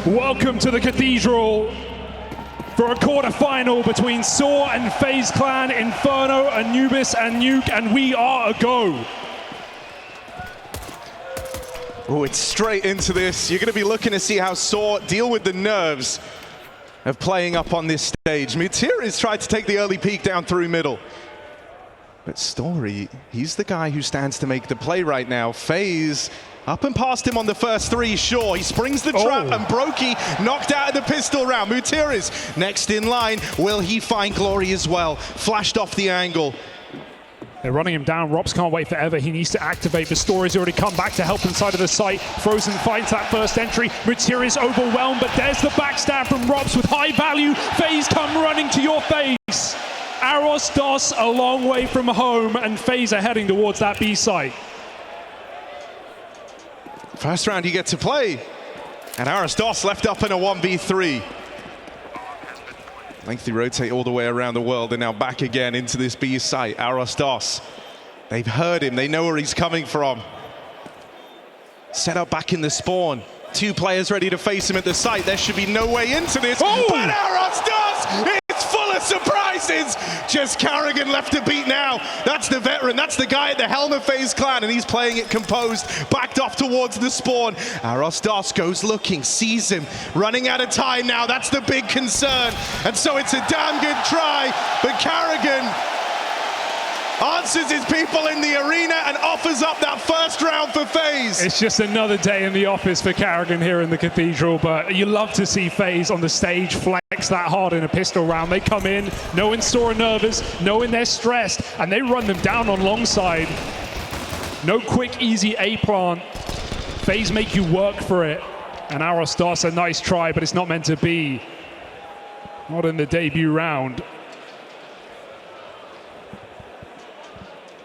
Welcome to the Cathedral for a quarter-final between sAw and FaZe Clan, Inferno, Anubis, and Nuke, and we are a go. Oh, it's straight into this. You're going to be looking to see how sAw deal with the nerves of playing up on this stage. Mutiris tried to take the early peek down through middle. But Story, he's the guy who stands to make the play right now. FaZe up and past him on the first three, sure. He springs the trap and Brokey knocked out of the pistol round. Mutiris next in line. Will he find glory as well? Flashed off the angle. They're running him down. Rops can't wait forever. He needs to activate. The Story's already come back to help inside of the site. Frozen finds that first entry. Mutiris overwhelmed, but there's the backstab from Rops with high value. FaZe come running to your face. Aros DOS a long way from home, and FaZe are heading towards that B site. First round you get to play, and Aros DOS left up in a 1v3. Lengthy rotate all the way around the world, and now back again into this B site. Aros DOS, they've heard him, they know where he's coming from. Set up back in the spawn. Two players ready to face him at the site. There should be no way into this, but Aros DOS is full of surprises. Just Carrigan left to beat now. That's the veteran, that's the guy at the helm of FaZe Clan, and he's playing it composed, backed off towards the spawn. Aros DOS goes looking, sees him, running out of time now. That's the big concern, and so it's a damn good try, but Carrigan answers his people in the arena and offers up that first round for FaZe. It's just another day in the office for Carrigan here in the Cathedral, but you love to see FaZe on the stage flex that hard in a pistol round. They come in knowing sAw are nervous, knowing they're stressed, and they run them down on long side. No quick, easy A plant. FaZe make you work for it. And Aros DOS, a nice try, but it's not meant to be. Not in the debut round.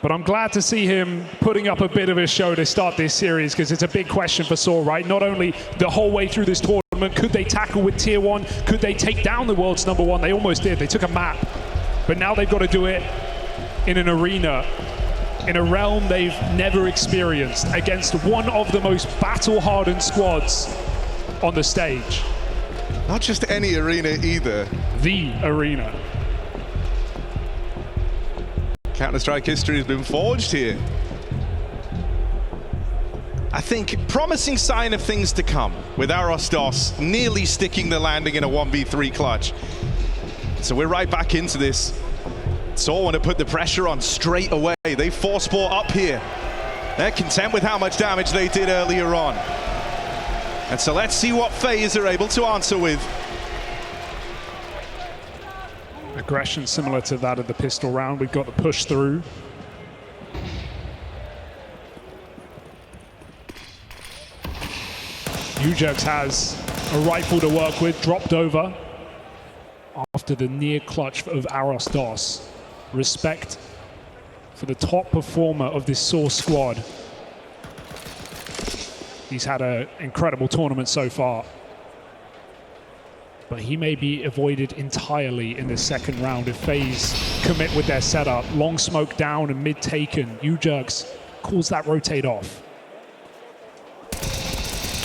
But I'm glad to see him putting up a bit of a show to start this series, because it's a big question for sAw, right? Not only the whole way through this tournament, could they tackle with tier 1? Could they take down the world's #1? They almost did. They took a map. But now they've got to do it in an arena, in a realm they've never experienced, against one of the most battle-hardened squads on the stage. Not just any arena either. The arena. Counter-Strike history has been forged here. I think promising sign of things to come with Aros DOS nearly sticking the landing in a 1v3 clutch. So we're right back into this. sAw want to put the pressure on straight away. They force ball up here. They're content with how much damage they did earlier on. And so let's see what FaZe are able to answer with. Aggression similar to that of the pistol round. We've got the push through. UJerks has a rifle to work with, dropped over after the near clutch of Aros DOS. Respect for the top performer of this sAw squad. He's had an incredible tournament so far, but he may be avoided entirely in this second round if FaZe commit with their setup. Long smoke down and mid taken. UJerks calls that rotate off.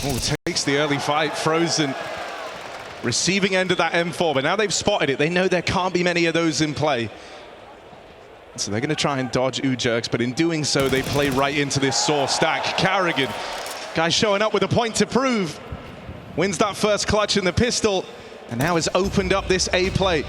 Oh, takes the early fight. Frozen receiving end of that M4, but now they've spotted it. They know there can't be many of those in play. So they're going to try and dodge UJerks, but in doing so, they play right into this sAw stack. Carrigan, guy showing up with a point to prove. Wins that first clutch in the pistol, and now has opened up this A play.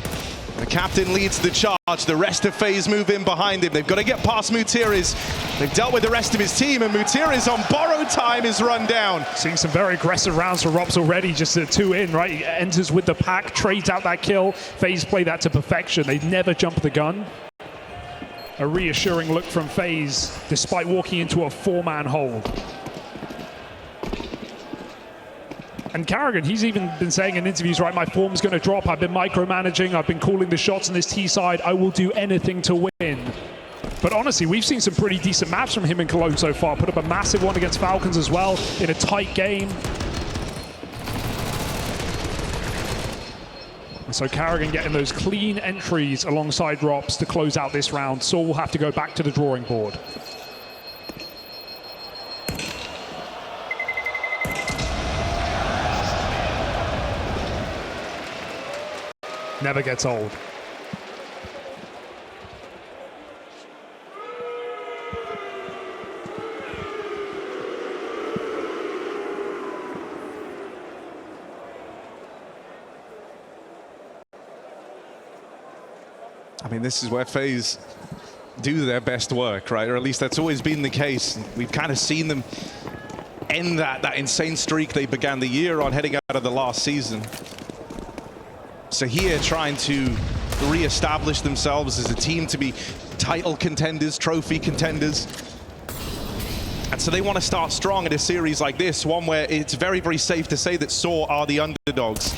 The captain leads the charge. The rest of FaZe move in behind him. They've got to get past Mutiris. They've dealt with the rest of his team, and Mutiris on borrowed time is run down. Seeing some very aggressive rounds for Rops already, just a 2 in, right? He enters with the pack, trades out that kill. FaZe play that to perfection. They never jump the gun. A reassuring look from FaZe, despite walking into a 4-man hold. And Carrigan, he's even been saying in interviews, right, my form's going to drop. I've been micromanaging. I've been calling the shots on this T side. I will do anything to win. But honestly, we've seen some pretty decent maps from him in Cologne so far. Put up a massive one against Falcons as well in a tight game. And so Carrigan getting those clean entries alongside Rops to close out this round. sAw will have to go back to the drawing board. Never gets old. I mean, this is where FaZe do their best work, right? Or at least that's always been the case. We've kind of seen them end that insane streak they began the year on, heading out of the last season. So here, trying to re-establish themselves as a team to be title contenders, trophy contenders. And so they want to start strong in a series like this, one where it's very, very safe to say that sAw are the underdogs.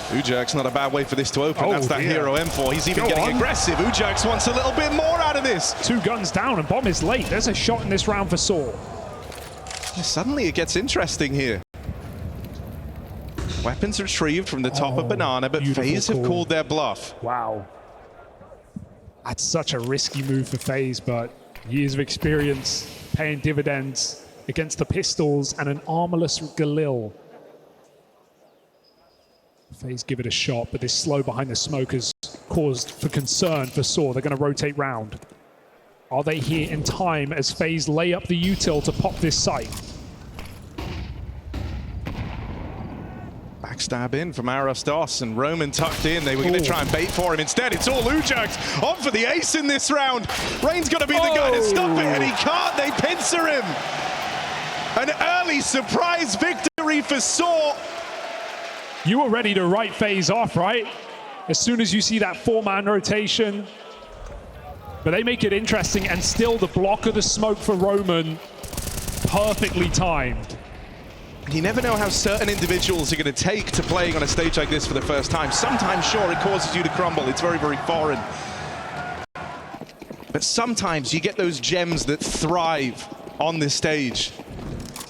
Ujerk's not a bad way for this to open. Oh, That's that hero M4. He's even getting aggressive. Ujerk's wants a little bit more out of this. 2 guns down and bomb is late. There's a shot in this round for sAw. Suddenly it gets interesting here. Weapons retrieved from the top of Banana, but FaZe have called their bluff. Wow. That's such a risky move for FaZe, but years of experience paying dividends against the pistols and an armorless Galil. FaZe give it a shot, but this slow behind the smoke has caused for concern for sAw. They're going to rotate round. Are they here in time as FaZe lay up the util to pop this site? Backstab in from Arostos, and Roman tucked in. They were going to try and bait for him. Instead, it's all Ujerk's on for the ace in this round. Rain's got to be the guy to stop it, and he can't. They pincer him. An early surprise victory for sAw. You were ready to write FaZe off, right? As soon as you see that 4-man rotation. But they make it interesting, and still the block of the smoke for Roman, perfectly timed. You never know how certain individuals are going to take to playing on a stage like this for the first time. Sometimes, sure, it causes you to crumble. It's very, very foreign. But sometimes you get those gems that thrive on this stage.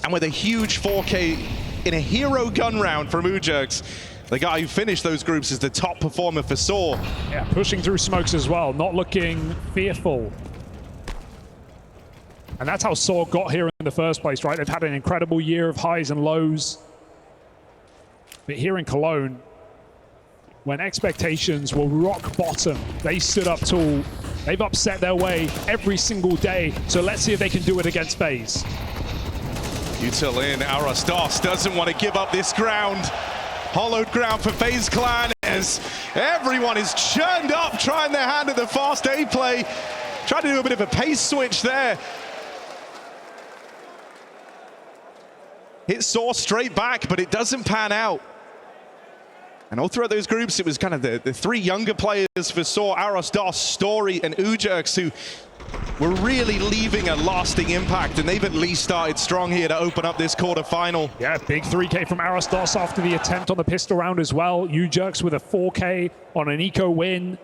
And with a huge 4K in a hero gun round from Ujerk's, the guy who finished those groups is the top performer for sAw. Yeah, pushing through smokes as well, not looking fearful. And that's how sAw got here in the first place, right? They've had an incredible year of highs and lows. But here in Cologne, when expectations were rock bottom, they stood up tall. They've upset their way every single day. So let's see if they can do it against FaZe. Util in, Arostos doesn't want to give up this ground. Hollowed ground for FaZe Clan as everyone is churned up, trying their hand at the fast A play. Trying to do a bit of a pace switch there. Hit sAw straight back, but it doesn't pan out. And all throughout those groups, it was kind of the 3 younger players for sAw, Arostos, Story, and Ujerk's, who were really leaving a lasting impact, and they've at least started strong here to open up this quarterfinal. Yeah, big 3K from Arostos after the attempt on the pistol round as well. Ujerk's with a 4K on an eco win.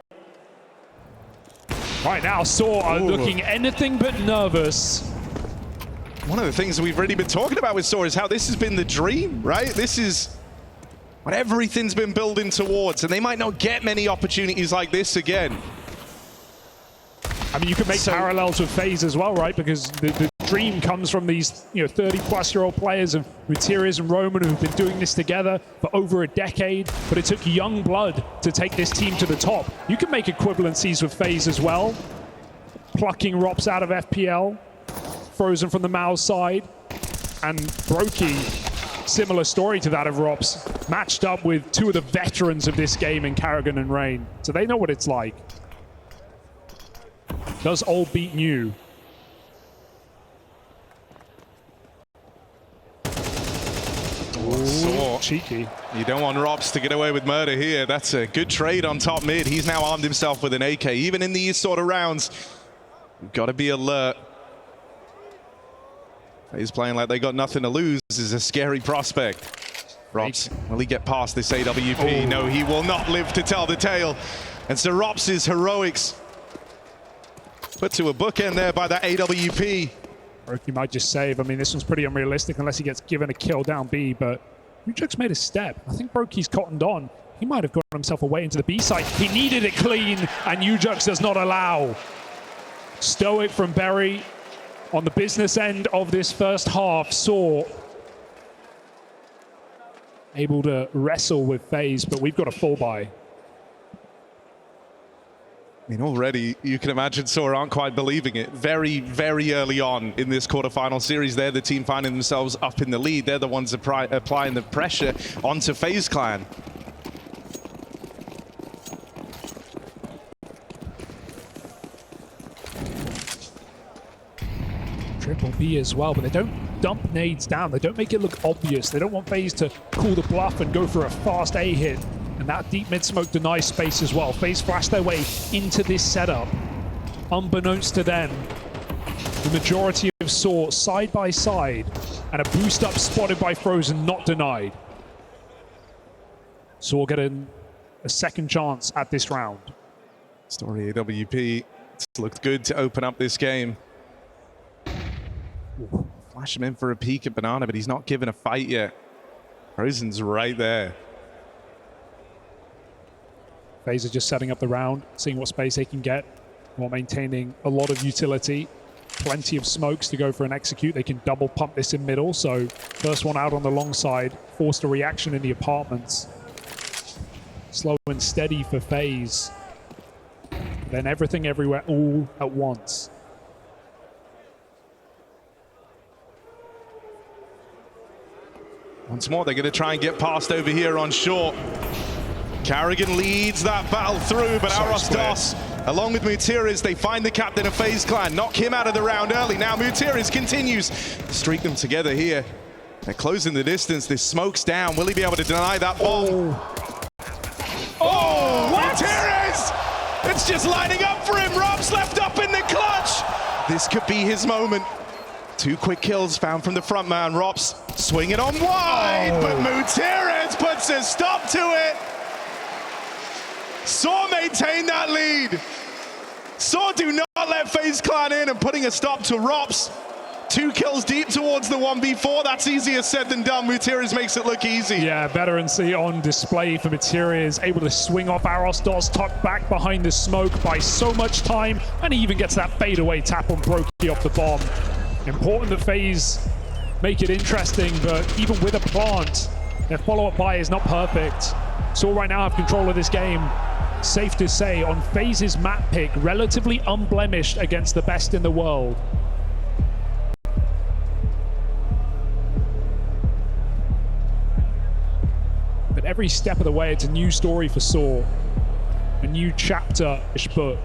Right now, sAw are looking anything but nervous. One of the things that we've really been talking about with sAw is how this has been the dream, right? This is what everything's been building towards, and they might not get many opportunities like this again. I mean, you can make parallels with FaZe as well, right? Because the dream comes from these 30-plus-year-old players of Materias and Roman who've been doing this together for over a decade, but it took young blood to take this team to the top. You can make equivalencies with FaZe as well. Plucking Rops out of FPL. Frozen from the Mao's side, and Brokey, similar story to that of Rops, matched up with 2 of the veterans of this game in Karrigan and Rain, so they know what it's like. Does old beat new? Ooh, cheeky. You don't want Rops to get away with murder here. That's a good trade on top mid. He's now armed himself with an AK. Even in these sort of rounds, you've got to be alert. He's playing like they got nothing to lose. This is a scary prospect. Rops, will he get past this AWP? No, he will not live to tell the tale. And so Rops' heroics put to a bookend there by that AWP. Brokey might just save. I mean, this one's pretty unrealistic unless he gets given a kill down B, but Ujerk's made a step. I think Brokey's cottoned on. He might have gotten himself away into the B site. He needed it clean, and Ujerk's does not allow. Stoic from Berry. On the business end of this first half, sAw able to wrestle with FaZe, but we've got a full buy. I mean, already you can imagine sAw aren't quite believing it. Very, very early on in this quarterfinal series, they're the team finding themselves up in the lead. They're the ones applying the pressure onto FaZe Clan. Triple B as well, but they don't dump nades down. They don't make it look obvious. They don't want FaZe to call the bluff and go for a fast A hit. And that deep mid smoke denies space as well. FaZe flash their way into this setup. Unbeknownst to them, the majority of sAw side by side, and a boost up spotted by Frozen, not denied. sAw getting a second chance at this round. Story AWP, it's looked good to open up this game. Ooh, flash him in for a peek at Banana, but he's not given a fight yet. Frozen's right there. FaZe are just setting up the round, seeing what space they can get, while maintaining a lot of utility. Plenty of smokes to go for an execute. They can double pump this in middle, so first one out on the long side, forced a reaction in the apartments. Slow and steady for FaZe. Then everything everywhere all at once. Once more, they're going to try and get past over here on short. Karrigan leads that battle through, but aros, along with Mutiris, they find the captain of FaZe Clan, knock him out of the round early. Now Mutiris continues to streak them together here. They're closing the distance. This smoke's down. Will he be able to deny that bomb? Oh, Mutiris! It's just lining up for him. Rob's left up in the clutch. This could be his moment. 2 quick kills found from the front man. Rops swing it on wide, but Mutiris puts a stop to it. sAw maintain that lead. sAw do not let FaZe Clan in, and putting a stop to Rops. 2 kills deep towards the 1v4. That's easier said than done. Mutiris makes it look easy. Yeah, veterancy on display for Mutiris, able to swing off aros, tucked back behind the smoke by so much time, and he even gets that fadeaway tap on Brokey off the bomb. Important that FaZe make it interesting, but even with a plant, their follow-up buy is not perfect. sAw right now have control of this game. Safe to say, on FaZe's map pick, relatively unblemished against the best in the world. But every step of the way, it's a new story for sAw. A new chapter-ish book.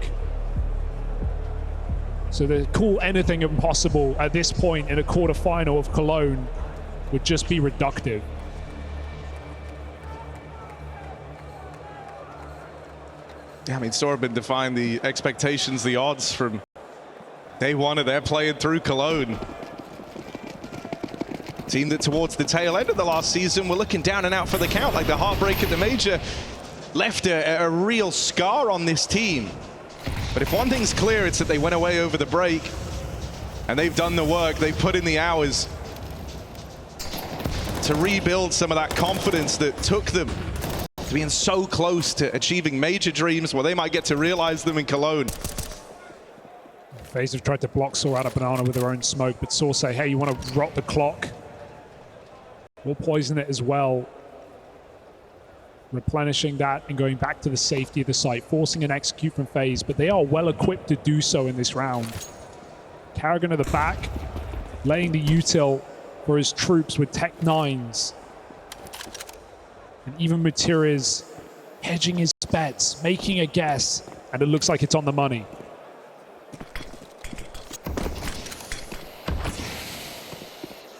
So to call anything impossible at this point in a quarterfinal of Cologne would just be reductive. Yeah, I mean, sAw have been defying the expectations, the odds from day one of their playing through Cologne. Team that towards the tail end of the last season were looking down and out for the count, like the heartbreak at the major left a real scar on this team. But if one thing's clear, it's that they went away over the break and they've done the work, they've put in the hours to rebuild some of that confidence that took them to being so close to achieving major dreams where they might get to realize them in Cologne. FaZe have tried to block sAw out of Banana with their own smoke, but sAw say, hey, you want to rot the clock? We'll poison it as well. Replenishing that and going back to the safety of the site, forcing an execute from FaZe, but they are well equipped to do so in this round. Karrigan at the back, laying the util for his troops with Tech 9s. And even Mutiris hedging his bets, making a guess, and it looks like it's on the money.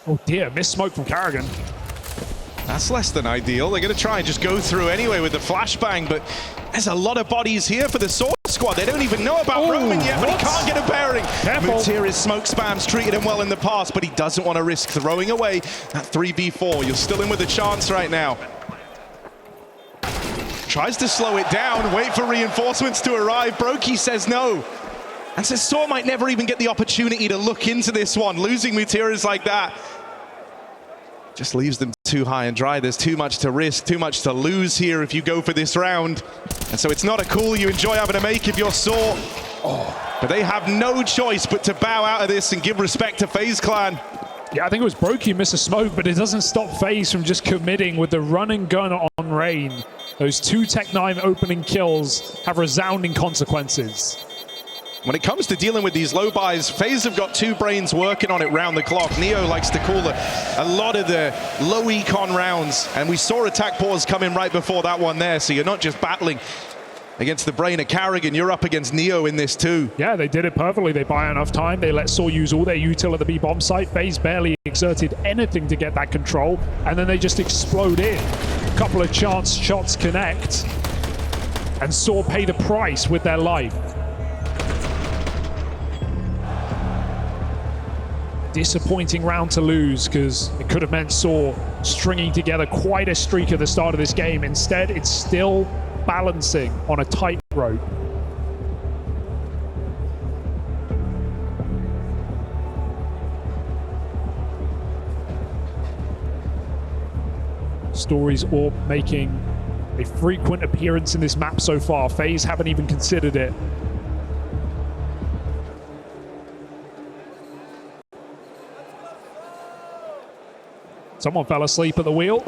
Oh dear, missed smoke from Karrigan. That's less than ideal. They're going to try and just go through anyway with the flashbang, but there's a lot of bodies here for the sAw squad. They don't even know about Roman yet, but he can't get a bearing. Mutiris smoke spam's treated him well in the past, but he doesn't want to risk throwing away that 3v4. You're still in with a chance right now. Tries to slow it down, wait for reinforcements to arrive. Brokey says no. And says sAw might never even get the opportunity to look into this one. Losing Mutiris like that just leaves them too high and dry. There's too much to risk, too much to lose here if you go for this round. And so it's not a call you enjoy having to make if you're sAw. But they have no choice but to bow out of this and give respect to FaZe Clan. Yeah, I think it was Brokey miss a smoke, but it doesn't stop FaZe from just committing with the run and gun on Rain. Those two Tech-9 opening kills have resounding consequences. When it comes to dealing with these low buys, FaZe have got two brains working on it round the clock. Neo likes to call a lot of the low econ rounds, and we saw attack pause come in right before that one there, so you're not just battling against the brain of Carrigan, you're up against Neo in this too. Yeah, they did it perfectly. They buy enough time. They let sAw use all their util at the B-bomb site. FaZe barely exerted anything to get that control, and then they just explode in. A couple of chance shots connect, and sAw pay the price with their life. Disappointing round to lose, because it could have meant sAw stringing together quite a streak at the start of this game. Instead, it's still balancing on a tightrope. Stories all making a frequent appearance in this map so far. FaZe haven't even considered it. Someone fell asleep at the wheel.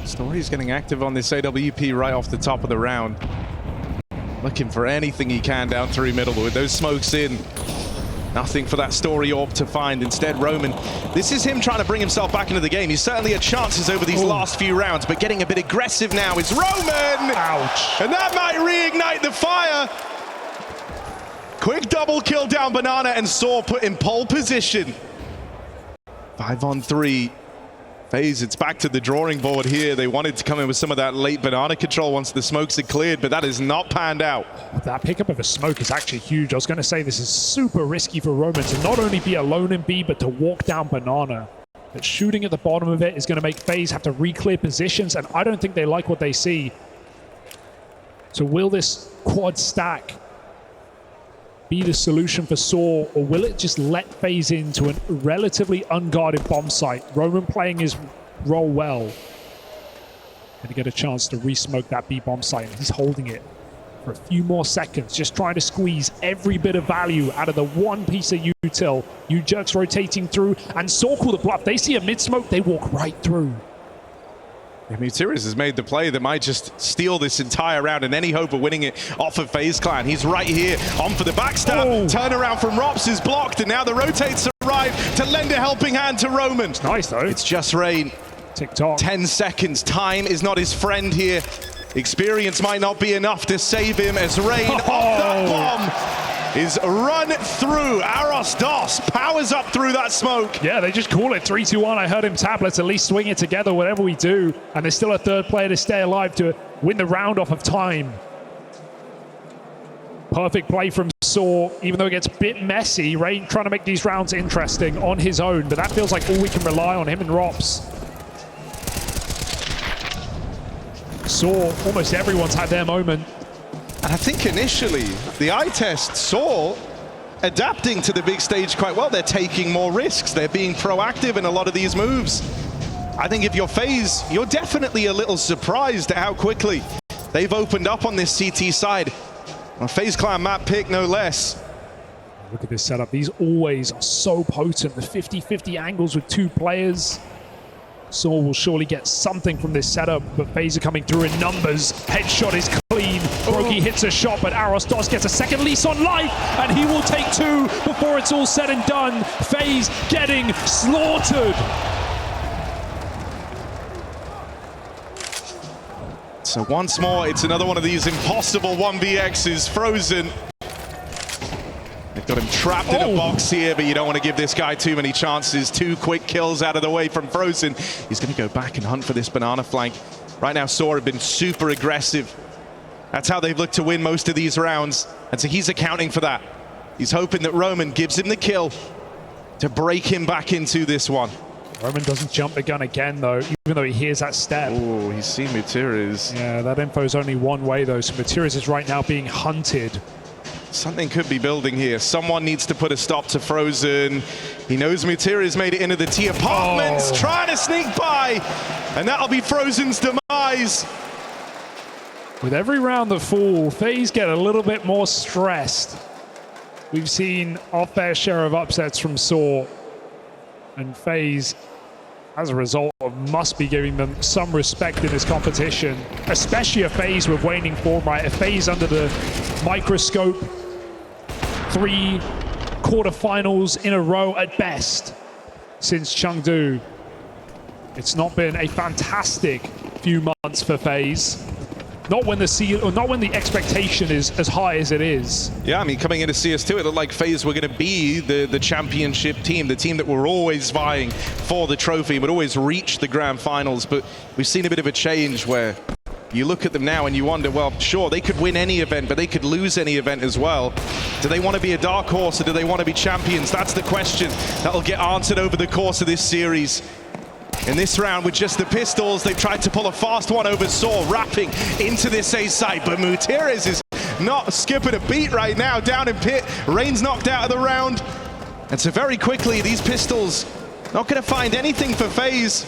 Story's getting active on this AWP right off the top of the round. Looking for anything he can down through middle with those smokes in. Nothing for that Story AWP to find. Instead, Roman, this is him trying to bring himself back into the game. He's certainly had chances over these last few rounds, but getting a bit aggressive now is Roman! Ouch. And that might reignite the fire. Quick double kill down Banana, and sAw put in pole position. 5-on-3. FaZe, it's back to the drawing board here. They wanted to come in with some of that late Banana control once the smokes had cleared, but that has not panned out. That pickup of a smoke is actually huge. I was going to say this is super risky for Roman to not only be alone in B, but to walk down Banana. But shooting at the bottom of it is going to make FaZe have to re-clear positions, and I don't think they like what they see. So will this quad stack be the solution for sAw, or will it just let FaZe into a relatively unguarded bomb site? Roman playing his role well. Going to get a chance to re-smoke that B bomb site, and he's holding it for a few more seconds, just trying to squeeze every bit of value out of the one piece of util. U-Jerk's rotating through, and sAw call the bluff. They see a mid-smoke, they walk right through. Yeah, Mutiris has made the play that might just steal this entire round, and any hope of winning it off of FaZe Clan. He's right here, on for the backstab. Turnaround from Rops is blocked, and now the rotates arrive to lend a helping hand to Roman. It's nice, though. It's just Rain. TikTok. 10 seconds. Time is not his friend here. Experience might not be enough to save him as Rain off that bomb is run through. Arosdos powers up through that smoke. Yeah, they just call it 3-2-1. I heard him tap. Let's at least swing it together, whatever we do. And there's still a third player to stay alive to win the round off of time. Perfect play from sAw, even though it gets a bit messy. Rain trying to make these rounds interesting on his own, but that feels like all we can rely on, him and Rops. sAw, almost everyone's had their moment. And I think initially, the eye test saw adapting to the big stage quite well. They're taking more risks. They're being proactive in a lot of these moves. I think if you're FaZe, you're definitely a little surprised at how quickly they've opened up on this CT side. A FaZe Clan map pick, no less. Look at this setup. These always are so potent. The 50-50 angles with two players. sAw will surely get something from this setup, but FaZe are coming through in numbers. Headshot is clean. Brokey hits a shot, but Arosdos gets a second lease on life, and he will take two before it's all said and done. FaZe getting slaughtered. So once more, it's another one of these impossible 1vx's. Frozen. They've got him trapped in a box here, but you don't want to give this guy too many chances. Two quick kills out of the way from Frozen. He's going to go back and hunt for this banana flank. Right now, sAw have been super aggressive. That's how they've looked to win most of these rounds. And so he's accounting for that. He's hoping that Roman gives him the kill to break him back into this one. Roman doesn't jump the gun again, though, even though he hears that step. Oh, he's seen Mutiris. Yeah, that info's only one way, though. So Mutiris is right now being hunted. Something could be building here. Someone needs to put a stop to Frozen. He knows Mutira's made it into the T apartments, trying to sneak by, and that'll be Frozen's demise. With every round that fall, FaZe get a little bit more stressed. We've seen our fair share of upsets from sAw, and FaZe, as a result, must be giving them some respect in this competition, especially a FaZe with waning form, right? A FaZe under the microscope, 3 quarterfinals in a row at best since Chengdu. It's not been a fantastic few months for FaZe. Not when the expectation is as high as it is. Yeah, I mean, coming into CS2, it looked like FaZe were going to be the championship team, the team that were always vying for the trophy, would always reach the grand finals. But we've seen a bit of a change where you look at them now and you wonder, well, sure, they could win any event, but they could lose any event as well. Do they want to be a dark horse or do they want to be champions? That's the question that'll get answered over the course of this series. In this round, with just the pistols, they've tried to pull a fast one over sAw, wrapping into this A site, but Mutira's is not skipping a beat right now, down in pit. Rain's knocked out of the round. And so very quickly, these pistols not going to find anything for FaZe.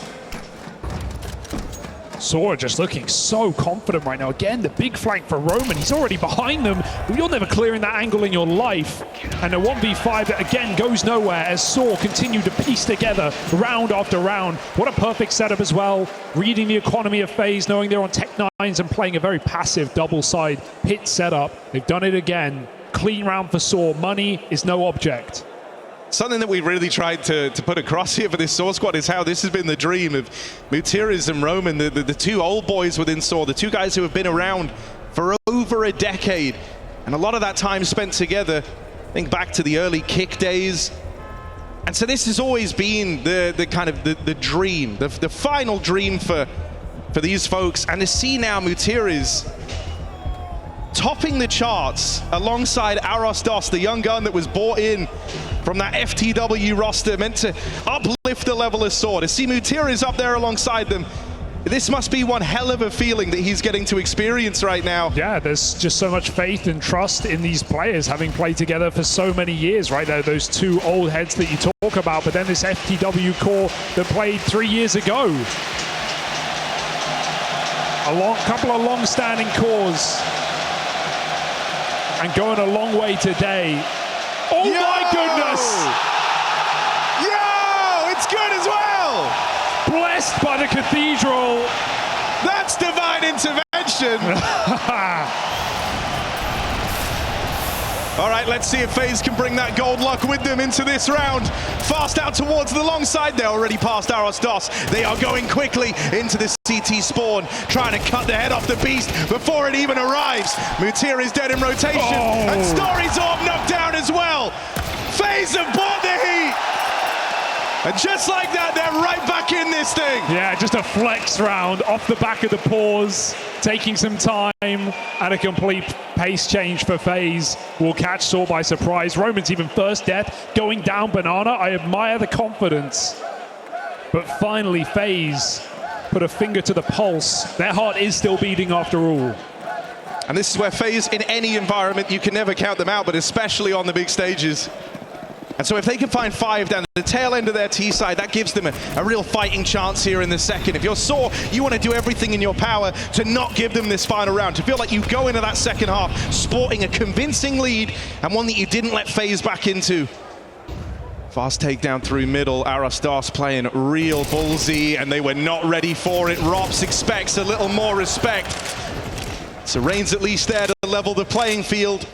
sAw just looking so confident right now. Again, the big flank for Roman. He's already behind them. You're never clearing that angle in your life. And a 1v5 that, again, goes nowhere as sAw continue to piece together round after round. What a perfect setup as well. Reading the economy of FaZe, knowing they're on Tech 9s and playing a very passive double-side pit setup. They've done it again. Clean round for sAw. Money is no object. Something that we really tried to put across here for this sAw squad is how this has been the dream of Mutira's and Roman, the 2 old boys within sAw, the 2 guys who have been around for over a decade. And a lot of that time spent together, think back to the early Kick days. And so this has always been the kind of the dream, the final dream for these folks. And to see now Mutira's topping the charts alongside Arosdos, the young gun that was brought in from that FTW roster, meant to uplift the level of sAw. To see Mutira's up there alongside them, this must be one hell of a feeling that he's getting to experience right now. Yeah, there's just so much faith and trust in these players, having played together for so many years, right? There, those 2 old heads that you talk about, but then this FTW core that played 3 years ago. Couple of long-standing cores. And going a long way today. Oh my goodness! Yo, it's good as well! Blessed by the cathedral. That's divine intervention. All right, let's see if FaZe can bring that gold luck with them into this round. Fast out towards the long side. They're already past Arosdos. They are going quickly into the CT spawn, trying to cut the head off the beast before it even arrives. Mutira is dead in rotation, and Story's Orb knocked down as well. FaZe have bought the heat. And just like that, they're right back in this thing. Yeah, just a flex round off the back of the pause, taking some time, and a complete pace change for FaZe will catch sAw by surprise. Roman's even first death, going down Banana. I admire the confidence. But finally, FaZe put a finger to the pulse. Their heart is still beating after all. And this is where FaZe, in any environment, you can never count them out, but especially on the big stages. And so if they can find 5 down the tail end of their T side, that gives them a real fighting chance here in the second. If you're sAw, you want to do everything in your power to not give them this final round, to feel like you go into that second half sporting a convincing lead and one that you didn't let FaZe back into. Fast takedown through middle, Arosdos playing real ballsy, and they were not ready for it. Robs expects a little more respect. So Rain's at least there to level the playing field.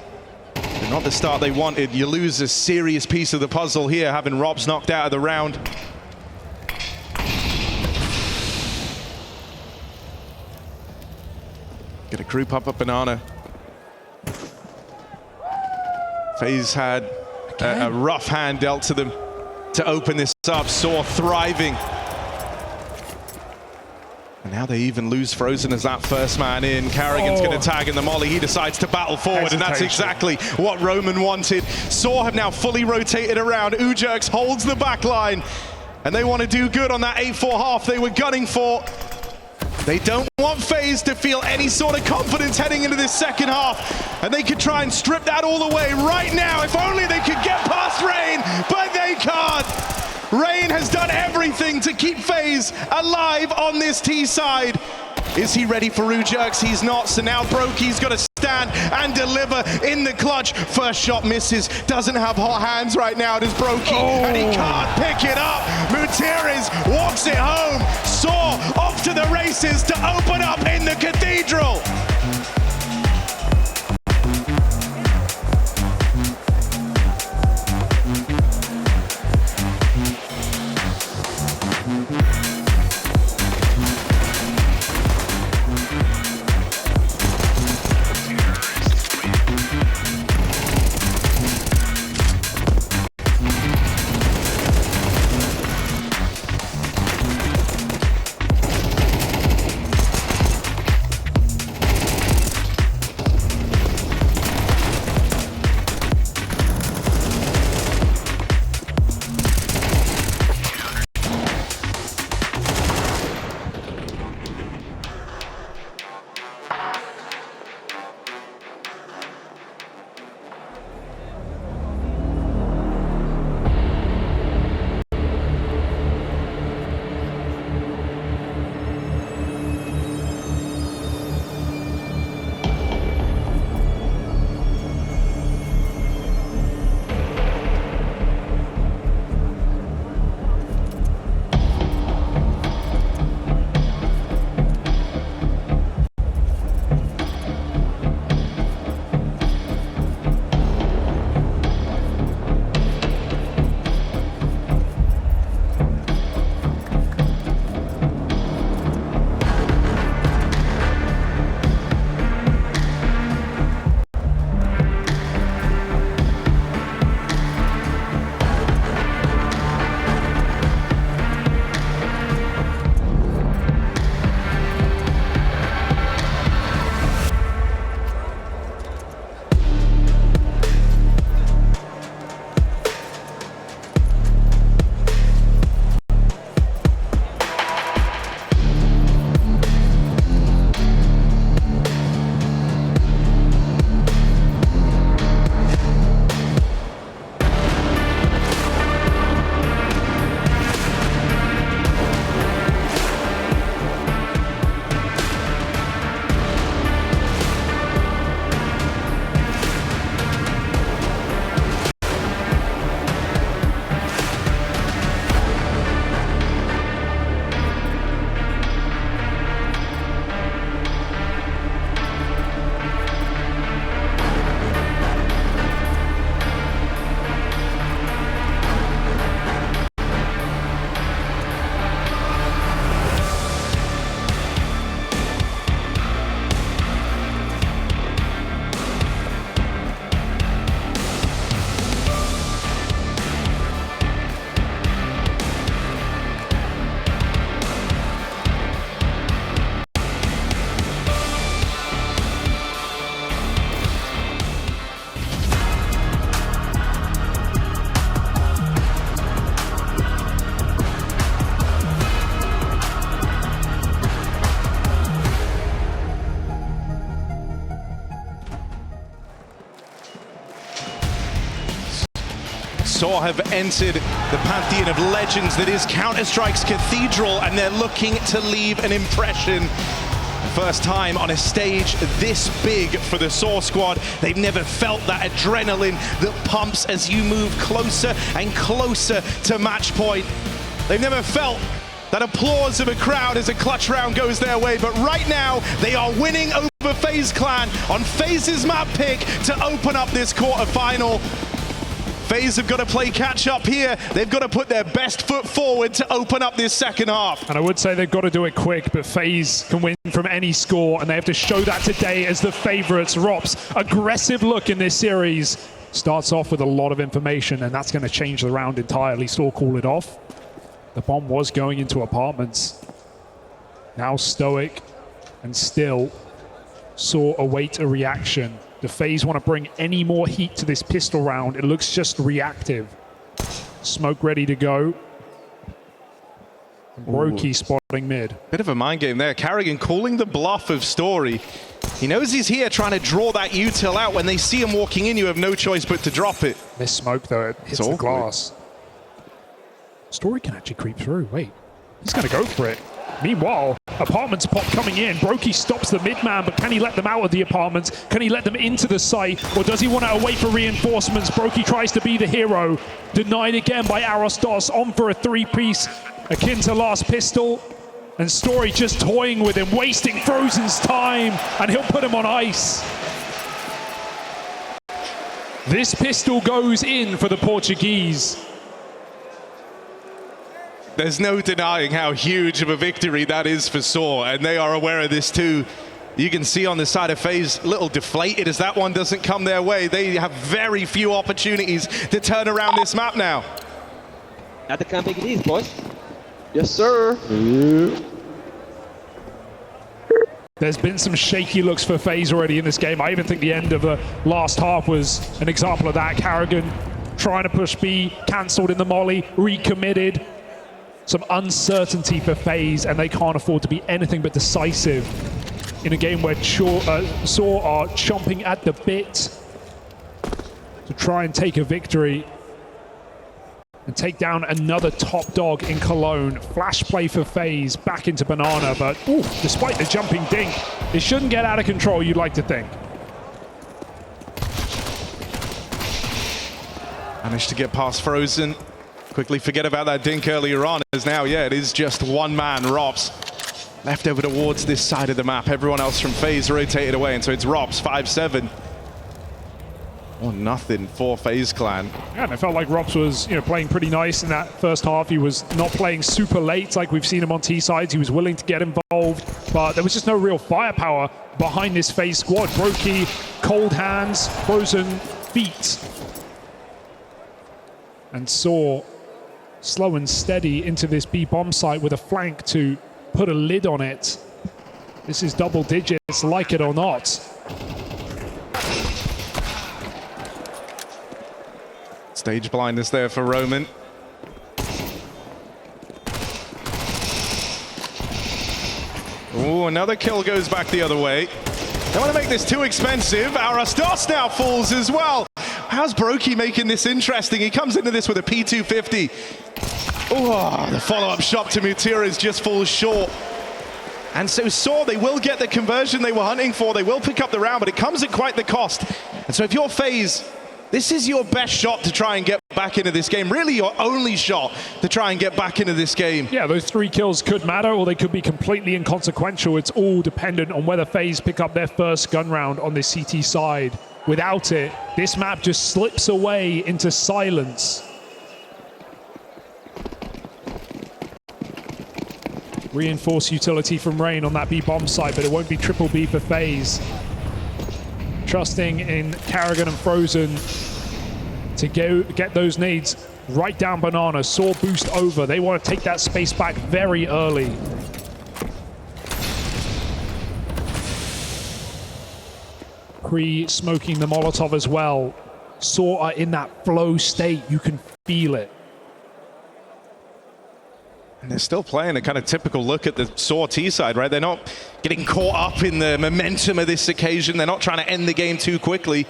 But not the start they wanted. You lose a serious piece of the puzzle here, having Robs knocked out of the round. Get a group up at Banana. FaZe had a rough hand dealt to them to open this up. sAw thriving. And now they even lose Frozen as that first man in. Carrigan's going to tag in the molly. He decides to battle forward, and that's exactly what Roman wanted. sAw have now fully rotated around. Ujerks holds the back line, and they want to do good on that 8-4 half they were gunning for. They don't want FaZe to feel any sort of confidence heading into this second half, and they could try and strip that all away right now. If only they could get past Rain, but they can't. Rain has done everything to keep FaZe alive on this T side. Is he ready for Rujerks? He's not, so now Brokey's got to stand and deliver in the clutch. First shot misses, doesn't have hot hands right now, does Brokey, and he can't pick it up. Mutierrez walks it home. sAw off to the races to open up in the Cathedral. sAw have entered the pantheon of legends that is Counter-Strike's Cathedral, and they're looking to leave an impression. First time on a stage this big for the sAw squad. They've never felt that adrenaline that pumps as you move closer and closer to match point. They've never felt that applause of a crowd as a clutch round goes their way, but right now they are winning over FaZe Clan on FaZe's map pick to open up this quarterfinal. FaZe have got to play catch up here. They've got to put their best foot forward to open up this second half. And I would say they've got to do it quick, but FaZe can win from any score, and they have to show that today as the favorites. Rop's aggressive look in this series starts off with a lot of information, and that's going to change the round entirely. sAw call it off. The bomb was going into apartments. Now stoic and still. sAw await a reaction. The FaZe want to bring any more heat to this pistol round. It looks just reactive. Smoke ready to go. Brokey spotting mid. Bit of a mind game there. Carrigan calling the bluff of Story. He knows he's here trying to draw that util out. When they see him walking in, you have no choice but to drop it. This smoke, though, it hits the glass. Story can actually creep through. Wait, he's going to go for it. Meanwhile, apartments pop coming in. Brokey stops the mid-man, but can he let them out of the apartments? Can he let them into the site? Or does he want to await for reinforcements? Brokey tries to be the hero. Denied again by Arostos. On for a three-piece akin to Last Pistol. And Story just toying with him, wasting Frozen's time, and he'll put him on ice. This pistol goes in for the Portuguese. There's no denying how huge of a victory that is for sAw, and they are aware of this too. You can see on the side of FaZe, a little deflated as that one doesn't come their way. They have very few opportunities to turn around this map now. At the camping it is, boys. Yes, sir. There's been some shaky looks for FaZe already in this game. I even think the end of the last half was an example of that. Carrigan trying to push B, cancelled in the molly, recommitted. Some uncertainty for FaZe, and they can't afford to be anything but decisive in a game where sAw are chomping at the bit to try and take a victory and take down another top dog in Cologne. Flash play for FaZe back into Banana, but ooh, despite the jumping dink, it shouldn't get out of control, you'd like to think. Managed to get past Frozen. Quickly forget about that dink earlier on, as now, yeah, it is just one man, Rops, left over towards this side of the map. Everyone else from FaZe rotated away, and so it's Rops, 5-7. Or nothing for FaZe Clan. Yeah, and I felt like Rops was, playing pretty nice in that first half. He was not playing super late like we've seen him on T-sides. He was willing to get involved, but there was just no real firepower behind this FaZe squad. Brokey, cold hands, frozen feet. And sAw slow and steady into this B bomb site with a flank to put a lid on it. This is double digits, like it or not. Stage blindness there for Roman. Oh, another kill goes back the other way. Don't want to make this too expensive. Arostos now falls as well. How's Brokey making this interesting? He comes into this with a P250. Oh, the follow-up shot to Mutiras just falls short. And so sAw, they will get the conversion they were hunting for. They will pick up the round, but it comes at quite the cost. And so if you're FaZe, this is your best shot to try and get back into this game. Really your only shot to try and get back into this game. Yeah, those 3 kills could matter, or they could be completely inconsequential. It's all dependent on whether FaZe pick up their first gun round on this CT side. Without it, this map just slips away into silence. Reinforced utility from Rain on that B bomb site, but it won't be triple B for FaZe. Trusting in Carrigan and Frozen to get those nades right down Banana. sAw boost over. They want to take that space back very early. Pre-smoking the Molotov as well. sAw are in that flow state. You can feel it. And they're still playing a kind of typical look at the sAw T side, right? They're not getting caught up in the momentum of this occasion. They're not trying to end the game too quickly.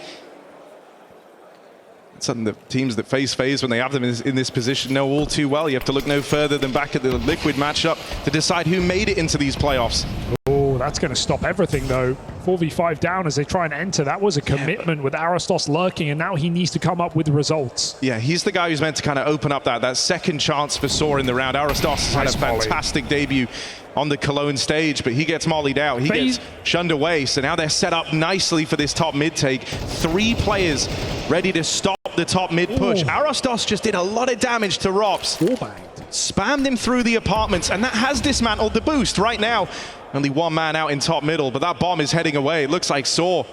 It's something that teams that face FaZe when they have them in this position know all too well. You have to look no further than back at the Liquid matchup to decide who made it into these playoffs. Oh, that's going to stop everything, though. 4v5 down as they try and enter. That was a commitment with Arostos lurking, and now he needs to come up with results. Yeah, he's the guy who's meant to kind of open up that second chance for sAw in the round. Arostos had a fantastic debut on the Cologne stage, but he gets mollied out. He gets shunned away, so now they're set up nicely for this top mid take. 3 players ready to stop the top mid push. Arostos just did a lot of damage to Rops. Spammed him through the apartments, and that has dismantled the boost right now. Only 1 man out in top middle, but that bomb is heading away. It looks like sAw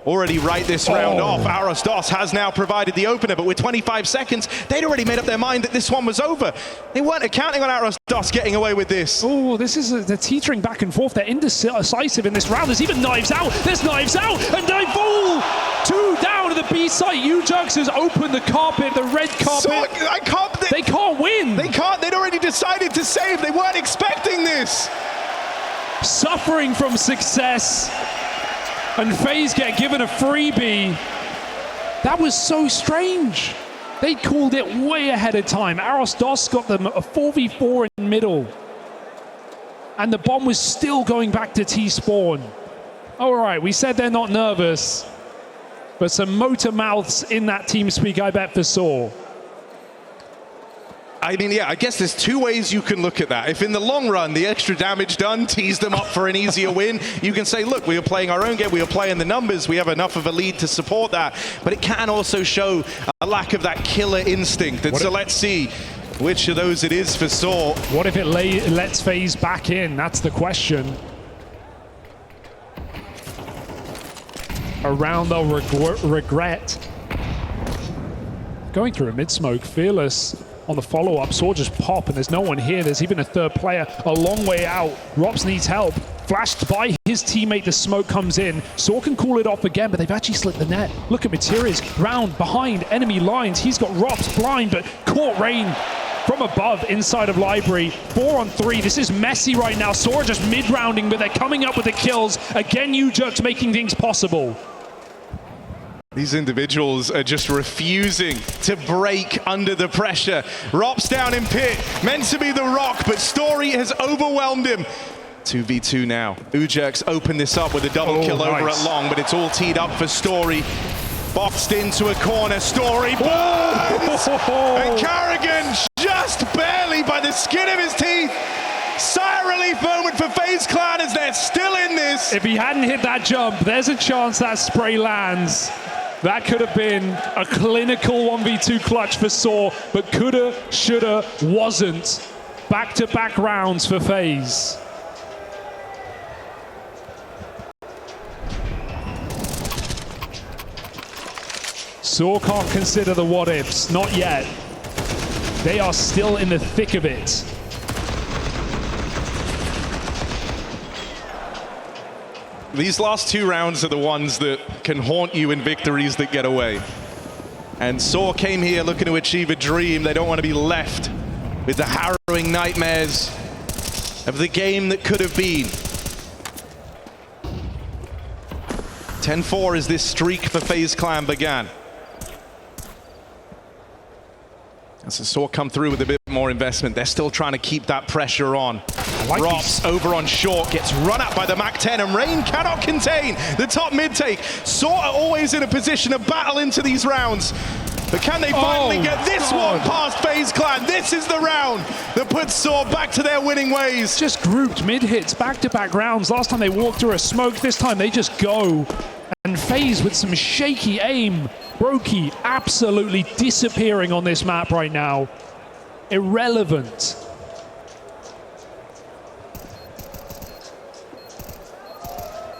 already write this round off. Arosdos has now provided the opener, but with 25 seconds, they'd already made up their mind that this one was over. They weren't accounting on Arosdos getting away with this. Oh, this is the teetering back and forth. They're indecisive in this round. There's even knives out. There's knives out, and they fall. 2 down to the B site. UJUX has opened the carpet, the red carpet. They can't win. They can't. They'd already decided to save. They weren't expecting this. Suffering from success. And FaZe get given a freebie. That was so strange. They called it way ahead of time. Arosdos got them a 4v4 in middle. And the bomb was still going back to T-spawn. All right, we said they're not nervous. But some motor mouths in that team speak, I bet, for sAw. I mean, yeah, I guess there's 2 ways you can look at that. If in the long run, the extra damage done tees them up for an easier win, you can say, look, we were playing our own game, we were playing the numbers, we have enough of a lead to support that. But it can also show a lack of that killer instinct. And so let's see which of those it is for sAw. What if it lets FaZe back in? That's the question. Around the regret. Going through a mid-smoke, Fearless on the follow-up. sAw just pop, and there's no one here. There's even a third player a long way out. Rops needs help. Flashed by his teammate, the smoke comes in. sAw can call it off again, but they've actually slit the net. Look at Materials, Round behind enemy lines. He's got Rops blind, but caught Rain from above inside of Library. 4 on 3. This is messy right now. sAw are just mid-rounding, but they're coming up with the kills. Again, UJUX making things possible. These individuals are just refusing to break under the pressure. Rops down in pit, meant to be the rock, but Story has overwhelmed him. 2v2 now. UJUX opened this up with a double kill over at long, but it's all teed up for Story. Boxed into a corner, Story burns! And Carrigan just barely by the skin of his teeth. Sigh of relief moment for FaZe Clan as they're still in this. If he hadn't hit that jump, there's a chance that spray lands. That could have been a clinical 1v2 clutch for sAw, but coulda, shoulda, wasn't. Back-to-back rounds for FaZe. sAw can't consider the what-ifs, not yet. They are still in the thick of it. These last 2 rounds are the ones that can haunt you in victories that get away. And sAw came here looking to achieve a dream. They don't want to be left with the harrowing nightmares of the game that could have been. 10-4 as this streak for FaZe Clan began. As sAw come through with a bit more investment, they're still trying to keep that pressure on. Rops over on short, gets run up by the MAC-10, and Rain cannot contain the top mid take. sAw are always in a position of battle into these rounds. But can they finally get this one past FaZe Clan? This is the round that puts sAw back to their winning ways. Just grouped mid-hits, back-to-back rounds. Last time they walked through a smoke, this time they just go. And FaZe with some shaky aim. Brokey absolutely disappearing on this map right now. Irrelevant.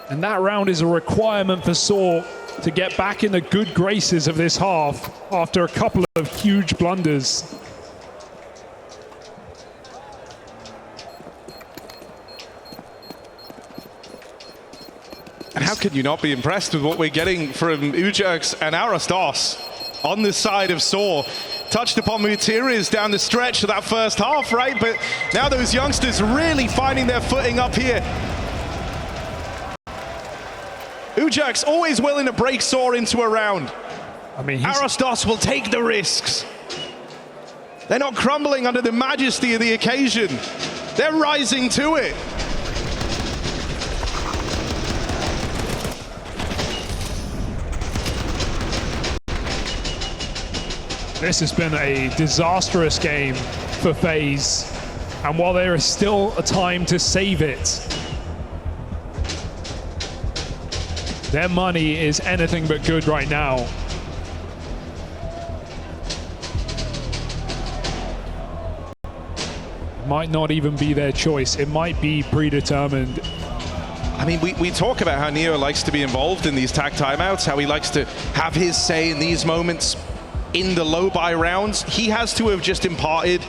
And that round is a requirement for sAw to get back in the good graces of this half after a couple of huge blunders. And how can you not be impressed with what we're getting from UJUX and Arosdos on the side of sAw? Touched upon Mutiris down the stretch of that first half, right? But now those youngsters really finding their footing up here. UJUX always willing to break sAw into a round. I mean, Arosdos will take the risks. They're not crumbling under the majesty of the occasion. They're rising to it. This has been a disastrous game for FaZe. And while there is still a time to save it, their money is anything but good right now. Might not even be their choice. It might be predetermined. I mean, we talk about how Neo likes to be involved in these tag timeouts, how he likes to have his say in these moments in the low buy rounds. He has to have just imparted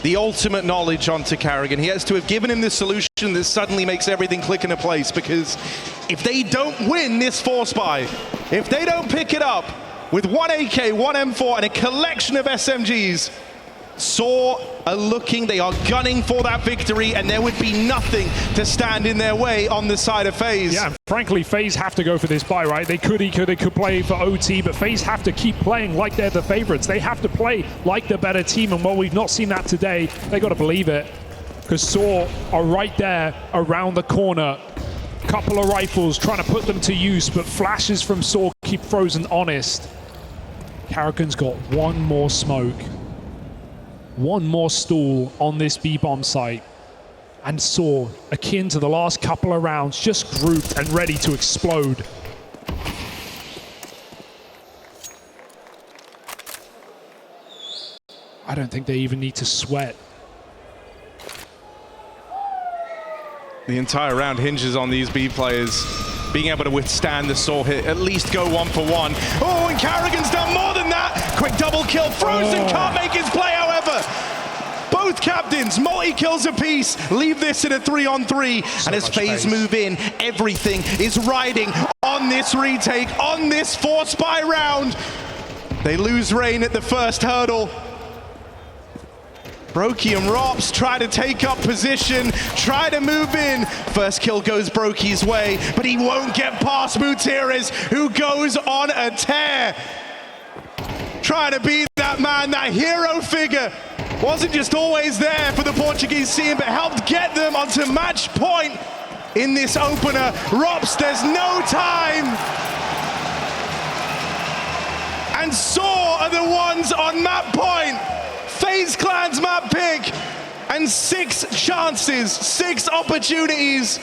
the ultimate knowledge onto Karrigan. He has to have given him the solution that suddenly makes everything click into place, because if they don't win this force buy, if they don't pick it up with one AK, one M4, and a collection of SMGs, sAw are looking, they are gunning for that victory, and there would be nothing to stand in their way on the side of FaZe. Yeah, frankly, FaZe have to go for this buy, right? They could play for OT, but FaZe have to keep playing like they're the favorites. They have to play like the better team, and while we've not seen that today, they got to believe it, because sAw are right there around the corner. Couple of rifles trying to put them to use, but flashes from sAw keep Frozen honest. Karrigan's got one more smoke. One more stall on this B-bomb site, and sAw, akin to the last couple of rounds, just grouped and ready to explode. I don't think they even need to sweat. The entire round hinges on these B players being able to withstand the sAw hit, at least go 1-for-1. Oh, and Karrigan's done more than that. Quick double kill. Frozen can't make his play, however. Both captains, multi-kills apiece, leave this in a 3-on-3. And as FaZe move in, everything is riding on this retake, on this force buy round. They lose Rain at the first hurdle. Brokey and Rops try to take up position, try to move in. First kill goes Brokey's way, but he won't get past Mutierrez, who goes on a tear. Trying to be that man, that hero figure. Wasn't just always there for the Portuguese team, but helped get them onto match point in this opener. Rops, there's no time. And sAw are the ones on map point. FaZe Clan's map pick, and 6 chances, 6 opportunities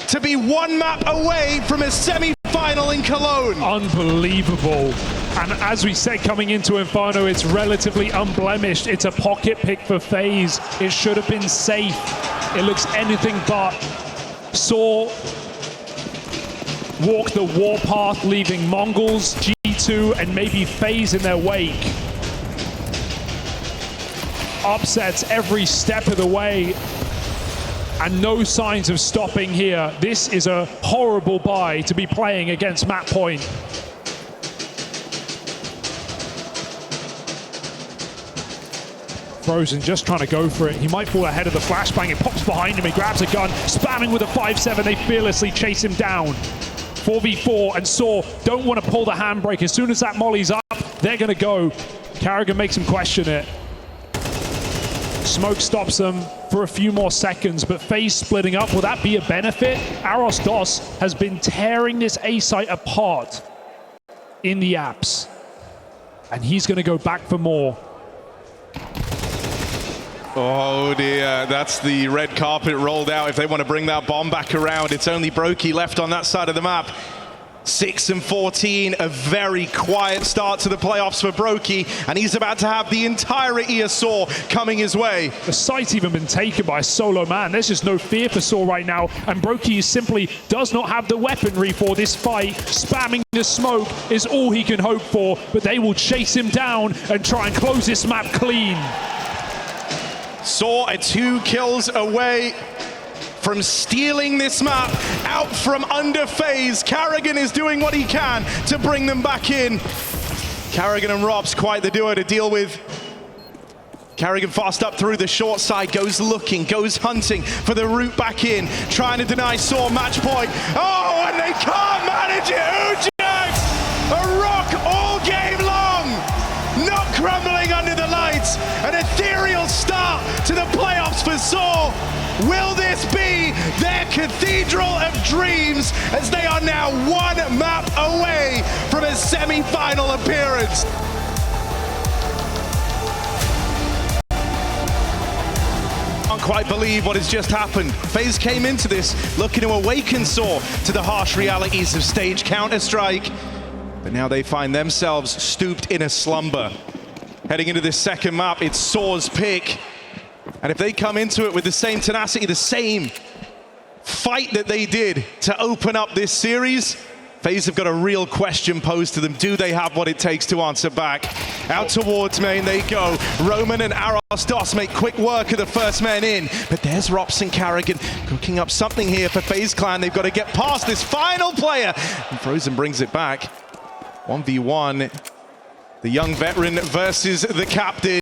to be one map away from a semi-final in Cologne. Unbelievable. And as we said coming into Inferno, it's relatively unblemished. It's a pocket pick for FaZe. It should have been safe. It looks anything but. sAw walk the warpath, leaving Mongols, G2, and maybe FaZe in their wake. Upsets every step of the way, and no signs of stopping here. This is a horrible buy to be playing against map point. Frozen just trying to go for it. He might fall ahead of the flashbang. It pops behind him. He grabs a gun, spamming with a 5-7. They fearlessly chase him down. 4v4, and sAw don't want to pull the handbrake. As soon as that molly's up, they're going to go. Karrigan makes him question it. Smoke stops them for a few more seconds, but FaZe splitting up, will that be a benefit? Dos has been tearing this A site apart in the apps, and he's going to go back for more. Oh dear, that's the red carpet rolled out. If they want to bring that bomb back around, it's only Brokey left on that side of the map. 6-14, a very quiet start to the playoffs for Brokey, and he's about to have the entirety of sAw coming his way. The site's even been taken by a solo man. There's just no fear for sAw right now, and Brokey simply does not have the weaponry for this fight. Spamming the smoke is all he can hope for, but they will chase him down and try and close this map clean. sAw are 2 kills away from stealing this map out from under FaZe. Karrigan is doing what he can to bring them back in. Karrigan and Robs, quite the duo to deal with. Karrigan fast up through the short side, goes looking, goes hunting for the route back in, trying to deny sAw match point. Oh, and they can't manage it. Ujax, a rock all game long, not crumbling under the lights. An ethereal start to the playoffs for sAw. Will this be their cathedral of dreams, as they are now 1 map away from a semi-final appearance? Can't quite believe what has just happened. FaZe came into this looking to awaken sAw to the harsh realities of stage Counter-Strike, but now they find themselves stooped in a slumber. Heading into this second map, it's sAw's pick. And if they come into it with the same tenacity, the same fight that they did to open up this series, FaZe have got a real question posed to them. Do they have what it takes to answer back? Out towards main they go. Roman and Arostos make quick work of the first man in. But there's Rops and Carrigan cooking up something here for FaZe Clan. They've got to get past this final player. And Frozen brings it back. 1v1. The young veteran versus the captain.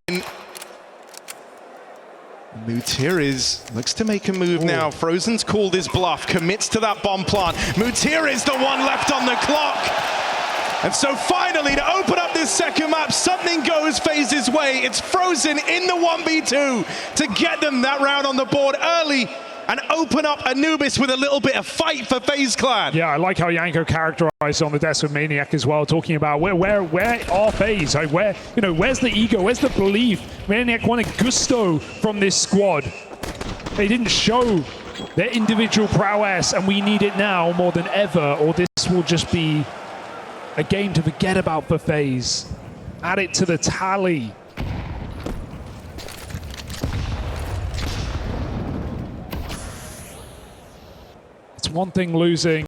Mutiriz looks to make a move now. Frozen's called his bluff, commits to that bomb plant. Mutiriz, the one left on the clock. And so finally, to open up this second map, something goes FaZe's way. It's Frozen in the 1v2 to get them that round on the board early and open up Anubis with a little bit of fight for FaZe Clan. Yeah, I like how Yanko characterized on the desk with Maniac as well, talking about where are FaZe? Like where's the ego? Where's the belief? Maniac wanted gusto from this squad. They didn't show their individual prowess, and we need it now more than ever, or this will just be a game to forget about for FaZe. Add it to the tally. It's one thing losing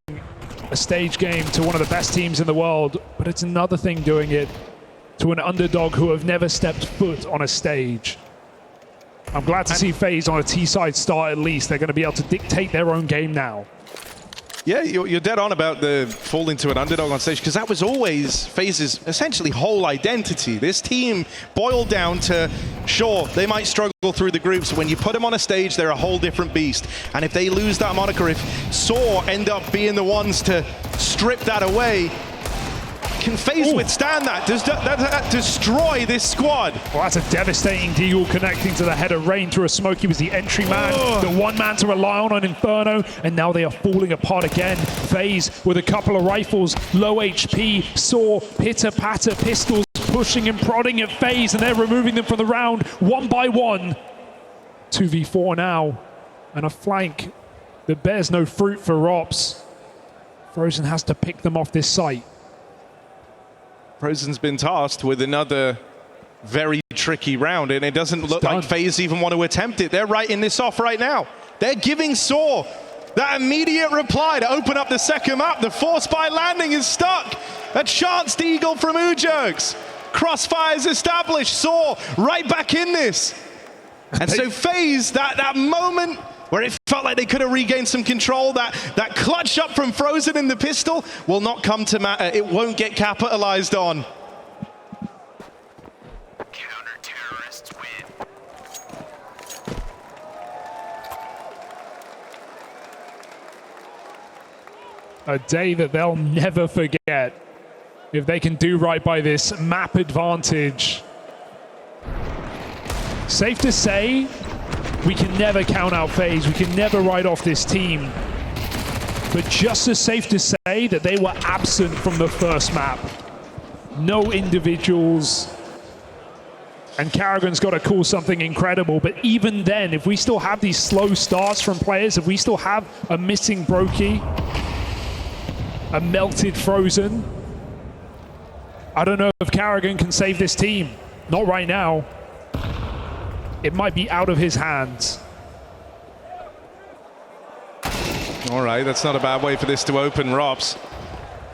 a stage game to one of the best teams in the world, but it's another thing doing it to an underdog who have never stepped foot on a stage. I'm glad to see FaZe on a T-side start at least. They're going to be able to dictate their own game now. Yeah, you're dead on about the falling to an underdog on stage, because that was always FaZe's essentially whole identity. This team boiled down to, sure, they might struggle through the groups. When you put them on a stage, they're a whole different beast. And if they lose that moniker, if sAw end up being the ones to strip that away, can FaZe withstand that? Does that destroy this squad? Well, that's a devastating deagle connecting to the head of Rain through a smoke. He was the entry man, the one man to rely on Inferno, and now they are falling apart again. FaZe with a couple of rifles, low HP, sAw, pitter-patter pistols, pushing and prodding at FaZe, and they're removing them from the round one by one. 2v4 now, and a flank that bears no fruit for Rops. Frozen has to pick them off this site. Frozen's been tasked with another very tricky round, and it doesn't look like FaZe even want to attempt it. They're writing this off right now. They're giving sAw that immediate reply to open up the second map. The force by landing is stuck. A chanced eagle from Ujergs. Crossfire's established. sAw right back in this. And so FaZe, that moment where it felt like they could have regained some control, that clutch up from Frozen in the pistol will not come to matter. It won't get capitalized on. Counter-terrorists win. A day that they'll never forget if they can do right by this map advantage. Safe to say, we can never count out FaZe. We can never write off this team. But just as safe to say that they were absent from the first map. No individuals. And Carrigan's got to call something incredible. But even then, if we still have these slow starts from players, if we still have a missing Brokey, a melted Frozen, I don't know if Carrigan can save this team. Not right now. It might be out of his hands. All right, that's not a bad way for this to open. Rops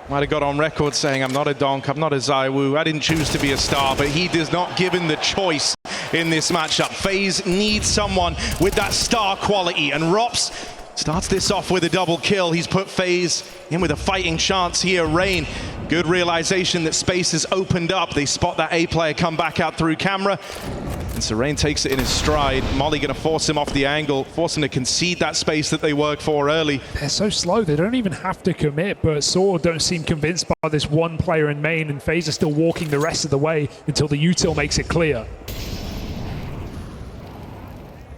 might have got on record saying, I'm not a donk, I'm not a Zywoo, I didn't choose to be a star, but he does not given the choice in this matchup. FaZe needs someone with that star quality, and Rops starts this off with a double kill. He's put FaZe in with a fighting chance here. Rain, good realization that space has opened up. They spot that A player come back out through camera. And so Rain takes it in his stride. Molly going to force him off the angle, force him to concede that space that they worked for early. They're so slow, they don't even have to commit, but sAw don't seem convinced by this one player in main, and FaZe are still walking the rest of the way until the util makes it clear.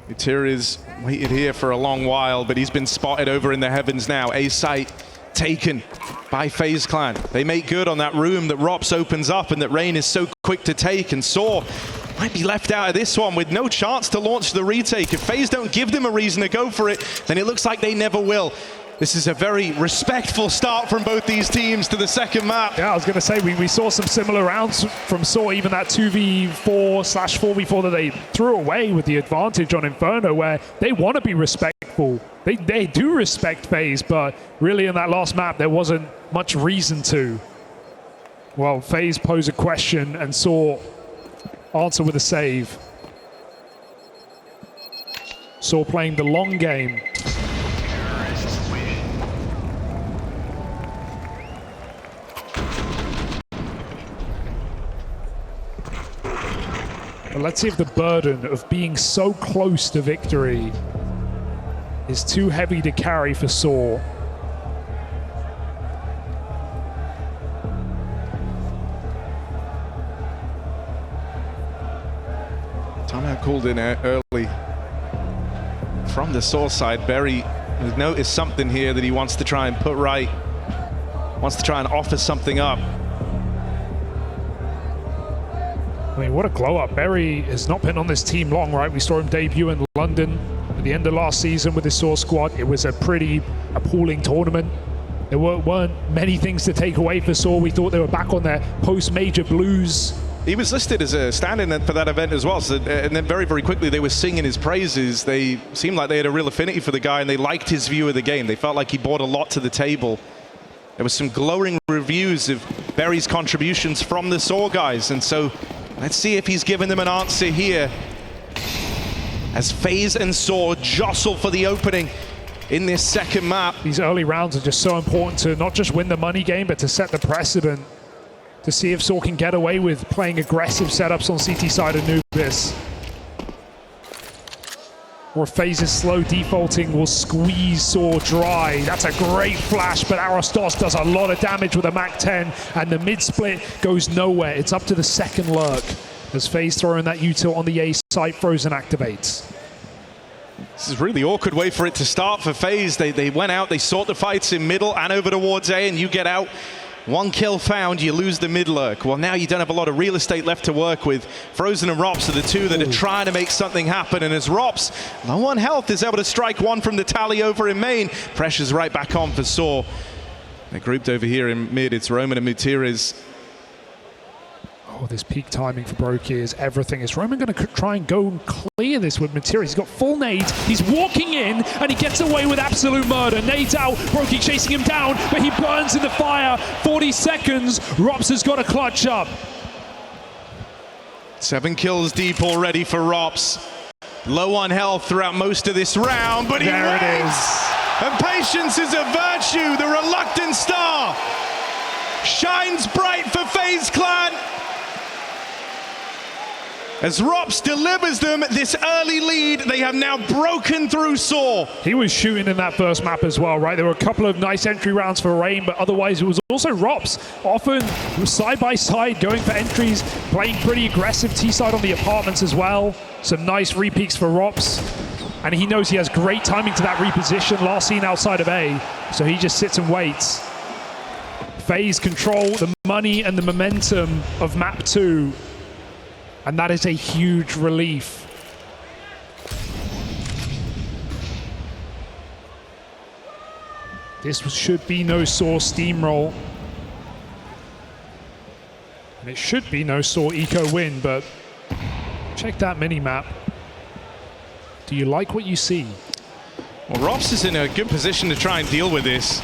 Mutiriz waited here for a long while, but he's been spotted over in the heavens now. A site taken by FaZe Clan. They make good on that room that Rops opens up and that Rain is so quick to take, and sAw might be left out of this one with no chance to launch the retake. If FaZe don't give them a reason to go for it, then it looks like they never will. This is a very respectful start from both these teams to the second map. Yeah, I was going to say, we saw some similar rounds from sAw, even that 2v4/4v4 that they threw away with the advantage on Inferno, where they want to be respectful. They do respect FaZe, but really in that last map, there wasn't much reason to. Well, FaZe pose a question and sAw answer with a save. sAw playing the long game. Terrorists win. But let's see if the burden of being so close to victory is too heavy to carry for sAw. Timeout called in early from the sAw side. Berry has noticed something here that he wants to try and put right, wants to try and offer something up. I mean, what a glow up. Berry has not been on this team long, right? We saw him debut in London at the end of last season with his sAw squad. It was a pretty appalling tournament. There weren't many things to take away for sAw. We thought they were back on their post-major blues. He was listed as a stand-in for that event as well, so, and then very, very quickly they were singing his praises. They seemed like they had a real affinity for the guy, and they liked his view of the game. They felt like he brought a lot to the table. There was some glowing reviews of Berry's contributions from the sAw guys, and so let's see if he's given them an answer here as FaZe and sAw jostle for the opening in this second map. These early rounds are just so important to not just win the money game, but to set the precedent, to see if sAw can get away with playing aggressive setups on CT side of Anubis. Or FaZe's slow defaulting will squeeze sAw dry. That's a great flash, but Arostos does a lot of damage with a MAC-10, and the mid-split goes nowhere. It's up to the second lurk as FaZe throwing that util on the A site, Frozen activates. This is a really awkward way for it to start for FaZe. They went out, they sought the fights in middle and over towards A, and you get out. One kill found, you lose the mid lurk. Well, now you don't have a lot of real estate left to work with. Frozen and Rops are the two that are trying to make something happen, and as Rops, low on health, is able to strike one from the tally over in main, pressure's right back on for sAw. They're grouped over here in mid. It's Roman and Mutiris. Oh, this peak timing for Brokey is everything. Is Roman going to try and go and clear this with Mutiris? He's got full nades. He's walking in, and he gets away with absolute murder. Nades out. Brokey chasing him down, but he burns in the fire. 40 seconds. Rops has got a clutch up. 7 kills deep already for Rops. Low on health throughout most of this round, but he There it waits. is. And patience is a virtue. The reluctant star shines bright for FaZe Clan as Rops delivers them this early lead. They have now broken through sAw. He was shooting in that first map as well, right? There were a couple of nice entry rounds for Rain, but otherwise it was also Rops, often side by side, going for entries, playing pretty aggressive T-side on the apartments as well. Some nice re-peaks for Rops. And he knows he has great timing to that reposition, last seen outside of A, so he just sits and waits. FaZe control the money and the momentum of map 2. And that is a huge relief. This should be no sAw steamroll. And it should be no sAw eco win, but check that mini-map. Do you like what you see? Well, Rops is in a good position to try and deal with this.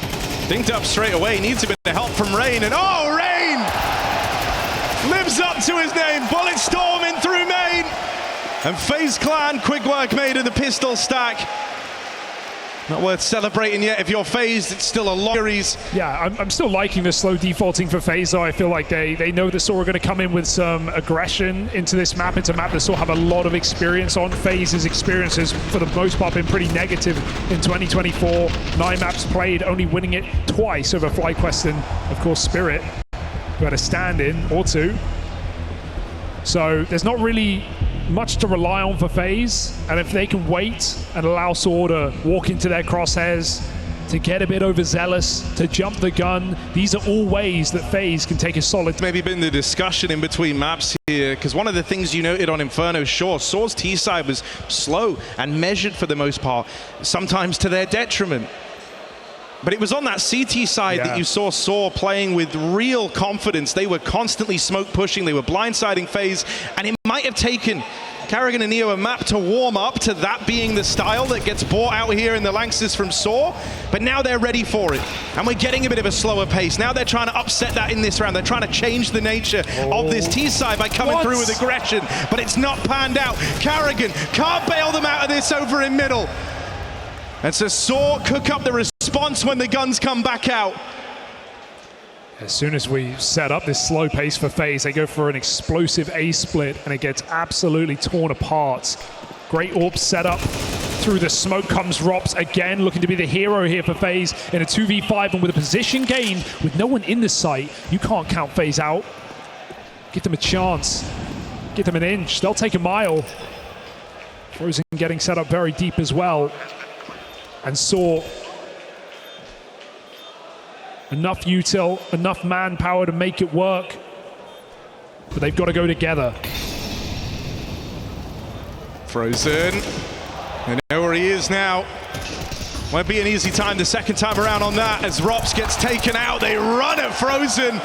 Dinked up straight away, needs a bit of help from Rain, and oh, Rain! Lives up to his name, bullet storming through main. And FaZe Clan, quick work made in the pistol stack. Not worth celebrating yet. If you're FaZe, it's still a lot. Yeah, I'm still liking the slow defaulting for FaZe, though. I feel like they know that sAw are going to come in with some aggression into this map. It's a map that sAw have a lot of experience on. FaZe's experiences, for the most part, been pretty negative in 2024. 9 maps played, only winning it twice over FlyQuest and, of course, Spirit, who had a stand-in or 2. So there's not really much to rely on for FaZe, and if they can wait and allow sAw to walk into their crosshairs, to get a bit overzealous, to jump the gun, these are all ways that FaZe can take a solid... Maybe been the discussion in between maps here, because one of the things you noted on Inferno, sure, sAw's T-side was slow and measured for the most part, sometimes to their detriment. But it was on that CT side that you saw sAw playing with real confidence. They were constantly smoke pushing, they were blindsiding FaZe, and it might have taken Carrigan and Neo are mapped to warm up to that being the style that gets brought out here in the Lanxess from sAw, but now they're ready for it. And we're getting a bit of a slower pace. Now they're trying to upset that in this round. They're trying to change the nature of this T side by coming through with aggression, but it's not panned out. Carrigan can't bail them out of this over in middle. And so sAw cook up the response when the guns come back out. As soon as we set up this slow pace for FaZe, they go for an explosive A split and it gets absolutely torn apart. Great AWP setup. Through the smoke comes Rops again, looking to be the hero here for FaZe in a 2v5, and with a position gain, with no one in the site, you can't count FaZe out. Give them a chance. Give them an inch. They'll take a mile. Frozen getting set up very deep as well. And sAw enough util, enough manpower to make it work, but they've got to go together. Frozen, they know where he is now. Won't be an easy time the second time around on that as Rops gets taken out. They run at Frozen.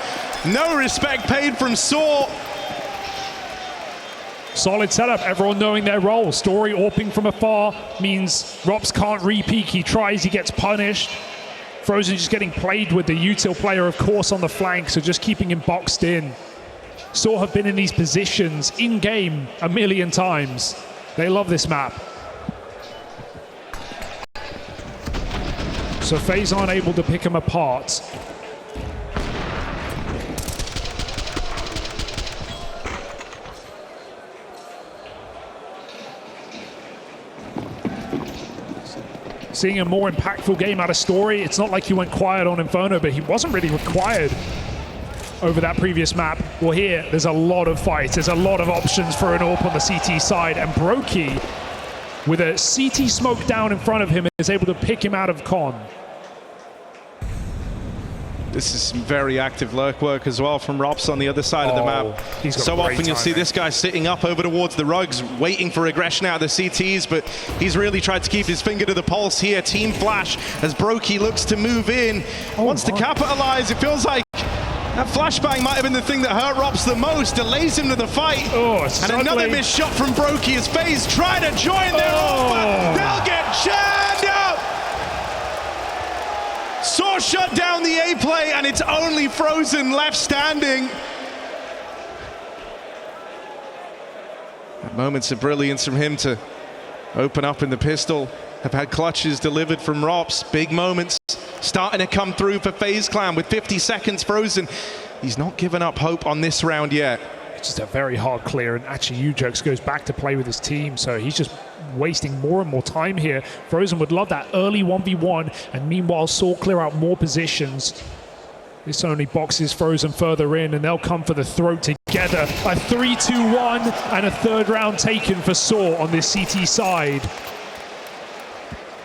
No respect paid from sAw. Solid setup, everyone knowing their role. Story AWPing from afar means Rops can't re-peek. He tries, he gets punished. Frozen just getting played with the util player, of course, on the flank, so just keeping him boxed in. sAw have been in these positions in-game a million times. They love this map. So FaZe aren't able to pick him apart. Seeing a more impactful game out of Story. It's not like he went quiet on Inferno, but he wasn't really required over that previous map. Well, here, there's a lot of fights. There's a lot of options for an AWP on the CT side, and Brokey, with a CT smoke down in front of him, is able to pick him out of con. This is some very active lurk work as well from Rops on the other side of the map. So often you'll see this guy sitting up over towards the rugs, waiting for aggression out of the CTs, but he's really tried to keep his finger to the pulse here. Team Flash as Brokey looks to move in, wants to capitalize. It feels like that flashbang might have been the thing that hurt Rops the most, delays him to the fight. And another missed shot from Brokey as FaZe trying to join their off, but they'll get jammed up. sAw shut down the A play, and it's only Frozen left standing. Moments of brilliance from him to open up in the pistol. Have had clutches delivered from Rops. Big moments starting to come through for FaZe Clan with 50 seconds. Frozen, he's not given up hope on this round yet. It's just a very hard clear, and actually Ujux goes back to play with his team, so he's just wasting more and more time here. Frozen would love that early 1v1, and meanwhile sAw clear out more positions. This only boxes Frozen further in, and they'll come for the throat together. A 3-2-1 and a third round taken for sAw on this CT side.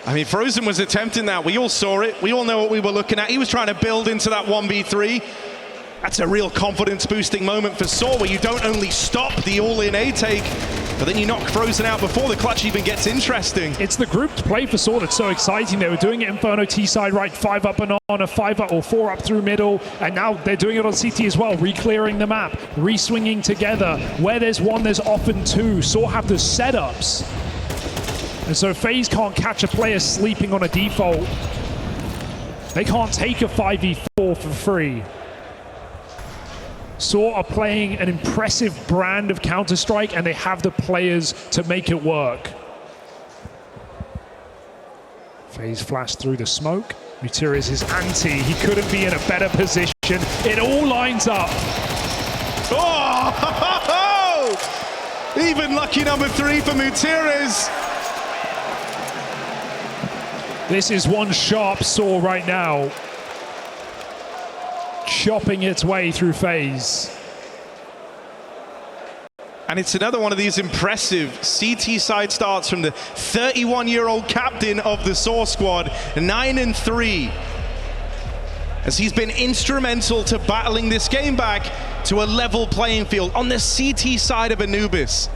I mean, Frozen was attempting that. We all saw it. We all know what we were looking at. He was trying to build into that 1v3. That's a real confidence boosting moment for sAw, where you don't only stop the all-in A take, but then you knock Frozen out before the clutch even gets interesting. It's the grouped play for sAw that's so exciting. They were doing it Inferno T side right, 5 up and on, a 5 up or 4 up through middle, and now they're doing it on CT as well, re-clearing the map, re-swinging together. Where there's one, there's often two. sAw have the setups. And so FaZe can't catch a player sleeping on a default. They can't take a 5v4 for free. sAw are playing an impressive brand of Counter-Strike, and they have the players to make it work. FaZe flashed through the smoke. Mutiriz is anti. He couldn't be in a better position. It all lines up. Oh! Even lucky number 3 for Mutiriz. This is one sharp sAw right now, chopping its way through FaZe. And it's another one of these impressive CT side starts from the 31-year-old captain of the sAw squad, 9-3. As he's been instrumental to battling this game back to a level playing field on the CT side of Anubis.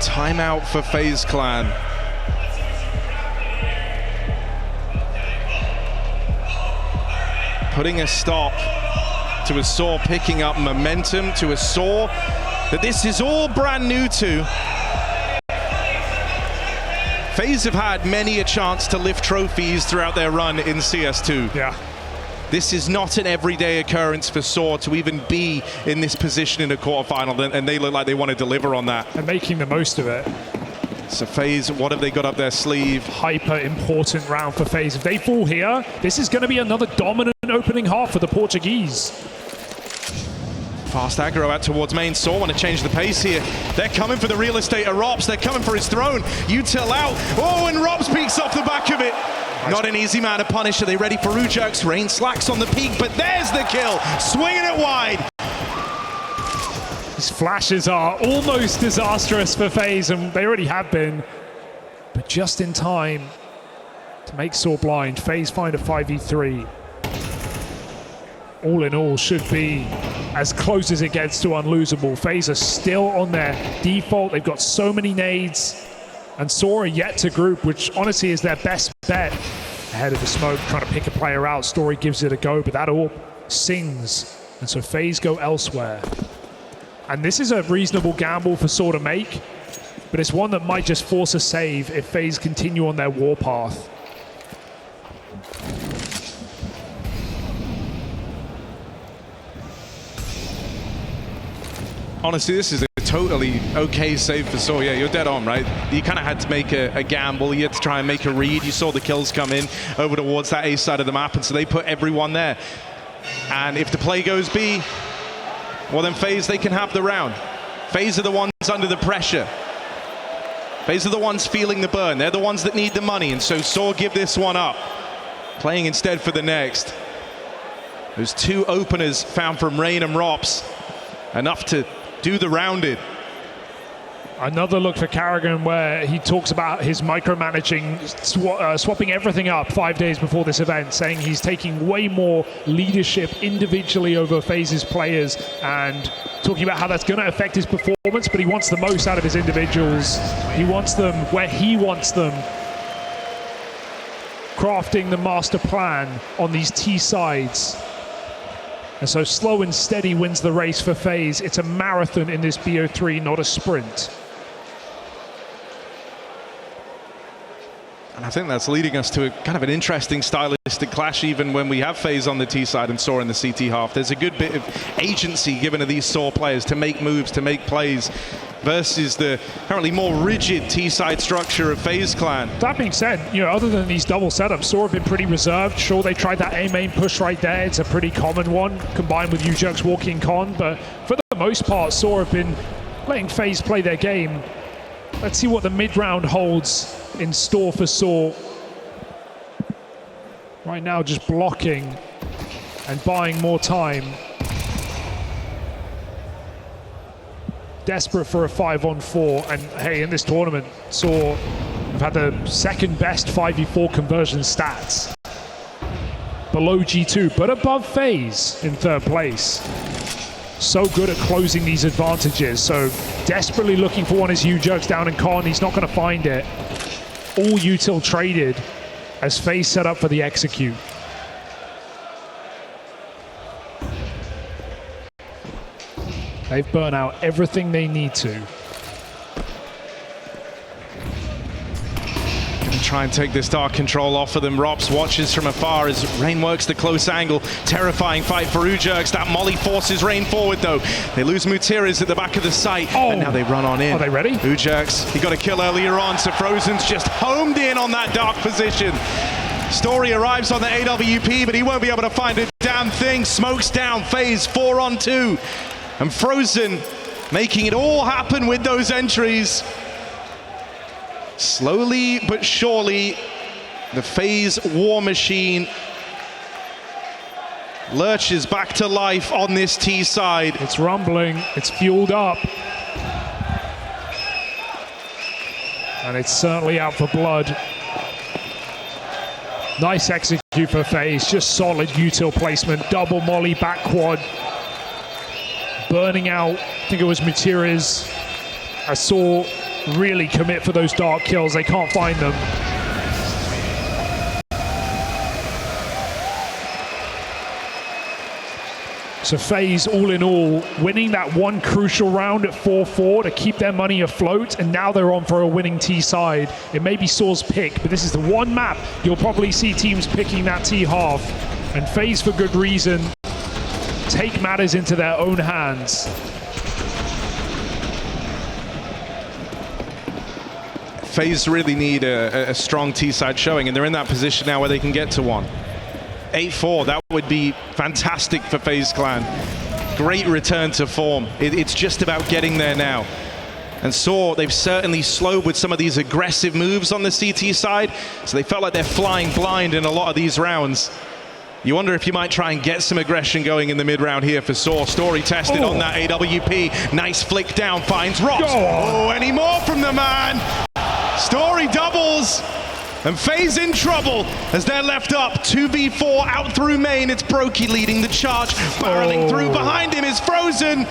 Timeout for FaZe Clan. putting a stop to a sAw picking up momentum, to a sAw that this is all brand new to. FaZe have had many a chance to lift trophies throughout their run in CS2. Yeah. This is not an everyday occurrence for sAw to even be in this position in a quarterfinal, and they look like they want to deliver on that. And making the most of it. So FaZe, what have they got up their sleeve? Hyper important round for FaZe. If they fall here, this is going to be another dominant opening half for the Portuguese. Fast aggro out towards main. sAw want to change the pace here. They're coming for the real estate of Rops. They're coming for his throne. Util out. Oh, and Rops peeks off the back of it. Not an easy man to punish. Are they ready for Ujerks? Rain slacks on the peak, but there's the kill. Swinging it wide. These flashes are almost disastrous for FaZe, and they already have been. But just in time to make sAw blind. FaZe find a 5v3. All in all, should be as close as it gets to unlosable. FaZe are still on their default. They've got so many nades. And sAw are yet to group, which honestly is their best bet. Ahead of the smoke, trying to pick a player out. Story gives it a go, but that all sings. And so FaZe go elsewhere. And this is a reasonable gamble for sAw to make, but it's one that might just force a save if FaZe continue on their warpath. Honestly, this is a totally okay save for sAw. Yeah, you're dead on, right? You kind of had to make a gamble. You had to try and make a read. You saw the kills come in over towards that A side of the map, and so they put everyone there. And if the play goes B, well then FaZe, they can have the round. FaZe are the ones under the pressure. FaZe are the ones feeling the burn. They're the ones that need the money, and so sAw give this one up. Playing instead for the next. Those two openers found from Rain and Rops. Enough to do the rounded. Another look for Carrigan where he talks about his micromanaging, swapping everything up 5 days before this event, saying he's taking way more leadership individually over FaZe's players and talking about how that's going to affect his performance, but he wants the most out of his individuals. He wants them where he wants them. Crafting the master plan on these T sides. And so slow and steady wins the race for FaZe. It's a marathon in this BO3, not a sprint. And I think that's leading us to a kind of an interesting stylistic clash even when we have FaZe on the T side and sAw in the CT half. There's a good bit of agency given to these sAw players to make moves, to make plays, versus the currently more rigid T side structure of FaZe Clan. That being said, other than these double setups, sAw have been pretty reserved. Sure, they tried that A main push right there. It's a pretty common one, combined with Ujerks walking con, but for the most part, sAw have been letting FaZe play their game. Let's see what the mid-round holds in store for sAw. Right now, just blocking and buying more time. Desperate for a 5-on-4, and hey, in this tournament, sAw have had the second best 5v4 conversion stats. Below G2, but above FaZe in third place. So good at closing these advantages. So desperately looking for one is Ujerks down in con. He's not going to find it. All util traded as FaZe set up for the execute. They've burnt out everything they need to. Gonna try and take this dark control off of them. Rops watches from afar as Rain works the close angle. Terrifying fight for Ujerks. That molly forces Rain forward though. They lose Mutiras at the back of the site, and now they run on in. Are they ready? Ujerks, he got a kill earlier on, so Frozen's just homed in on that dark position. Story arrives on the AWP, but he won't be able to find a damn thing. Smokes down, FaZe 4-on-2. And Frozen making it all happen with those entries. Slowly but surely, the FaZe war machine lurches back to life on this T side. It's rumbling, it's fueled up. And it's certainly out for blood. Nice execute for FaZe, just solid util placement, double molly back quad. Burning out, I think it was Mutiras. I saw really commit for those dark kills. They can't find them. So FaZe, all in all, winning that one crucial round at 4-4 to keep their money afloat, and now they're on for a winning T side. It may be saw's pick, but this is the one map you'll probably see teams picking that T half. And FaZe, for good reason, take matters into their own hands. FaZe really need a strong T-side showing, and they're in that position now where they can get to one. 8-4, that would be fantastic for FaZe Clan. Great return to form. It's just about getting there now. And sAw, they've certainly slowed with some of these aggressive moves on the CT side, so they felt like they're flying blind in a lot of these rounds. You wonder if you might try and get some aggression going in the mid-round here for sAw. Story tested on that AWP. Nice flick down, finds Rops. Oh, any more from the man? Story doubles. And FaZe in trouble as they're left up. 2v4 out through main. It's Brokey leading the charge. Barreling through behind him is Frozen.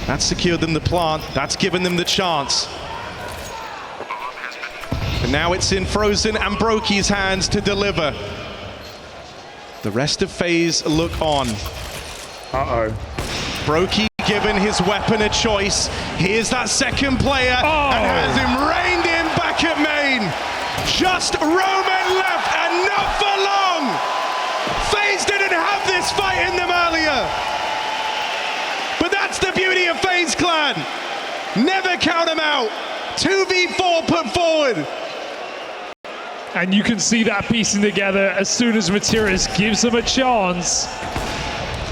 That's secured them the plant. That's given them the chance. And now it's in Frozen and Brokey's hands to deliver. The rest of FaZe look on. Brokey given his weapon a choice. Here's that second player and has him reined in back at main. Just Roman left and not for long. FaZe didn't have this fight in them earlier. But that's the beauty of FaZe Clan. Never count them out. 2v4 put forward. And you can see that piecing together as soon as Materis gives them a chance.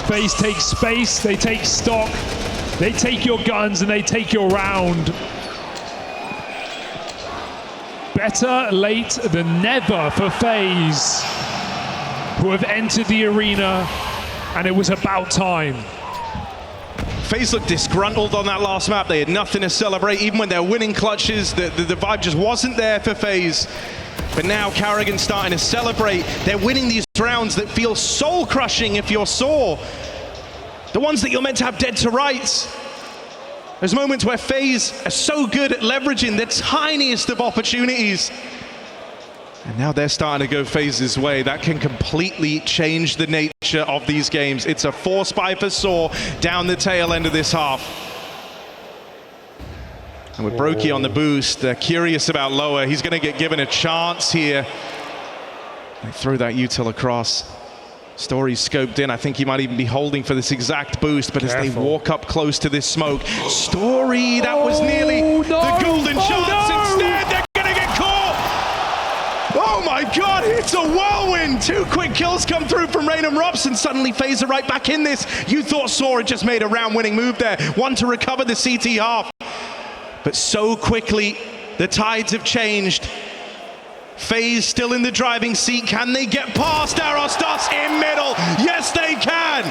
FaZe takes space, they take stock, they take your guns and they take your round. Better late than never for FaZe, who have entered the arena, and it was about time. FaZe looked disgruntled on that last map. They had nothing to celebrate. Even when they're winning clutches, the vibe just wasn't there for FaZe. But now Carrigan's starting to celebrate. They're winning these rounds that feel soul-crushing if you're sAw. The ones that you're meant to have dead to rights. There's moments where FaZe are so good at leveraging the tiniest of opportunities. And now they're starting to go FaZe's way. That can completely change the nature of these games. It's a force buy for sAw down the tail end of this half. And with Brokey on the boost, they're curious about Lower. He's going to get given a chance here. They throw that util across. Story's scoped in. I think he might even be holding for this exact boost, but as they walk up close to this smoke, Story, that was nearly the golden chance. Instead, they're going to get caught. Oh my God, it's a whirlwind. 2 quick kills come through from Rain and Robs, and suddenly FaZe are right back in this. You thought sAw had just made a round-winning move there. One to recover the CT half. But so quickly, the tides have changed. FaZe still in the driving seat. Can they get past Arostas in middle? Yes, they can.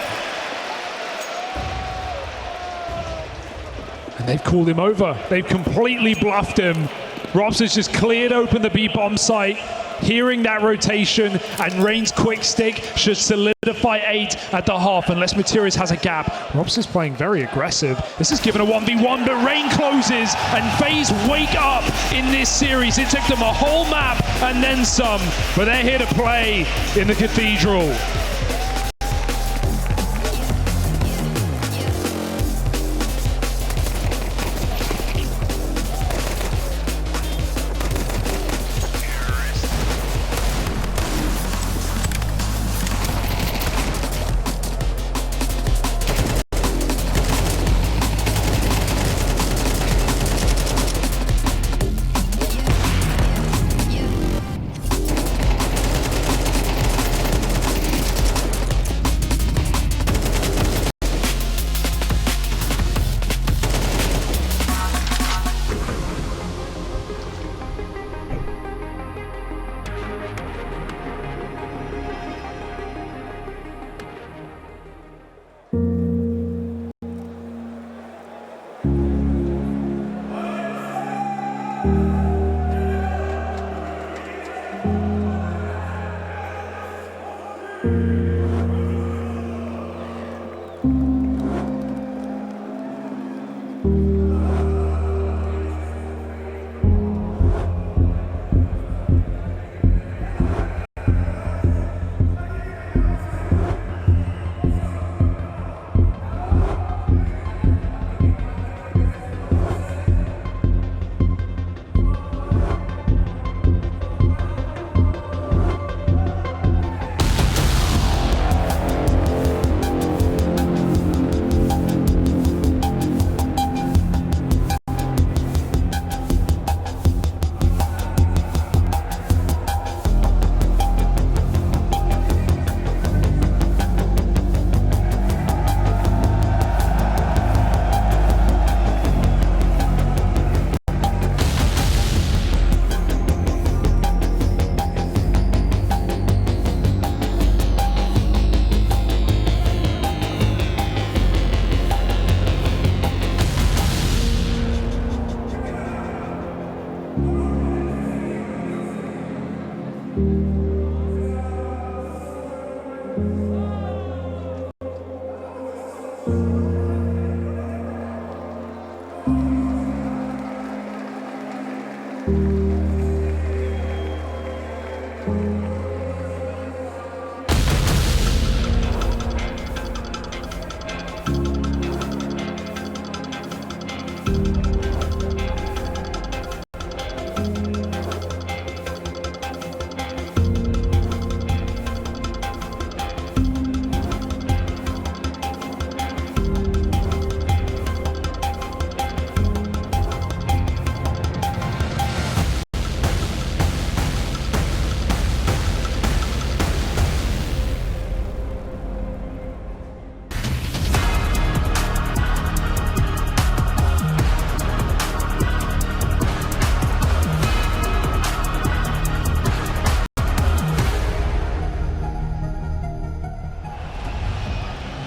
And they've called him over. They've completely bluffed him. Robs has just cleared open the B-bomb site, hearing that rotation, and Rain's quick stick should solidify 8 at the half unless Materis has a gap. Robs is playing very aggressive. This is given a 1v1, but Rain closes, and FaZe wake up in this series. It took them a whole map and then some, but they're here to play in the Cathedral.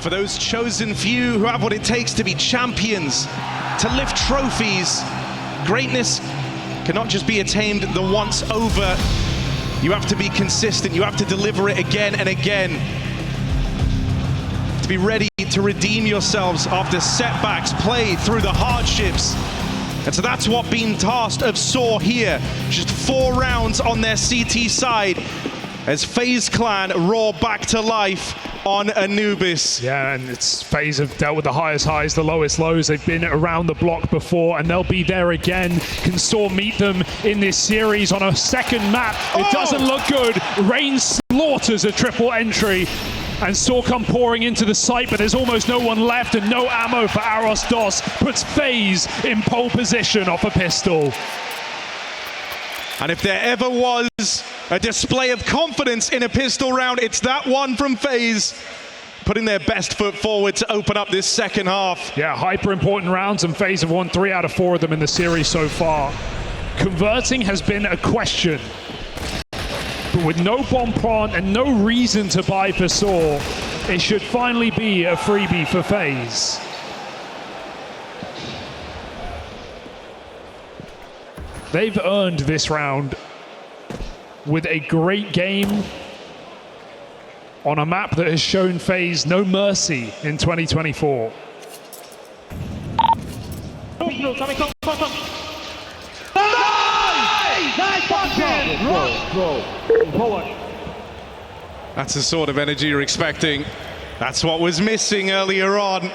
For those chosen few who have what it takes to be champions, to lift trophies, greatness cannot just be attained the once over. You have to be consistent, you have to deliver it again and again. To be ready to redeem yourselves after setbacks, play through the hardships. And so that's what being tasked of sAw here. Just 4 rounds on their CT side as FaZe Clan roar back to life on Anubis. Yeah, and it's FaZe have dealt with the highest highs, the lowest lows. They've been around the block before, and they'll be there again. Can sAw meet them in this series on a second map? It doesn't look good. Rain slaughters a triple entry, and sAw come pouring into the site, but there's almost no one left and no ammo for ArosDOS. Puts FaZe in pole position off a pistol. And if there ever was a display of confidence in a pistol round, it's that one from FaZe, putting their best foot forward to open up this second half. Yeah, hyper important rounds, and FaZe have won 3 out of 4 of them in the series so far. Converting has been a question, but with no bomb plant and no reason to buy for sAw, it should finally be a freebie for FaZe. They've earned this round with a great game on a map that has shown FaZe no mercy in 2024. That's the sort of energy you're expecting. That's what was missing earlier on.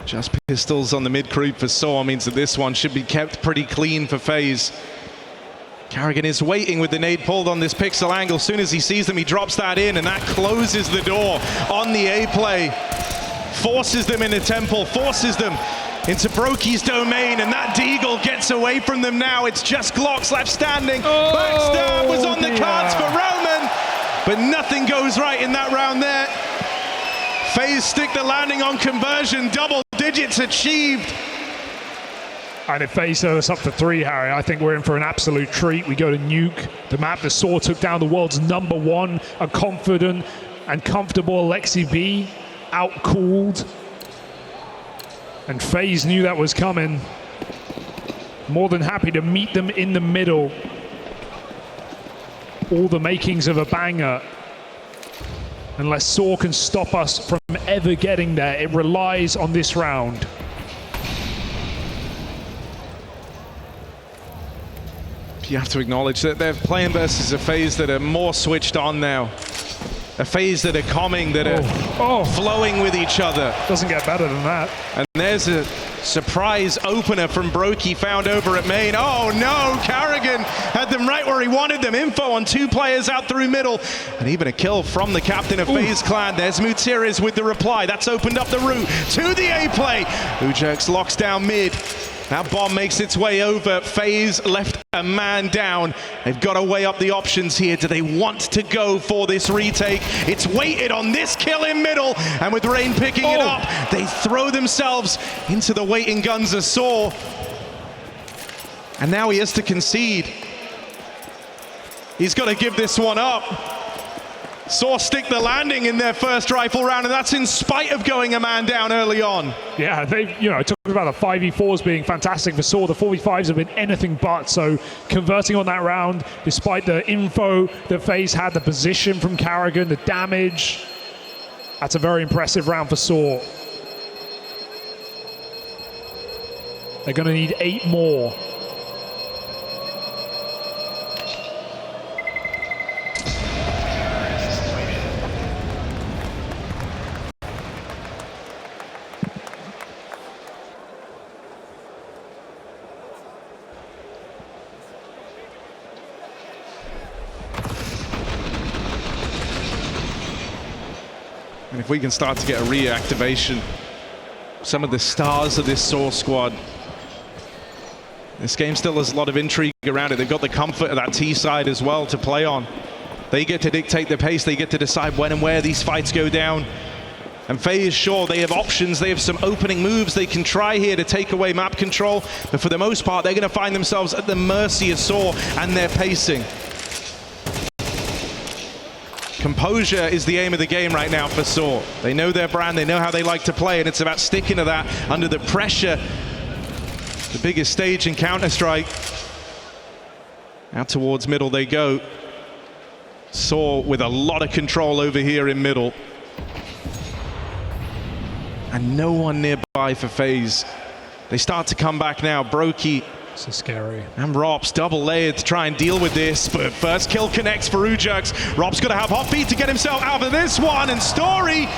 Just pistols on the mid creep for sAw means that this one should be kept pretty clean for FaZe. Carrigan is waiting with the nade pulled on this pixel angle. As soon as he sees them, he drops that in, and that closes the door on the A play. Forces them into Temple, forces them into Brokey's domain, and that Deagle gets away from them now. It's just Glocks left standing. Backstab was on the cards for Roman, but nothing goes right in that round there. FaZe stick the landing on conversion, double digits achieved. And if FaZe set us up for 3, Harry, I think we're in for an absolute treat. We go to Nuke, the map that sAw took down the world's #1, a confident and comfortable Alexi B, outcooled. And FaZe knew that was coming. More than happy to meet them in the middle. All the makings of a banger. Unless sAw can stop us from ever getting there, it relies on this round. You have to acknowledge that they're playing versus a FaZe that are more switched on now. A FaZe that are calming, that are flowing with each other. Doesn't get better than that. And there's a surprise opener from Brokey found over at main. Oh no, Carrigan had them right where he wanted them. Info on 2 players out through middle. And even a kill from the captain of FaZe Clan. There's Mutiris with the reply. That's opened up the route to the A play. Ujerks locks down mid. That bomb makes its way over. FaZe left a man down. They've got to weigh up the options here. Do they want to go for this retake? It's weighted on this kill in middle, and with Rain picking it up, they throw themselves into the waiting guns of sAw. And now he has to concede. He's got to give this one up. sAw stick the landing in their first rifle round, and that's in spite of going a man down early on. Yeah, they, talking about the 5v4s being fantastic for sAw, the 4v5s have been anything but. So converting on that round, despite the info that FaZe had, the position from Carrigan, the damage, That's a very impressive round for sAw. They're going to need 8 more. And if we can start to get a reactivation, some of the stars of this sAw squad, this game still has a lot of intrigue around it. They've got the comfort of that T side as well to play on. They get to dictate the pace. They get to decide when and where these fights go down. And FaZe, sure, they have options. They have some opening moves they can try here to take away map control. But for the most part, they're going to find themselves at the mercy of sAw and their pacing. Composure is the aim of the game right now for sAw. They know their brand, they know how they like to play, and it's about sticking to that under the pressure. The biggest stage in Counter-Strike. Out towards middle they go. sAw with a lot of control over here in middle. And no one nearby for FaZe. They start to come back now. Brokey. So scary. And Robs double layered to try and deal with this, but first kill connects for Ujux. Rob's got to have hot feet to get himself out of this one, and Story.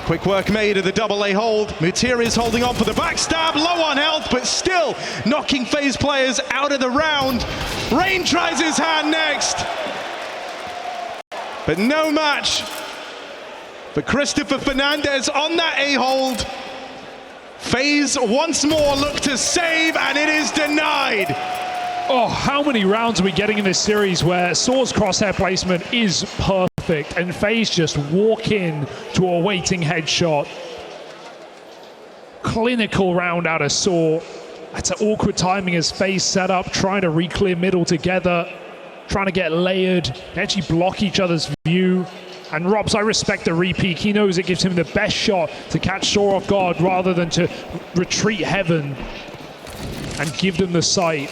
Quick work made of the double A hold. Mutir is holding on for the backstab, low on health, but still knocking FaZe players out of the round. Rain tries his hand next, but no match for Christopher Fernandez on that A hold. FaZe once more look to save, and it is denied. Oh, how many rounds are we getting in this series where sAw's crosshair placement is perfect and FaZe just walk in to a waiting headshot. Clinical round out of sAw. That's an awkward timing as FaZe set up, trying to re-clear middle together, trying to get layered, actually block each other's view. And Robs, I respect the re-peek. He knows it gives him the best shot to catch sAw off guard rather than to retreat heaven and give them the sight.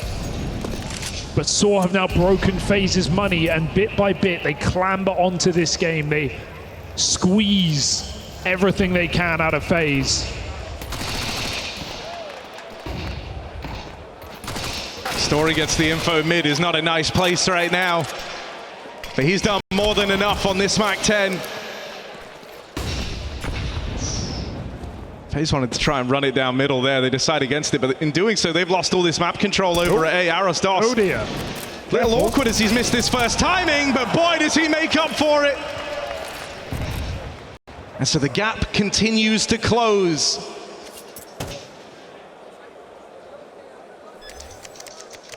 But sAw have now broken FaZe's money, and bit by bit they clamber onto this game. They squeeze everything they can out of FaZe. Story gets the info mid is not a nice place right now. But he's done more than enough on this Mac 10. FaZe wanted to try and run it down middle there. They decide against it, but in doing so, they've lost all this map control over at A. Arosdos. Oh dear. A little awkward as he's missed his first timing, but boy, does he make up for it. And so the gap continues to close.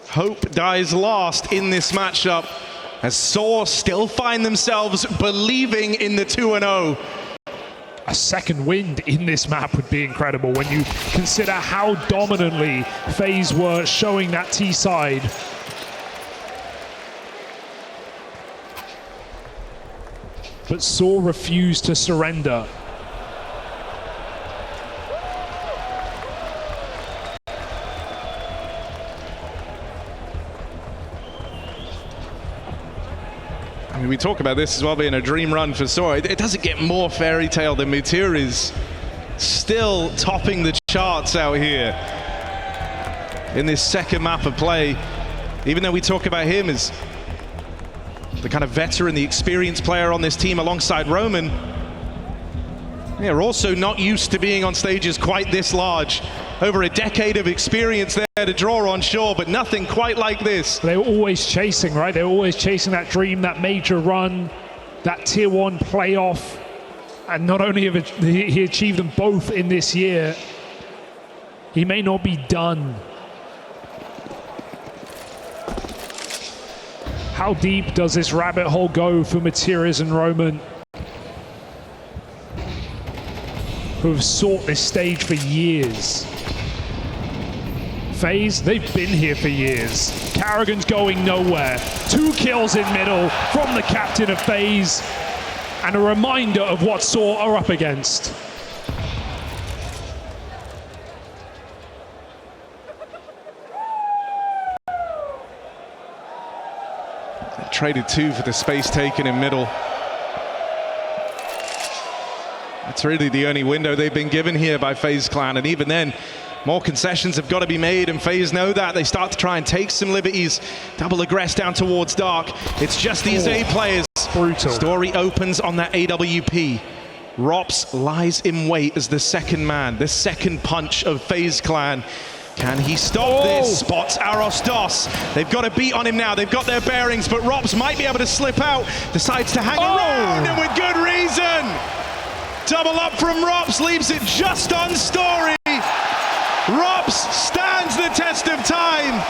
Hope dies last in this matchup, as sAw still find themselves believing in the 2-0. A second wind in this map would be incredible when you consider how dominantly FaZe were showing that T side. But sAw refused to surrender. I mean, we talk about this as well being a dream run for sAw. It doesn't get more fairy tale than Mutir is still topping the charts out here in this second map of play. Even though we talk about him as the kind of veteran, the experienced player on this team alongside Roman, they're also not used to being on stages quite this large. Over a decade of experience there to draw on, sure, but nothing quite like this. They were always chasing, right? They were always chasing that dream, that major run, that tier 1 playoff. And not only have he achieved them both in this year, he may not be done. How deep does this rabbit hole go for Matiras and Roman, who have sought this stage for years? FaZe, they've been here for years. Carrigan's going nowhere. 2 kills in middle from the captain of FaZe, and a reminder of what sAw are up against. They traded 2 for the space taken in middle. That's really the only window they've been given here by FaZe Clan, and even then, more concessions have got to be made, and FaZe know that. They start to try and take some liberties. Double aggress down towards Dark. It's just these A players. Brutal. Story opens on that AWP. Rops lies in wait as the second man, the second punch of FaZe Clan. Can he stop this? Spots Arostos. They've got to beat on him now. They've got their bearings, but Rops might be able to slip out. Decides to hang around, and with good reason. Double up from Rops, leaves it just on Story. Rops stands the test of time.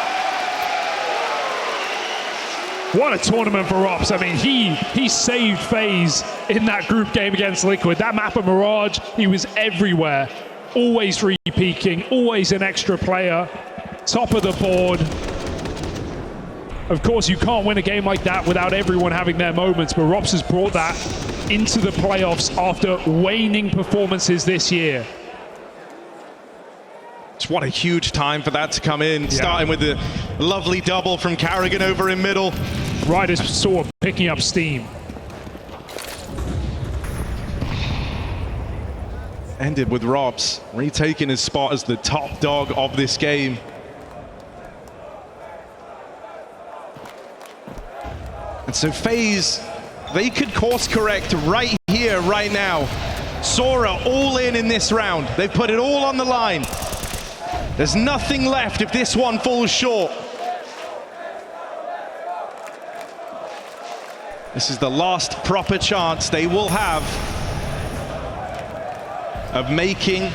What a tournament for Rops. I mean, he saved FaZe in that group game against Liquid. That map of Mirage, he was everywhere. Always re-peaking, always an extra player. Top of the board. Of course, you can't win a game like that without everyone having their moments, but Rops has brought that into the playoffs after waning performances this year. Just what a huge time for that to come in, starting with the lovely double from Carrigan over in middle. Right as sAw picking up steam. Ended with Rops retaking his spot as the top dog of this game. And so FaZe, they could course correct right here, right now. sAw are all in this round. They've put it all on the line. There's nothing left if this one falls short. This is the last proper chance they will have of making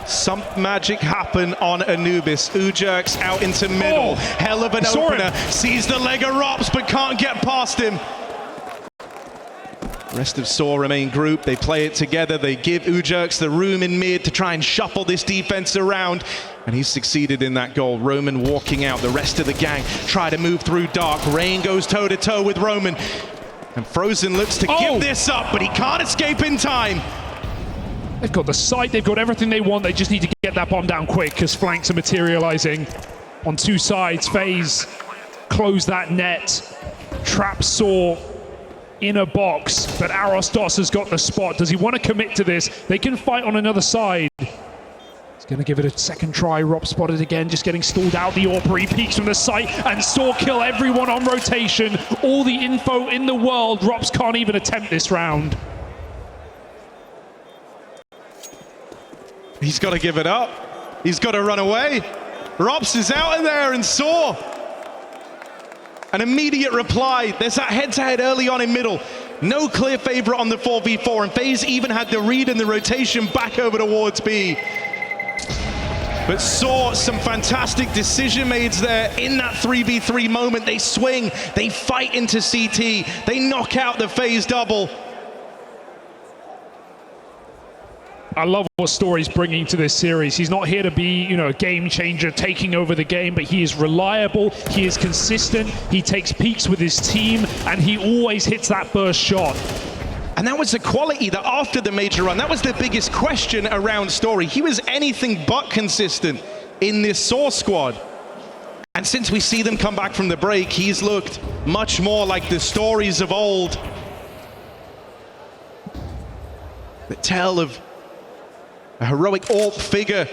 some magic happen on Anubis. Ujerks out into middle. Hell of an opener. Sees the leg of Rops, but can't get past him. Rest of sAw remain grouped. They play it together. They give Ujerks the room in mid to try and shuffle this defense around. And he's succeeded in that goal. Roman walking out. The rest of the gang try to move through Dark. Rain goes toe-to-toe with Roman. And Frozen looks to give this up, but he can't escape in time. They've got the sight, they've got everything they want. They just need to get that bomb down quick because flanks are materializing on two sides. FaZe close that net, trap sAw in a box, but Arostos has got the spot. Does he want to commit to this? They can fight on another side. He's going to give it a second try. Rob spotted again, just getting stalled out. The AWP re-peaks from the site, and sAw kill everyone on rotation. All the info in the world. Rops can't even attempt this round. He's got to give it up. He's got to run away. Rops is out of there, and sAw. An immediate reply. There's that head-to-head early on in middle. No clear favorite on the 4v4, and FaZe even had the read and the rotation back over towards B. But sAw some fantastic decision mades there in that 3v3 moment. They swing, they fight into CT, they knock out the FaZe double. I love what Story's bringing to this series. He's not here to be, a game changer, taking over the game, but he is reliable, he is consistent, he takes peaks with his team, and he always hits that first shot. And that was the quality that after the major run, that was the biggest question around Story. He was anything but consistent in this sAw squad. And since we see them come back from the break, he's looked much more like the stories of old that tell of a heroic AWP figure.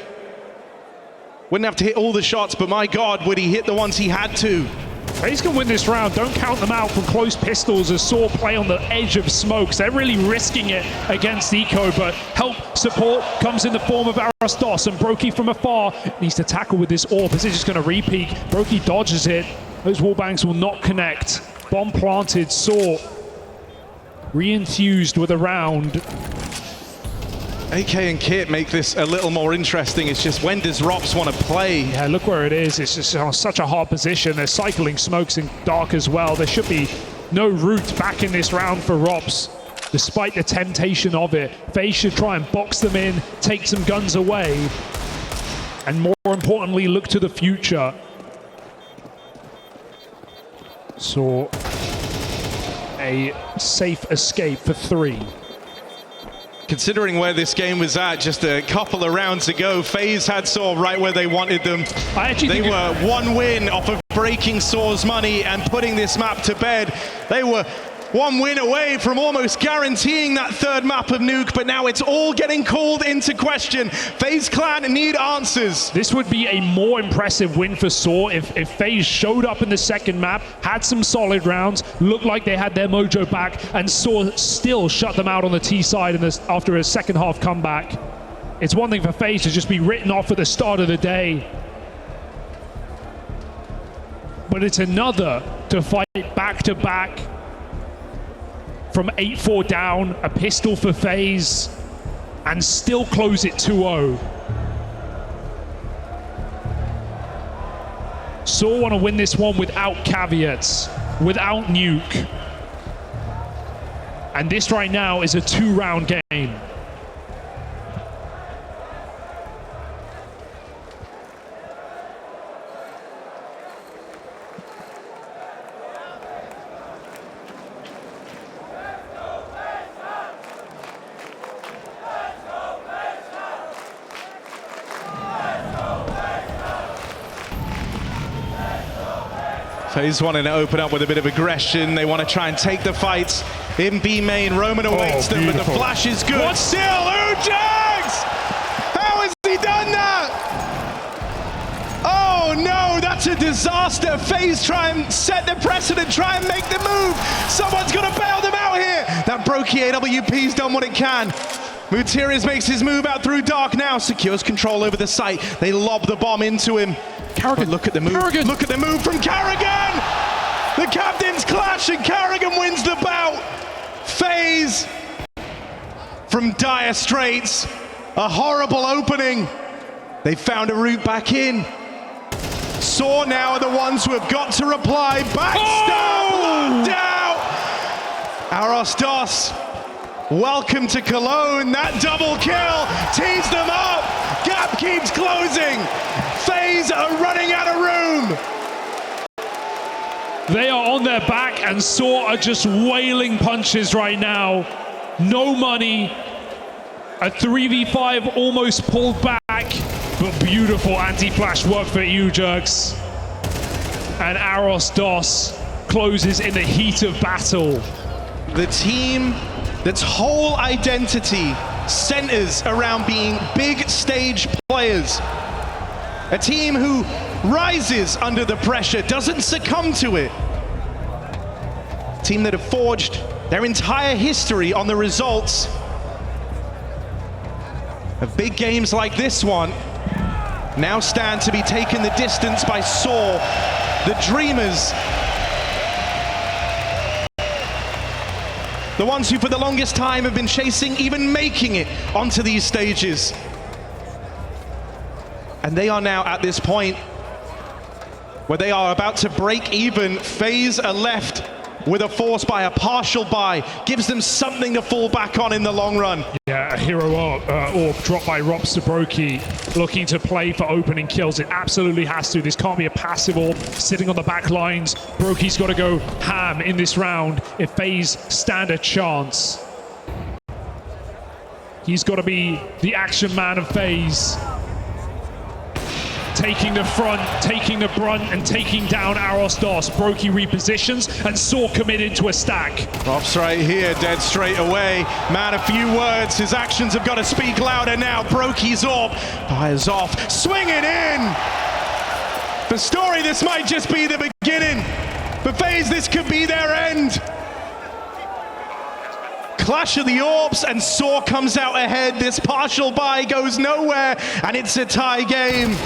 Wouldn't have to hit all the shots, but my God, would he hit the ones he had to. FaZe can win this round. Don't count them out from close pistols as sAw play on the edge of smokes. They're really risking it against Eco, but help support comes in the form of Arostos, and Brokey from afar needs to tackle with this AWP. Is it just going to re-peek? Brokey dodges it. Those wallbangs will not connect. Bomb planted. sAw re-enthused with a round. AK and Kit make this a little more interesting. It's just, when does Rops want to play? Yeah, look where it is. It's just on such a hard position. They're cycling smokes in Dark as well. There should be no route back in this round for Rops, despite the temptation of it. FaZe should try and box them in, take some guns away, and more importantly, look to the future. So, a safe escape for 3. Considering where this game was at just a couple of rounds ago, FaZe had sAw right where they wanted them. They were one win off of breaking sAw's money and putting this map to bed. They were one win away from almost guaranteeing that third map of Nuke, but now it's all getting called into question. FaZe Clan need answers. This would be a more impressive win for sAw if FaZe showed up in the second map, had some solid rounds, looked like they had their mojo back, and sAw still shut them out on the T side after a second half comeback. It's one thing for FaZe to just be written off at the start of the day, but it's another to fight back to back from 8-4 down, a pistol for FaZe, and still close it 2-0. sAw want to win this one without caveats, without Nuke. And this right now is a 2-round game. FaZe wanting to open up with a bit of aggression. They want to try and take the fights in B main. Roman awaits them, but the flash is good. What still? Ujax! How has he done that? Oh no, that's a disaster. FaZe try and set the precedent, try and make the move. Someone's got to bail them out here. That Brokey AWP's done what it can. Mutiriz makes his move out through dark now, secures control over the site. They lob the bomb into him. Carrigan, look at the move. Carrigan. Look at the move from Carrigan! The captains clash and Carrigan wins the bout. FaZe from dire straits. A horrible opening. They found a route back in. sAw now are the ones who have got to reply. Backstab, locked out. Aros DOS, welcome to Cologne. That double kill tees them up. Gap keeps closing. FaZe are running out of room. They are on their back and sAw are just wailing punches right now. No money. A 3v5 almost pulled back, but beautiful anti-flash work for Ujax. And Aros DOS closes in the heat of battle. The team that's whole identity centers around being big stage players. A team who rises under the pressure, doesn't succumb to it. A team that have forged their entire history on the results of big games like this one, now stand to be taken the distance by sAw, the dreamers. The ones who for the longest time have been chasing even making it onto these stages. And they are now at this point where they are about to break even. FaZe are left with a force buy, a partial buy. Gives them something to fall back on in the long run. Yeah, a hero orb dropped by Rops to Brokey, looking to play for opening kills. It absolutely has to. This can't be a passive orb sitting on the back lines. Brokey's got to go ham in this round if FaZe stand a chance. He's got to be the action man of FaZe. Taking the front, taking the brunt, and taking down Aros DOS. Brokey repositions, and sAw committed to a stack. Rops right here, dead straight away. Man, a few words. His actions have got to speak louder now. Brokey's orb fires off, swing it in. For Story, this might just be the beginning. For FaZe, this could be their end. Clash of the orbs, and sAw comes out ahead. This partial buy goes nowhere, and it's a tie game.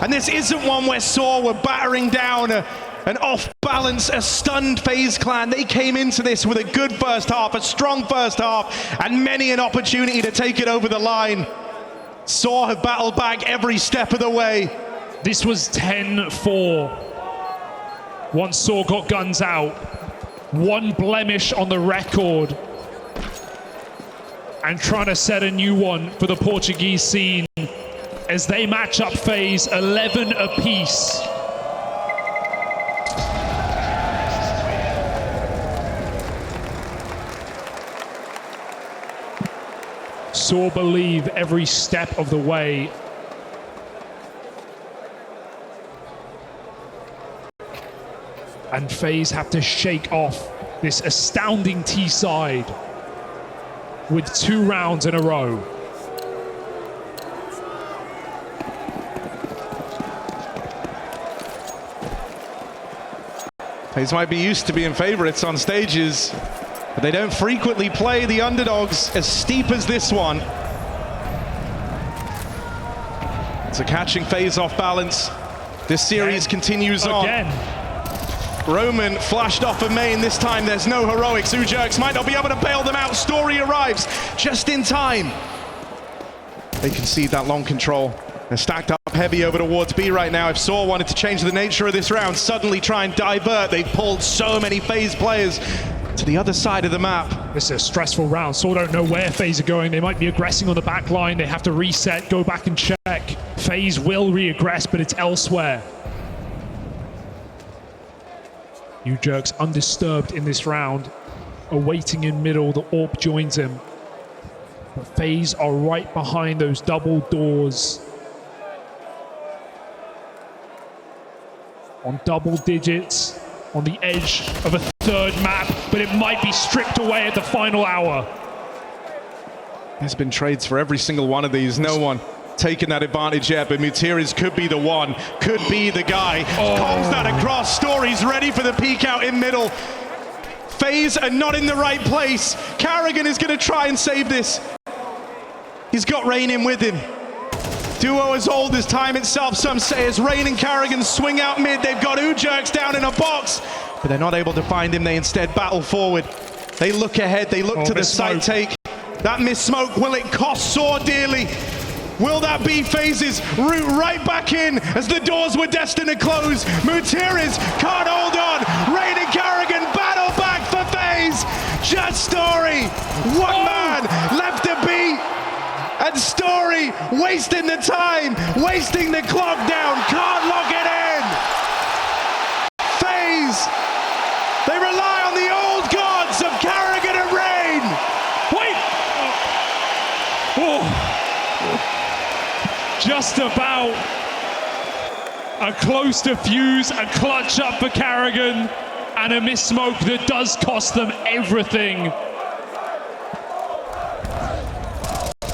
And this isn't one where sAw were battering down an off-balance, a stunned FaZe Clan. They came into this with a good first half, a strong first half, and many an opportunity to take it over the line. sAw have battled back every step of the way. This was 10-4. Once sAw got guns out, one blemish on the record, and trying to set a new one for the Portuguese scene as they match up FaZe 11 apiece. sAw believe every step of the way. And FaZe have to shake off this astounding T side with 2 rounds in a row. FaZe might be used to being favorites on stages, but they don't frequently play the underdogs as steep as this one. So catching FaZe off balance. This series continues on. Roman flashed off a main. This time there's no heroics. Ujerks might not be able to bail them out. Story arrives just in time. They concede that long control. They're stacked up heavy over towards B right now. If sAw wanted to change the nature of this round, suddenly try and divert, they've pulled so many FaZe players to the other side of the map. This is a stressful round. sAw don't know where FaZe are going. They might be aggressing on the back line. They have to reset, go back and check. FaZe will re-aggress, but it's elsewhere. Ujerks undisturbed in this round, awaiting in middle. The AWP joins him. But FaZe are right behind those double doors. On double digits, on the edge of a third map, but it might be stripped away at the final hour. There's been trades for every single one of these. No one taking that advantage yet, but Mutiris could be the one, could be the guy. Combs that across. Story's ready for the peek out in middle. FaZe are not in the right place. Carrigan is going to try and save this. He's got Rain in with him. Duo as old as time itself, some say, as Rain and Carrigan swing out mid. They've got Ujerks down in a box, but they're not able to find him. They instead battle forward. They look ahead, they look to the side take. That missed smoke, will it cost sAw dearly? Will that be FaZe's route right back in as the doors were destined to close? Mutiris can't hold on. Rain and Carrigan battle back for FaZe. Just Story, one man left to beat. And Story wasting the time, wasting the clock down, can't lock it in. FaZe, they rely on the old gods of Carrigan and Rain. Wait! Just about a close defuse, a clutch up for Carrigan, and a miss smoke that does cost them everything.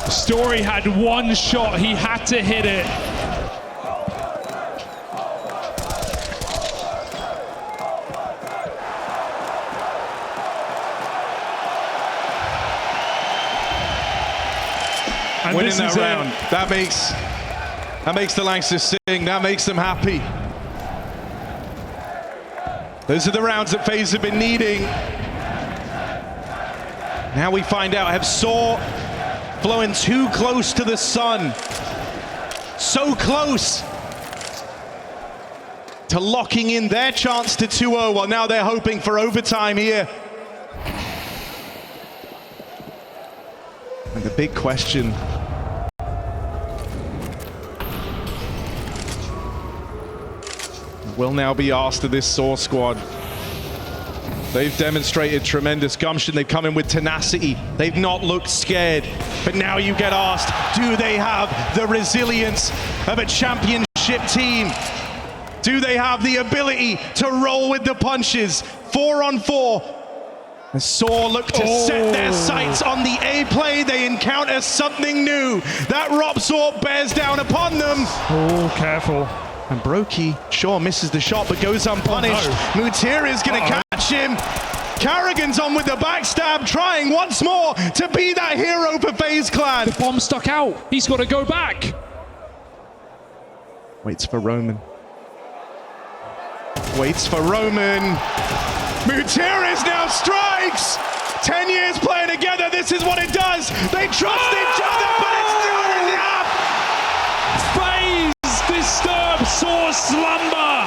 Story had one shot, he had to hit it. And winning that round, that makes the Lancers sing, that makes them happy. Those are the rounds that FaZe have been needing. Now we find out, have sAw blowing too close to the sun? So close to locking in their chance to 2-0, while now they're hoping for overtime here. And the big question will now be asked of this sAw squad. They've demonstrated tremendous gumption. They've come in with tenacity. They've not looked scared. But now you get asked, do they have the resilience of a championship team? Do they have the ability to roll with the punches? 4-on-4. As sAw look to set their sights on the A play, they encounter something new. That Ropsort bears down upon them. Oh, careful. And Brokey, sure, misses the shot, but goes unpunished. Mutir is going to catch him. Carrigan's on with the backstab, trying once more to be that hero for FaZe Clan. The bomb stuck out. He's got to go back. Waits for Roman. Waits for Roman. Mutiris now strikes. 10 years playing together, this is what it does. They trust each other, but it's not enough. FaZe disturb sAw's slumber.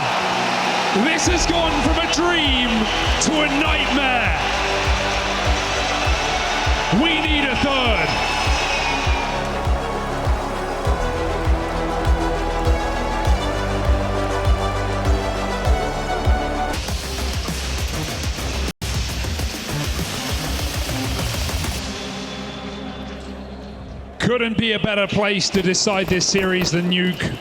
This has gone from a dream to a nightmare. We need a third. Couldn't be a better place to decide this series than Nuke.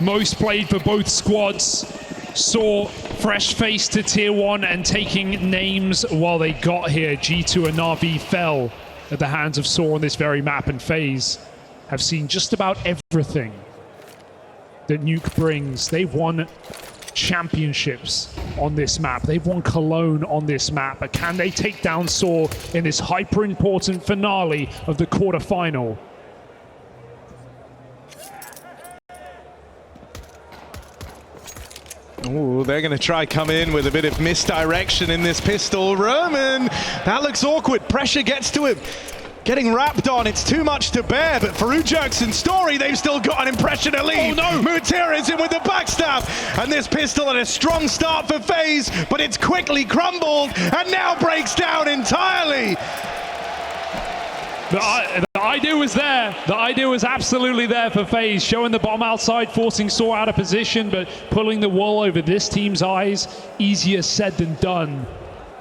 Most played for both squads. sAw fresh face to tier 1 and taking names while they got here. G2 and Na'Vi fell at the hands of sAw on this very map, and FaZe have seen just about everything that Nuke brings. They've won championships on this map. They've won Cologne on this map. But can they take down sAw in this hyper-important finale of the quarterfinal? Ooh, they're going to try come in with a bit of misdirection in this pistol. Roman, that looks awkward. Pressure gets to him. Getting wrapped on, it's too much to bear, but for Ujerks and Story, they've still got an impression to leave. Oh no! Mutir is in with the backstab, and this pistol at a strong start for FaZe, but it's quickly crumbled, and now breaks down entirely. The idea was there. The idea was absolutely there for FaZe, showing the bomb outside, forcing sAw out of position, but pulling the wool over this team's eyes, easier said than done.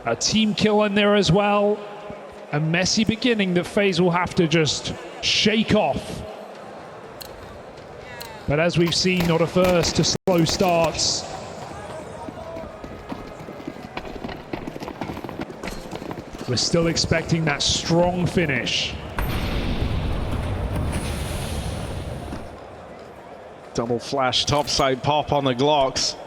A team kill in there as well. A messy beginning that FaZe will have to just shake off. But as we've seen, not averse to slow starts. We're still expecting that strong finish. Double flash topside pop on the Glocks.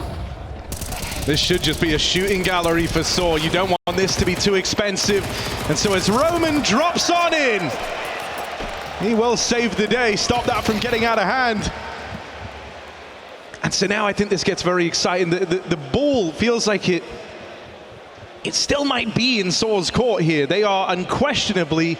This should just be a shooting gallery for sAw. You don't want this to be too expensive. And so as Roman drops on in, he will save the day, stop that from getting out of hand. And so now I think this gets very exciting. The ball feels like it still might be in sAw's court here. They are unquestionably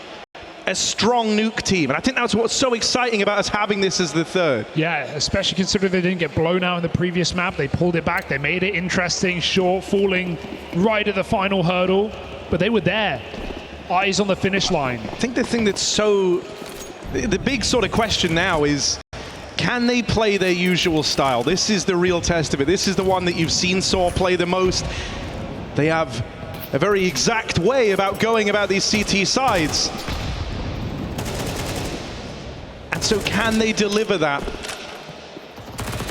a strong Nuke team. And I think that's what's so exciting about us having this as the third. Yeah, especially considering they didn't get blown out in the previous map. They pulled it back. They made it interesting, short, falling right at the final hurdle. But they were there. Eyes on the finish line. I think the thing that's so... The big sort of question now is, can they play their usual style? This is the real test of it. This is the one that you've seen sAw play the most. They have a very exact way about going about these CT sides. And so can they deliver that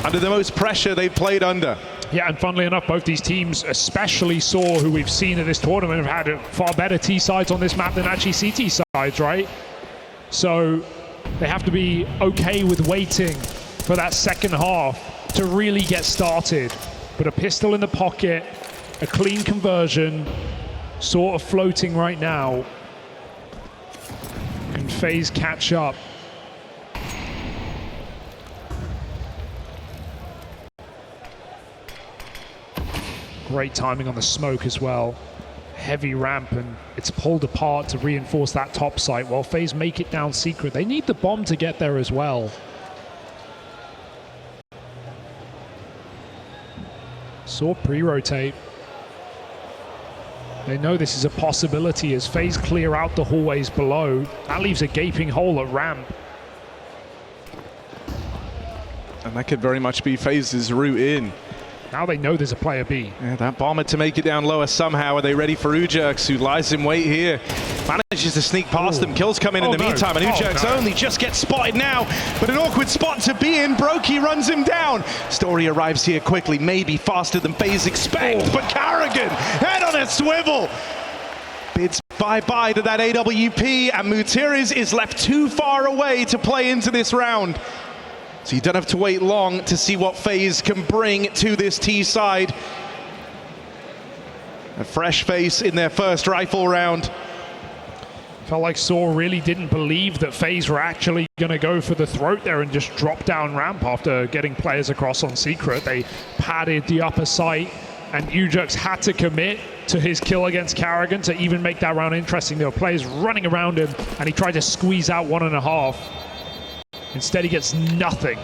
under the most pressure they've played under? Yeah, and funnily enough, both these teams, especially sAw, who we've seen at this tournament, have had far better T sides on this map than actually CT sides, right? So they have to be okay with waiting for that second half to really get started. But a pistol in the pocket, a clean conversion, sort of floating right now. Can FaZe catch up? Great timing on the smoke as well. Heavy ramp, and it's pulled apart to reinforce that top site while FaZe make it down secret. They need the bomb to get there as well. sAw pre-rotate. They know this is a possibility as FaZe clear out the hallways below. That leaves a gaping hole at ramp. And that could very much be FaZe's route in. Now they know there's a player B. Yeah, that bomber to make it down lower somehow. Are they ready for Ujerks, who lies in wait here? Manages to sneak past them. Kills come in the meantime, and Ujerks only just gets spotted now. But an awkward spot to be in. Brokey runs him down. Story arrives here quickly, maybe faster than FaZe expect. But Carrigan, head on a swivel. Bids bye-bye to that AWP, and Mutiris is left too far away to play into this round. So you don't have to wait long to see what FaZe can bring to this T side. A fresh face in their first rifle round. Felt like sAw really didn't believe that FaZe were actually going to go for the throat there and just drop down ramp after getting players across on secret. They padded the upper site, and Ujerks had to commit to his kill against Carrigan to even make that round interesting. There were players running around him, and he tried to squeeze out 1.5. Instead, he gets nothing.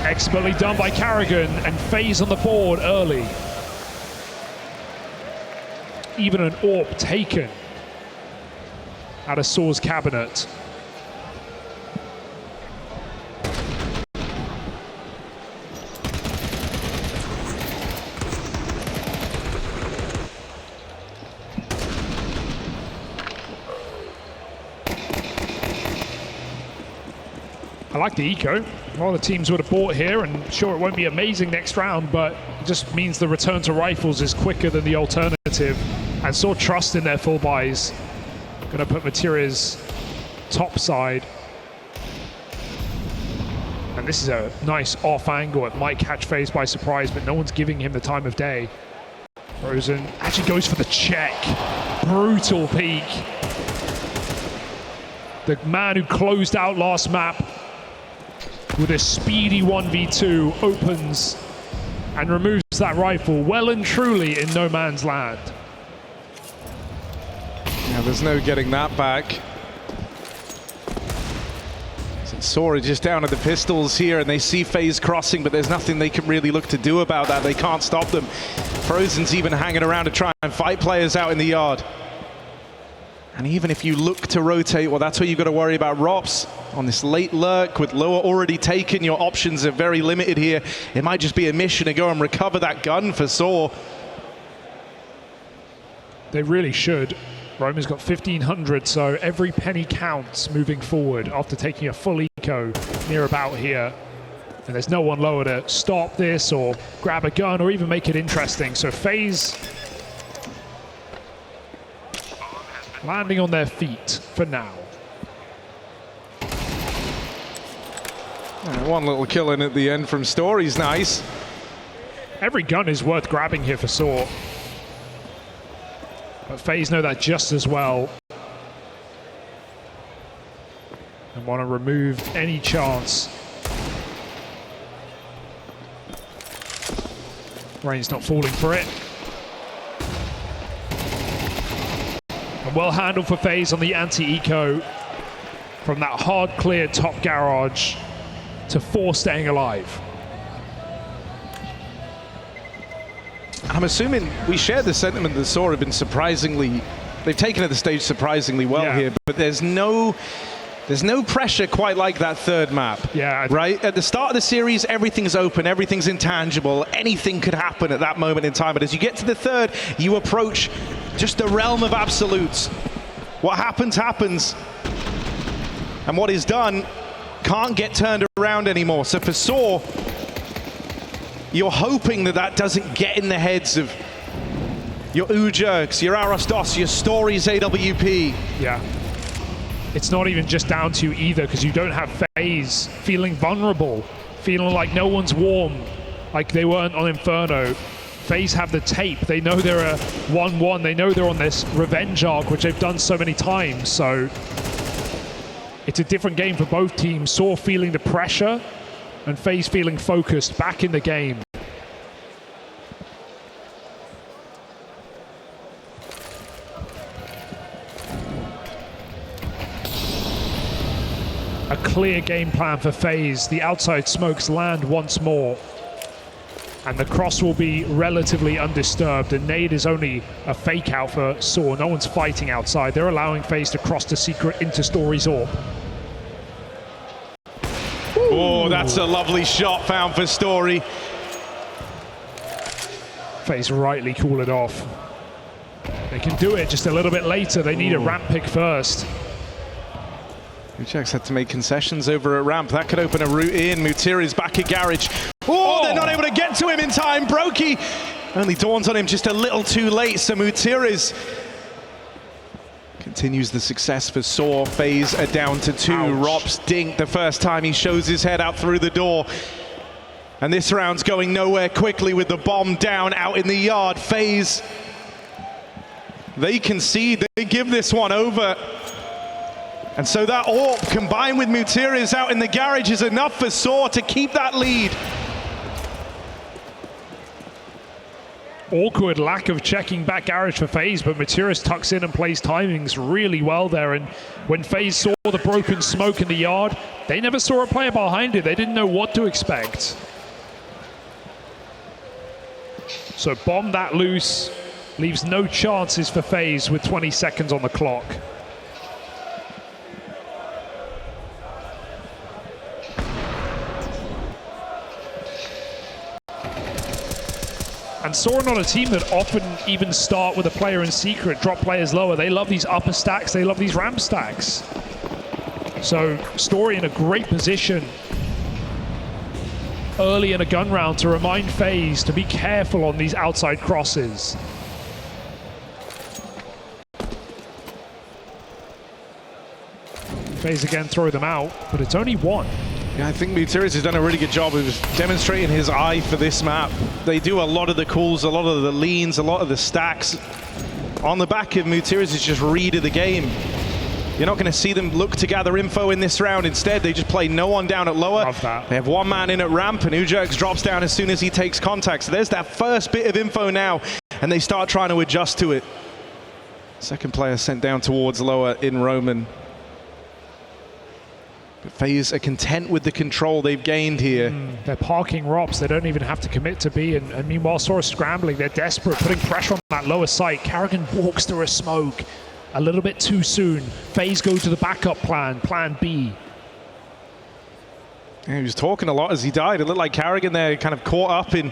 Expertly done by Carrigan, and FaZe on the board early. Even an AWP taken out of sAw's cabinet. I like the eco. A lot of the teams would have bought here, and sure, it won't be amazing next round, but it just means the return to rifles is quicker than the alternative. And sAw trust in their full buys. Gonna put Materia's top side. And this is a nice off angle. It might catch FaZe by surprise, but no one's giving him the time of day. Frozen actually goes for the check. Brutal peek. The man who closed out last map with a speedy 1v2 opens and removes that rifle well and truly in no man's land. Yeah, there's no getting that back. sAw are just down at the pistols here, and they see FaZe crossing, but there's nothing they can really look to do about that. They can't stop them. Frozen's even hanging around to try and fight players out in the yard. And even if you look to rotate, well, that's where you've got to worry about Rops. On this late lurk with Lower already taken, your options are very limited here. It might just be a mission to go and recover that gun for sAw. They really should. Roman's got 1,500, so every penny counts moving forward after taking a full eco near about here. And there's no one lower to stop this or grab a gun or even make it interesting. So FaZe landing on their feet for now. One little kill in at the end from sAw. He's nice. Every gun is worth grabbing here for sAw. But FaZe know that just as well. And want to remove any chance. Rain's not falling for it. And well handled for FaZe on the anti-eco. From that hard clear top garage to 4 staying alive. I'm assuming we share the sentiment that sAw have been surprisingly, they've taken it the stage surprisingly well here, but there's no pressure quite like that third map. Yeah. Right? At the start of the series, everything's open, everything's intangible, anything could happen at that moment in time. But as you get to the third, you approach just the realm of absolutes. What happens, happens. And what is done can't get turned around anymore. So for sAw, you're hoping that that doesn't get in the heads of your Ujerks, your Arostos, your Stories AWP. Yeah. It's not even just down to you either, because you don't have FaZe feeling vulnerable, feeling like no one's warm, like they weren't on Inferno. FaZe have the tape. They know they're a 1-1. They know they're on this revenge arc, which they've done so many times. So it's a different game for both teams. sAw feeling the pressure and FaZe feeling focused back in the game. A clear game plan for FaZe. The outside smokes land once more. And the cross will be relatively undisturbed. The nade is only a fake out for sAw. No one's fighting outside. They're allowing FaZe to cross the secret into Story's AWP. Oh, that's a lovely shot found for Story. FaZe rightly call it off. They can do it just a little bit later. They need a ramp pick first. Ujerks had to make concessions over at ramp. That could open a route in. Mutiri's back at garage. Oh, they're not able to get to him in time. Brokey only dawns on him just a little too late. So Mutiri's continues the success for sAw. FaZe are down to 2. Rops dinked the first time he shows his head out through the door. And this round's going nowhere quickly with the bomb down out in the yard. FaZe, they concede. They give this one over. And so that AWP combined with Mutiri's out in the garage is enough for sAw to keep that lead. Awkward lack of checking back garage for FaZe, but Mutiri's tucks in and plays timings really well there. And when FaZe saw the broken smoke in the yard, they never saw a player behind it. They didn't know what to expect. So bomb that loose, leaves no chances for FaZe with 20 seconds on the clock. And sAw are not a team that often even start with a player in secret, drop players lower. They love these upper stacks, they love these ramp stacks. So Story in a great position early in a gun round to remind FaZe to be careful on these outside crosses. FaZe again throw them out, but it's only one. Yeah, I think Mutiriz has done a really good job of demonstrating his eye for this map. They do a lot of the calls, a lot of the leans, a lot of the stacks. On the back of Mutiriz is just read of the game. You're not going to see them look to gather info in this round. Instead, they just play no one down at lower. Love that. They have one man in at ramp, and Ujerks drops down as soon as he takes contact. So there's that first bit of info now, and they start trying to adjust to it. Second player sent down towards lower in Roman. But FaZe are content with the control they've gained here. They're parking ROPS. They don't even have to commit to B. And meanwhile, sAw is scrambling. They're desperate, putting pressure on that lower site. Karrigan walks through a smoke a little bit too soon. FaZe go to the backup plan, plan B. Yeah, he was talking a lot as he died. It looked like Karrigan there kind of caught up in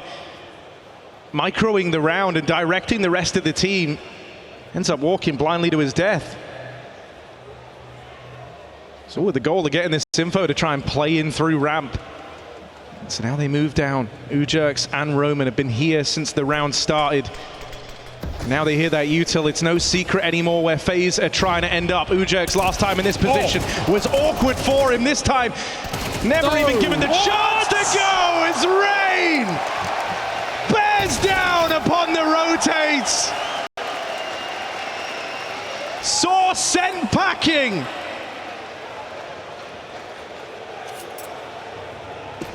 microing the round and directing the rest of the team. Ends up walking blindly to his death. So with the goal of getting this info to try and play in through ramp. So now they move down. Ujerks and Roman have been here since the round started. Now they hear that util. It's no secret anymore where FaZe are trying to end up. Ujerks last time in this position was awkward for him. This time, never even given the chance to go. It's Rain. Bears down upon the rotates. sAw sent packing.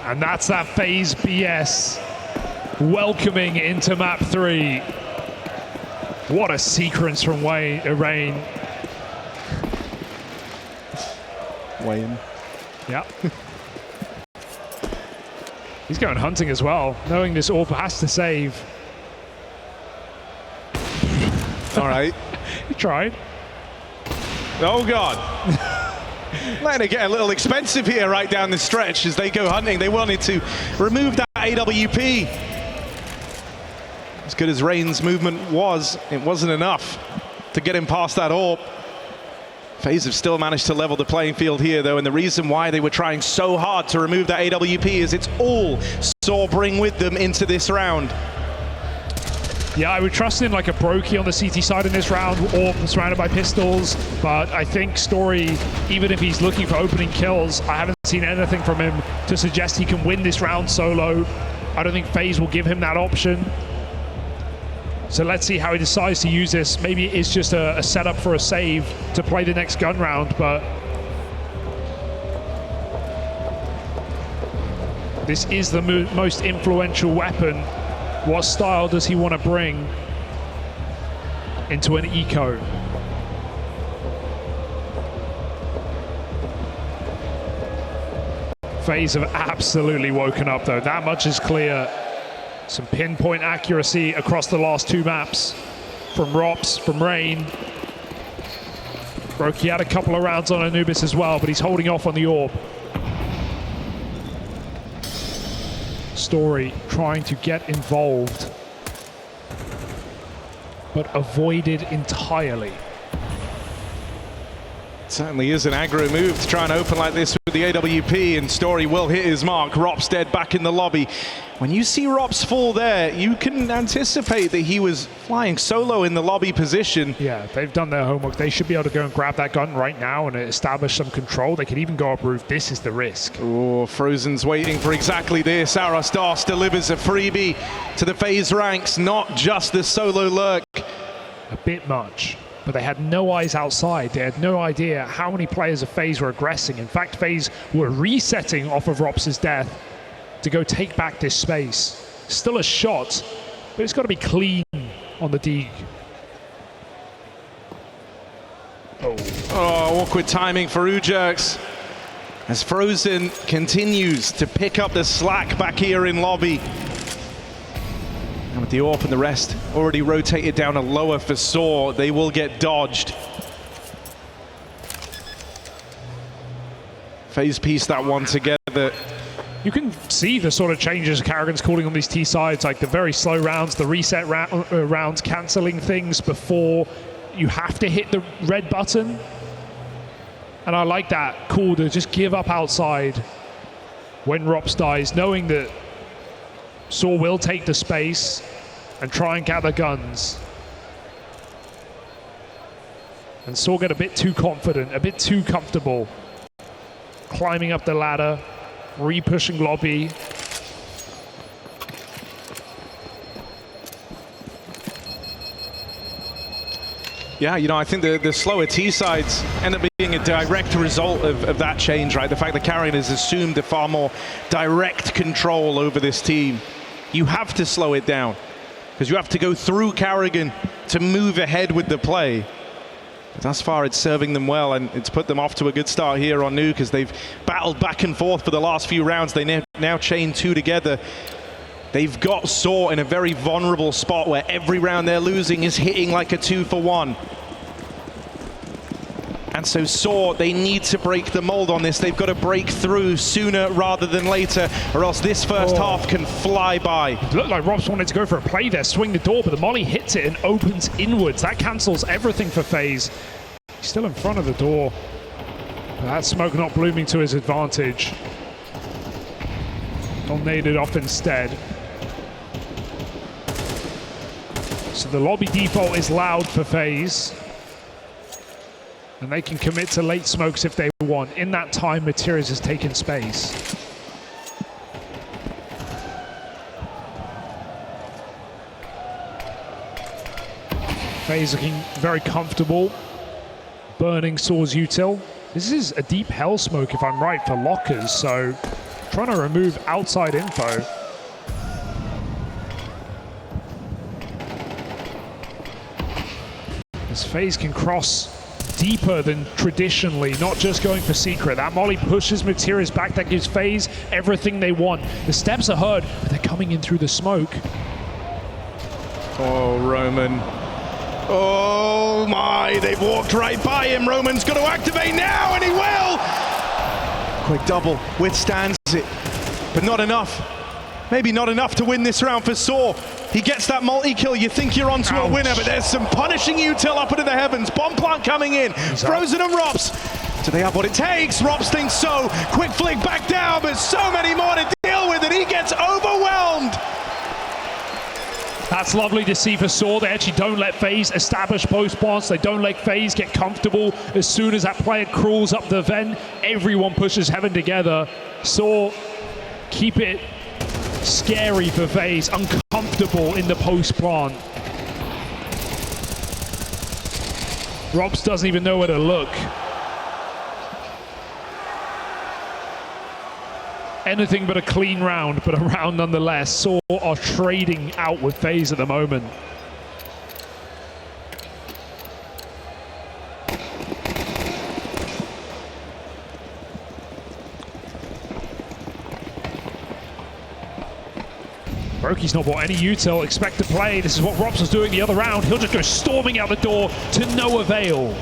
And that's that FaZe BS welcoming into map 3. What a sequence from Rain. Wayne. Yeah. He's going hunting as well, knowing this AWP has to save. All right. He tried. Oh, God. Letting it get a little expensive here right down the stretch as they go hunting. They wanted to remove that AWP. As good as Rain's movement was, it wasn't enough to get him past that AWP. FaZe have still managed to level the playing field here, though, and the reason why they were trying so hard to remove that AWP is it's all sAw bring with them into this round. Yeah, I would trust in like a Brokey on the CT side in this round, or surrounded by pistols, but I think Story, even if he's looking for opening kills, I haven't seen anything from him to suggest he can win this round solo. I don't think FaZe will give him that option. So let's see how he decides to use this. Maybe it is just a setup for a save to play the next gun round, but this is the most influential weapon. What style does he want to bring into an eco? FaZe have absolutely woken up though. That much is clear. Some pinpoint accuracy across the last 2 maps from ROPS, from Rain. Brokey had a couple of rounds on Anubis as well, but he's holding off on the AWP. Story trying to get involved, but avoided entirely. It certainly is an aggro move to try and open like this with the AWP, and Story will hit his mark. ROPS dead back in the lobby. When you see ROPS fall there, you can anticipate that he was flying solo in the lobby position. Yeah, they've done their homework. They should be able to go and grab that gun right now and establish some control. They could even go up roof. This is the risk. Oh, Frozen's waiting for exactly this. Arastas delivers a freebie to the FaZe ranks, not just the solo lurk. A bit much. But they had no eyes outside. They had no idea how many players of FaZe were aggressing. In fact, FaZe were resetting off of ROPS' death to go take back this space. Still a shot, but it's got to be clean on the dig. Oh, awkward timing for Ujerks as Frozen continues to pick up the slack back here in lobby. And with the AWP and the rest already rotated down to lower for sAw, they will get dodged. FaZe piece that one together. You can see the sort of changes Karrigan's calling on these T sides, like the very slow rounds, the reset rounds, cancelling things before you have to hit the red button. And I like that call to just give up outside when Rops dies, knowing that sAw will take the space and try and gather guns. And sAw get a bit too confident, a bit too comfortable. Climbing up the ladder, re-pushing lobby. Yeah, you know, I think the slower T-sides end up being a direct result of that change, right? The fact that Carrigan has assumed a far more direct control over this team. You have to slow it down, because you have to go through Carrigan to move ahead with the play. Thus far, it's serving them well, and it's put them off to a good start here on Nuke, as they've battled back and forth for the last few rounds. They now chain two together. They've got sAw in a very vulnerable spot where every round they're losing is hitting like a 2-for-1. And so sAw, they need to break the mold on this. They've got to break through sooner rather than later, or else this first half can fly by. It looked like Robs wanted to go for a play there, swing the door, but the molly hits it and opens inwards. That cancels everything for FaZe. He's still in front of the door. But that smoke not blooming to his advantage. Dominated off instead. So the lobby default is loud for FaZe. And they can commit to late smokes if they want. In that time, Materials has taken space. FaZe looking very comfortable. Burning sAw's util. This is a deep hell smoke, if I'm right, for lockers. So trying to remove outside info. As FaZe can cross deeper than traditionally, not just going for secret. That molly pushes Materials back. That gives FaZe everything they want. The steps are heard, but they're coming in through the smoke. Oh, Roman. Oh my, they've walked right by him. Roman's got to activate now, and he will! Quick double, withstands it, but not enough. Maybe not enough to win this round for sAw. He gets that multi-kill, you think you're onto a winner, but there's some punishing util up into the heavens. Bomb plant coming in, Frozen and Rops. Do they have what it takes? Rops thinks so. Quick flick back down, but so many more to deal with, and he gets overwhelmed. That's lovely to see for sAw. They actually don't let FaZe establish post plants. They don't let FaZe get comfortable. As soon as that player crawls up the vent, everyone pushes heaven together. sAw keep it scary for FaZe, uncomfortable in the post plant. Robs doesn't even know where to look. Anything but a clean round, but a round nonetheless. sAw are trading out with FaZe at the moment. Broky's not bought any util, expect to play. This is what Robs was doing the other round. He'll just go storming out the door to no avail.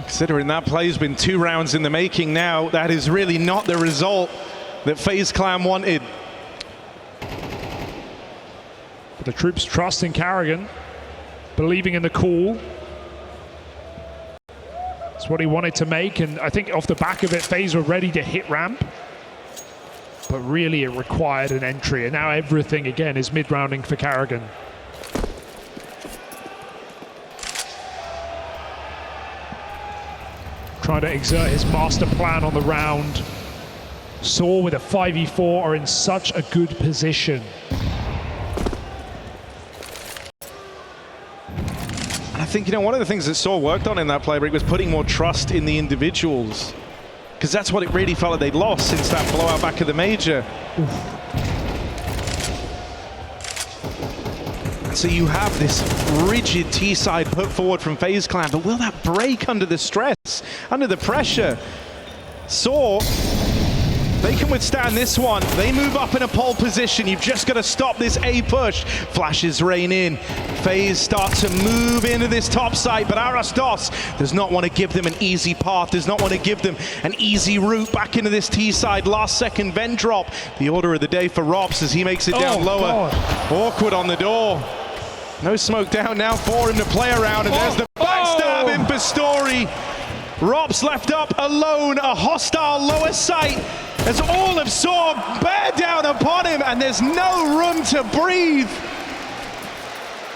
Considering that play's been 2 rounds in the making now, that is really not the result that FaZe Clan wanted. But the troops trust in Carrigan, believing in the call. It's what he wanted to make, and I think off the back of it, FaZe were ready to hit ramp. But really it required an entry, and now everything again is mid-rounding for Carrigan. Trying to exert his master plan on the round. sAw with a 5v4 are in such a good position. And I think, you know, one of the things that sAw worked on in that play break was putting more trust in the individuals. Because that's what it really felt like they'd lost since that blowout back of the major. And so you have this rigid T-side put forward from FaZe Clan, but will that break under the stress, under the pressure? sAw, they can withstand this one. They move up in a pole position. You've just got to stop this A push. Flashes rain in. FaZe start to move into this top site, but Arastos does not want to give them an easy path, does not want to give them an easy route back into this T side. Last second vent drop. The order of the day for Robs as he makes it down lower. God. Awkward on the door. No smoke down now for him to play around, and there's the backstab in for Story. Rops left up alone, a hostile lower sight as all of sAw bear down upon him, and there's no room to breathe.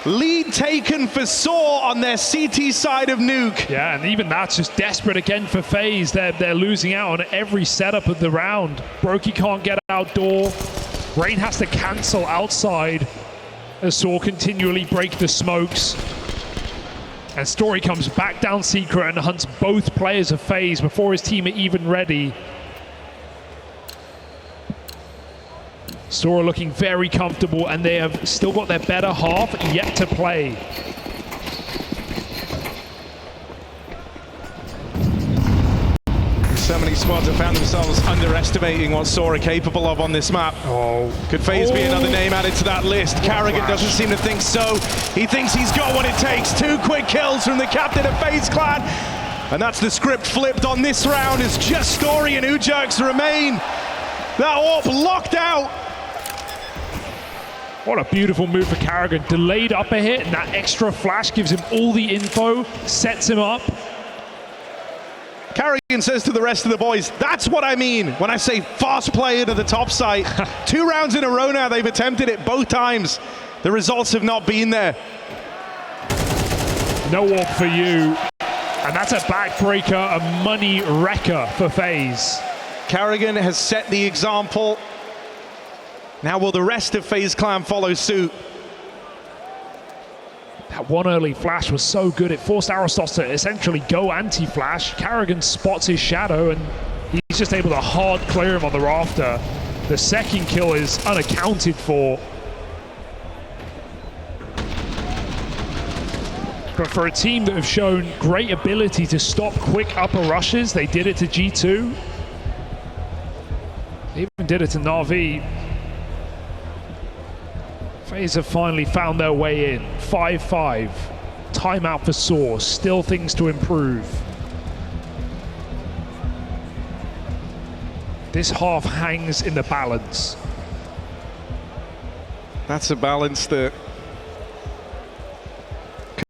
Lead taken for sAw on their CT side of Nuke. Yeah, and even that's just desperate again for FaZe. They're losing out on every setup of the round. Brokey can't get outdoor. Rain has to cancel outside as sAw continually break the smokes. And Story comes back down secret and hunts both players of FaZe before his team are even ready. sAw looking very comfortable, and they have still got their better half yet to play. So many squads have found themselves underestimating what sAw are capable of on this map. Oh. Could FaZe be another name added to that list? Carrigan doesn't seem to think so. He thinks he's got what it takes. 2 quick kills from the captain of FaZe Clan. And that's the script flipped on this round as just Story and Ujerks remain. That AWP locked out. What a beautiful move for Carrigan. Delayed upper hit, and that extra flash gives him all the info, sets him up. Carrigan says to the rest of the boys, that's what I mean when I say fast player to the top site. 2 rounds in a row now, they've attempted it both times. The results have not been there. No AWP for you. And that's a backbreaker, a money wrecker for FaZe. Carrigan has set the example. Now will the rest of FaZe Clan follow suit? That one early flash was so good, it forced Arostos to essentially go anti-flash. Carrigan spots his shadow, and he's just able to hard clear him on the rafter. The second kill is unaccounted for. But for a team that have shown great ability to stop quick upper rushes, they did it to G2. They even did it to Na'Vi. FaZe have finally found their way in. 5-5. Timeout for sAw. Still things to improve. This half hangs in the balance. That's a balance that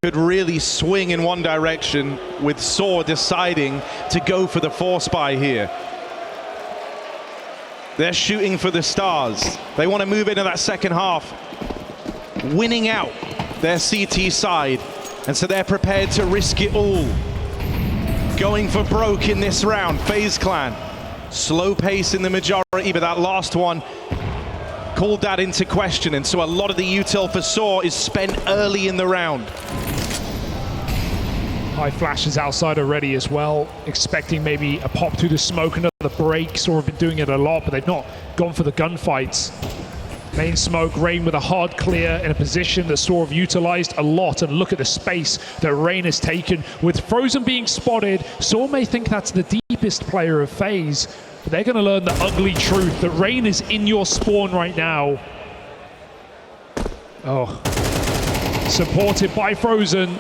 could really swing in one direction, with sAw deciding to go for the force buy here. They're shooting for the stars. They want to move into that second half, winning out their CT side, and so they're prepared to risk it all. Going for broke in this round. FaZe Clan, slow pace in the majority, but that last one called that into question, and so a lot of the util for sAw is spent early in the round. High flashes outside already as well, expecting maybe a pop through the smoke, another break. sAw have been doing it a lot, but they've not gone for the gunfights. Main smoke, Rain with a hard clear in a position that sAw have utilized a lot, and look at the space that Rain has taken. With Frozen being spotted, sAw may think that's the deepest player of FaZe, but they're gonna learn the ugly truth that Rain is in your spawn right now. Oh, supported by Frozen.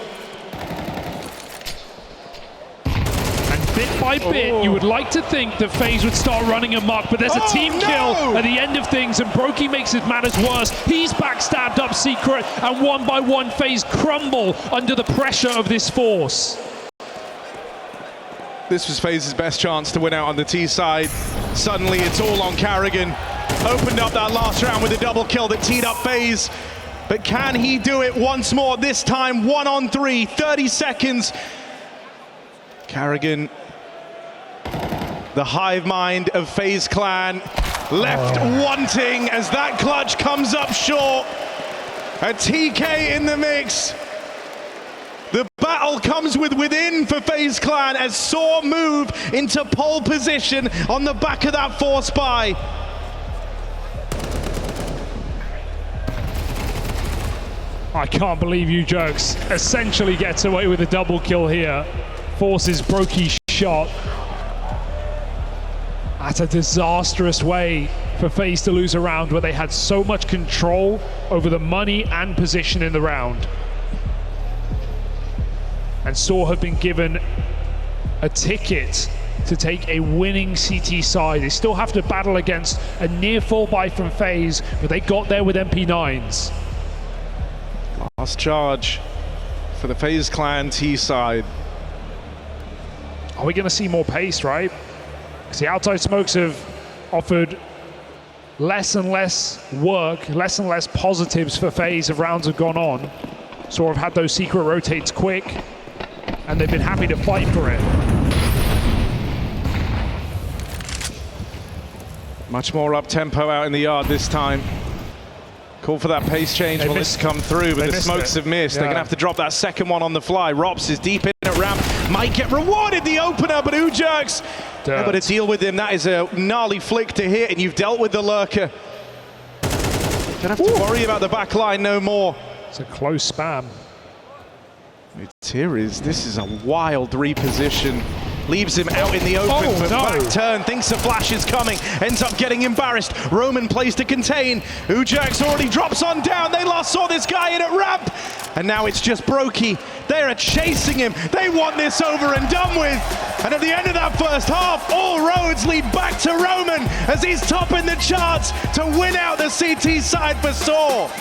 Bit by bit, you would like to think that FaZe would start running amok, but there's a team kill at the end of things, and Brokey makes it matters worse. He's backstabbed up secret, and one by one, FaZe crumble under the pressure of this force. This was FaZe's best chance to win out on the T side. Suddenly, it's all on Carrigan. Opened up that last round with a double kill that teed up FaZe. But can he do it once more? This time, 1-on-3, 30 seconds. Carrigan, the hive mind of FaZe Clan, left wanting as that clutch comes up short. A TK in the mix. The battle comes within for FaZe Clan as sAw move into pole position on the back of that force buy. I can't believe Ujerks essentially gets away with a double kill here. Forces Brokey's shot. That's a disastrous way for FaZe to lose a round where they had so much control over the money and position in the round. And sAw have been given a ticket to take a winning CT side. They still have to battle against a near fall buy from FaZe, but they got there with MP9s. Last charge for the FaZe Clan T side. Are we going to see more pace, right? Because the outside smokes have offered less and less work, less and less positives for FaZe as rounds have gone on. sAw have had those secret rotates quick, and they've been happy to fight for it. Much more up-tempo out in the yard this time. Call for that pace change. Will this come through? But the smokes have missed. Yeah. They're going to have to drop that second one on the fly. Rops is deep in at ramp. Might get rewarded the opener, but Ujerks able to deal with him. That is a gnarly flick to hit, and you've dealt with the lurker. Don't have to worry about the back line no more. It's a close spam. This is a wild reposition. Leaves him out in the open for back turn. Thinks a flash is coming. Ends up getting embarrassed. Roman plays to contain. Ujerks already drops on down. They last saw this guy in at ramp. And now it's just Brokey. They are chasing him. They want this over and done with. And at the end of that first half, all roads lead back to Roman as he's topping the charts to win out the CT side for sAw.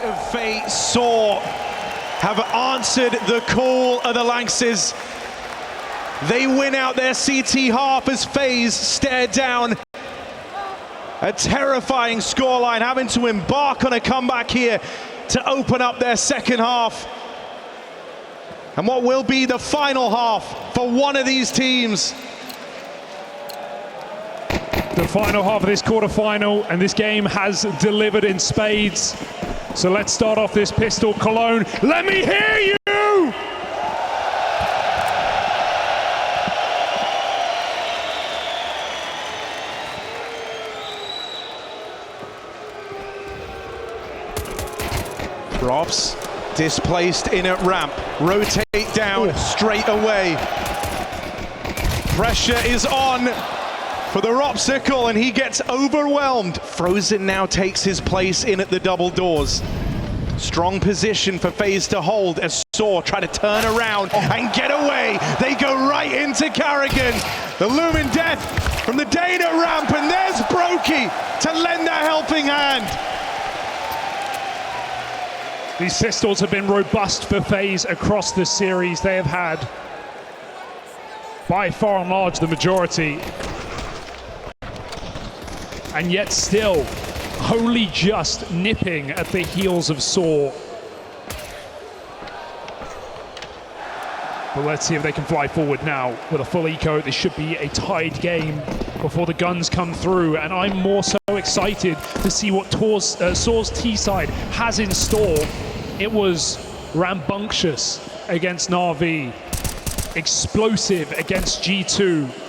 Of fate, sAw have answered the call of the Lanxes. They win out their CT half as FaZe stare down a terrifying scoreline, having to embark on a comeback here to open up their second half. And what will be the final half for one of these teams. The final half of this quarterfinal, and this game has delivered in spades. So let's start off this pistol. Cologne, let me hear you! Robs displaced in at ramp, rotate down straight away. Pressure is on for the Ropsicle, and he gets overwhelmed. Frozen now takes his place in at the double doors. Strong position for FaZe to hold as sAw try to turn around and get away. They go right into Carrigan. The Lumen Death from the Dane at ramp, and there's Brokey to lend that helping hand. These pistols have been robust for FaZe across the series. They have had, by far and large, the majority. And yet still, only just nipping at the heels of sAw. But let's see if they can fly forward now with a full eco. This should be a tied game before the guns come through. And I'm more so excited to see what sAw's T-side has in store. It was rambunctious against Na'Vi, explosive against G2.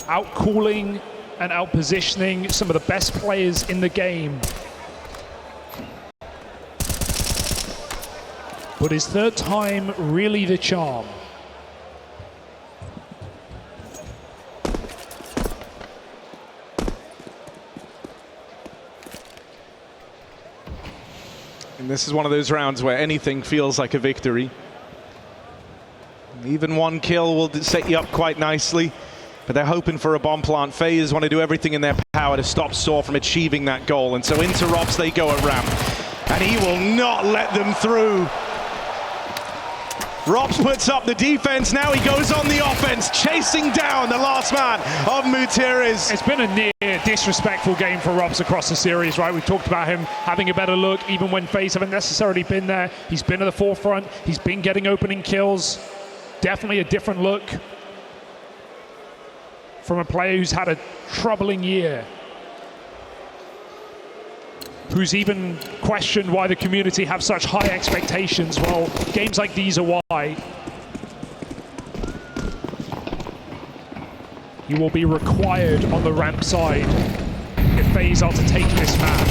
Outcooling and outpositioning some of the best players in the game. But is third time really the charm? And this is one of those rounds where anything feels like a victory. Even one kill will set you up quite nicely. But they're hoping for a bomb plant. FaZe want to do everything in their power to stop sAw from achieving that goal. And so into Robs they go at ramp. And he will not let them through. Robs puts up the defense. Now he goes on the offense, chasing down the last man of Mutiris. It's been a near disrespectful game for Robs across the series, right? We've talked about him having a better look, even when FaZe haven't necessarily been there. He's been at the forefront. He's been getting opening kills. Definitely a different look from a player who's had a troubling year, who's even questioned why the community have such high expectations. Well, games like these are why. You will be required on the ramp side if FaZe are to take this map.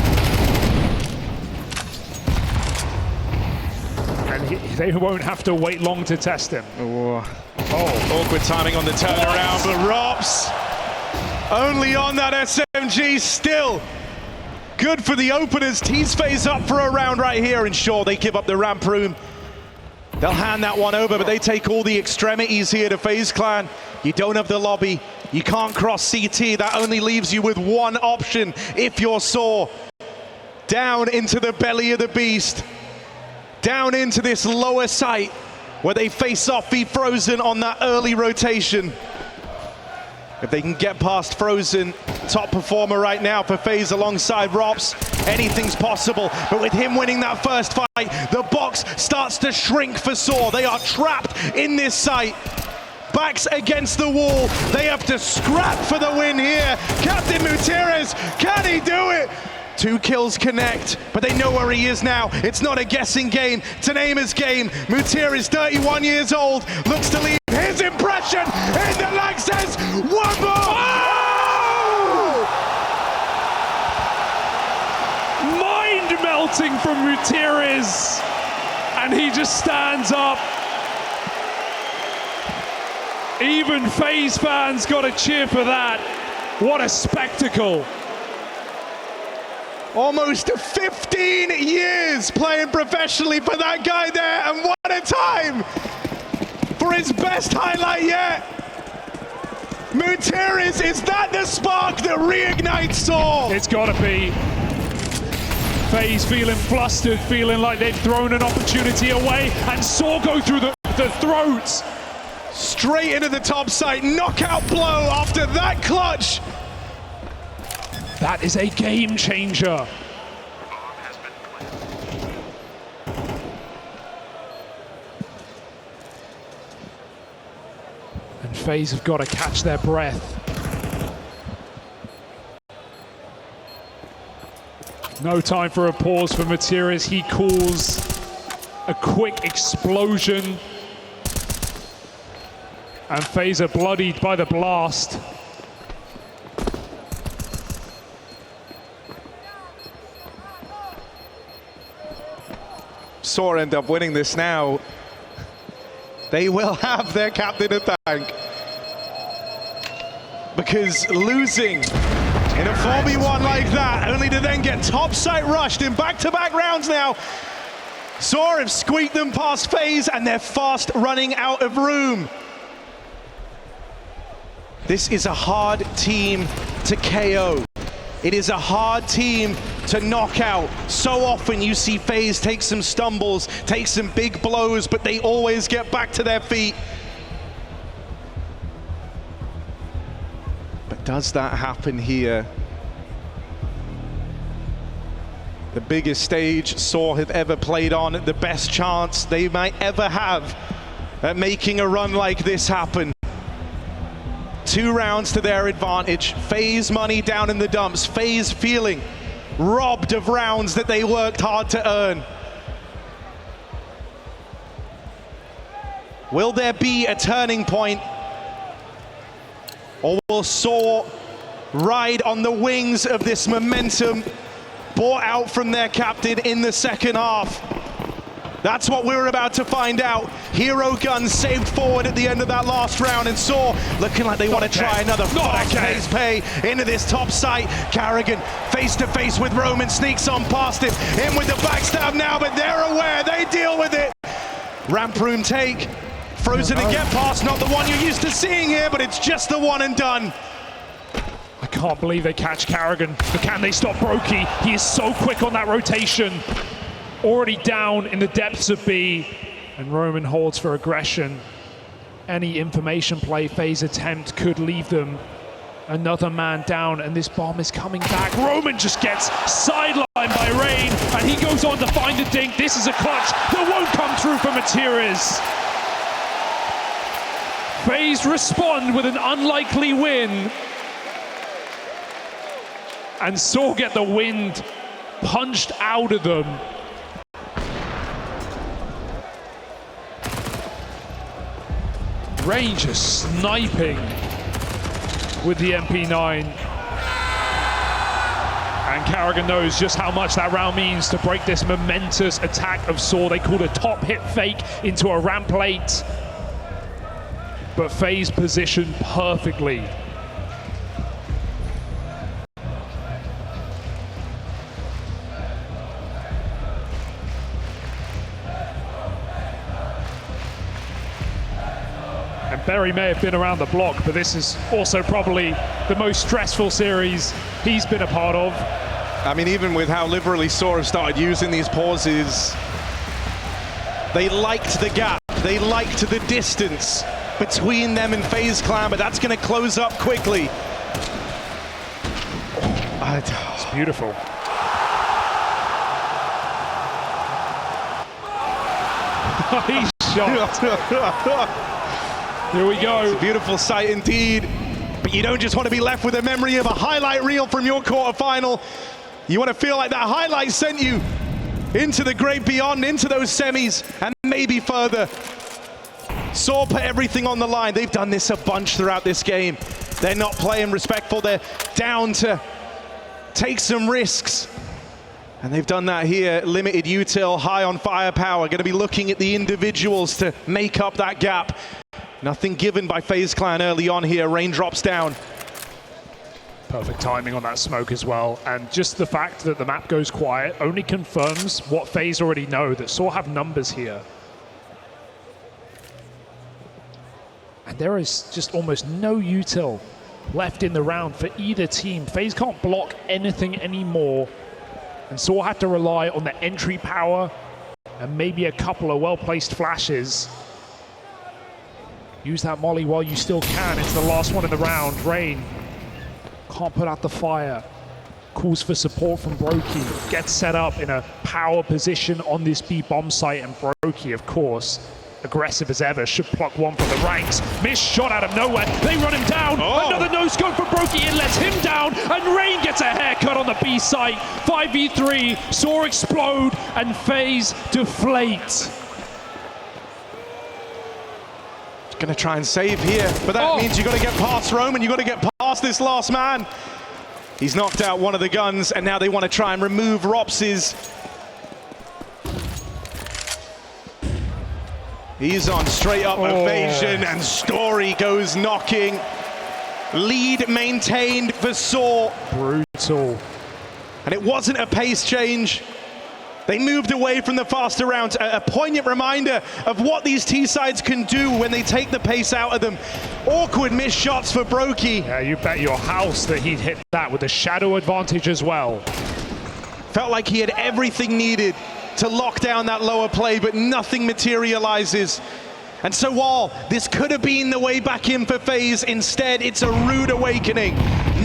And they won't have to wait long to test him. Oh, awkward timing on the turnaround, but Robs only on that SMG still. Good for the openers. Tees FaZe up for a round right here, and sure, they give up the ramp room. They'll hand that one over, but they take all the extremities here to FaZe Clan. You don't have the lobby. You can't cross CT. That only leaves you with one option if you're sAw. Down into the belly of the beast. Down into this lower site where they face off, be Frozen on that early rotation. If they can get past Frozen, top performer right now for FaZe alongside Robs, anything's possible. But with him winning that first fight, the box starts to shrink for sAw. They are trapped in this site. Backs against the wall. They have to scrap for the win here. Captain Mutiris, can he do it? 2 kills connect, but they know where he is now. It's not a guessing game, it's an aimer's game. Mutiris, 31 years old, looks to leave his impression in the lag, says one more! Oh! Mind melting from Mutiris, and he just stands up. Even FaZe fans got a cheer for that. What a spectacle. Almost 15 years playing professionally for that guy there, and what a time for his best highlight yet. Mutiris, is that the spark that reignites sAw? It's gotta be. FaZe feeling flustered, feeling like they've thrown an opportunity away, and sAw go through the throats. Straight into the top site, knockout blow after that clutch. That is a game changer. And FaZe have got to catch their breath. No time for a pause for Materis. He calls a quick explosion. And FaZe are bloodied by the blast. sAw end up winning this now. They will have their captain to thank. Because losing in a 4v1 like that, only to then get topside rushed in back-to-back rounds now. sAw have squeaked them past FaZe and they're fast running out of room. This is a hard team to KO. It is a hard team to knock out. So often you see FaZe take some stumbles, take some big blows, but they always get back to their feet. But does that happen here? The biggest stage sAw have ever played on, the best chance they might ever have at making a run like this happen. 2 rounds to their advantage. FaZe money down in the dumps. FaZe feeling robbed of rounds that they worked hard to earn. Will there be a turning point? Or will sAw ride on the wings of this momentum brought out from their captain in the second half? That's what we're about to find out. Hero Gun saved forward at the end of that last round, and sAw looking like they want to try another fast-paced pay into this top site. Carrigan face-to-face with Roman, sneaks on past him. In with the backstab now, but they're aware, they deal with it. Ramp room take. Frozen and get past, not the one you're used to seeing here, but it's just the one and done. I can't believe they catch Carrigan, but can they stop Brokey? He is so quick on that rotation. Already down in the depths of B, and Roman holds for aggression. Any information play FaZe attempt could leave them another man down, and this bomb is coming back. Roman just gets sidelined by Rain, and he goes on to find a dink. This is a clutch that won't come through for Materis. FaZe respond with an unlikely win, and sAw get the wind punched out of them. Ranger sniping with the MP9. And Carrigan knows just how much that round means to break this momentous attack of sAw. They called a top hit fake into a ramp late. But FaZe positioned perfectly. Berry may have been around the block, but this is also probably the most stressful series he's been a part of. I mean, even with how liberally sAw have started using these pauses, they liked the gap, they liked the distance between them and FaZe Clan, but that's going to close up quickly. It's beautiful. He's shot. Here we go. It's a beautiful sight indeed, but you don't just want to be left with a memory of a highlight reel from your quarterfinal. You want to feel like that highlight sent you into the great beyond, into those semis, and maybe further. sAw put everything on the line. They've done this a bunch throughout this game. They're not playing respectful. They're down to take some risks. And they've done that here. Limited util, high on firepower. Going to be looking at the individuals to make up that gap. Nothing given by FaZe Clan early on here. Rain drops down. Perfect timing on that smoke as well. And just the fact that the map goes quiet only confirms what FaZe already know, that sAw have numbers here. And there is just almost no util left in the round for either team. FaZe can't block anything anymore. And sAw had to rely on the entry power and maybe a couple of well-placed flashes. Use that molly while you still can. It's the last one in the round. Rain can't put out the fire. Calls for support from Brokey. Gets set up in a power position on this B bomb site, and Brokey, of course, aggressive as ever, should pluck one from the ranks. Missed shot out of nowhere, they run him down. Another no-scope from Brokey, it lets him down, and Rain gets a haircut on the B site. 5v3, sAw explode, and FaZe deflate. Gonna try and save here, but that means you got to get past Roman, you got to get past this last man. He's knocked out one of the guns, and now they want to try and remove Rops's. He's on straight up evasion, and Story goes knocking. Lead maintained for sAw. Brutal. And it wasn't a pace change. They moved away from the faster rounds. A poignant reminder of what these T-sides can do when they take the pace out of them. Awkward missed shots for Brokey. Yeah, you bet your house that he'd hit that with a shadow advantage as well. Felt like he had everything needed to lock down that lower play, but nothing materializes. And so while this could have been the way back in for FaZe, instead it's a rude awakening.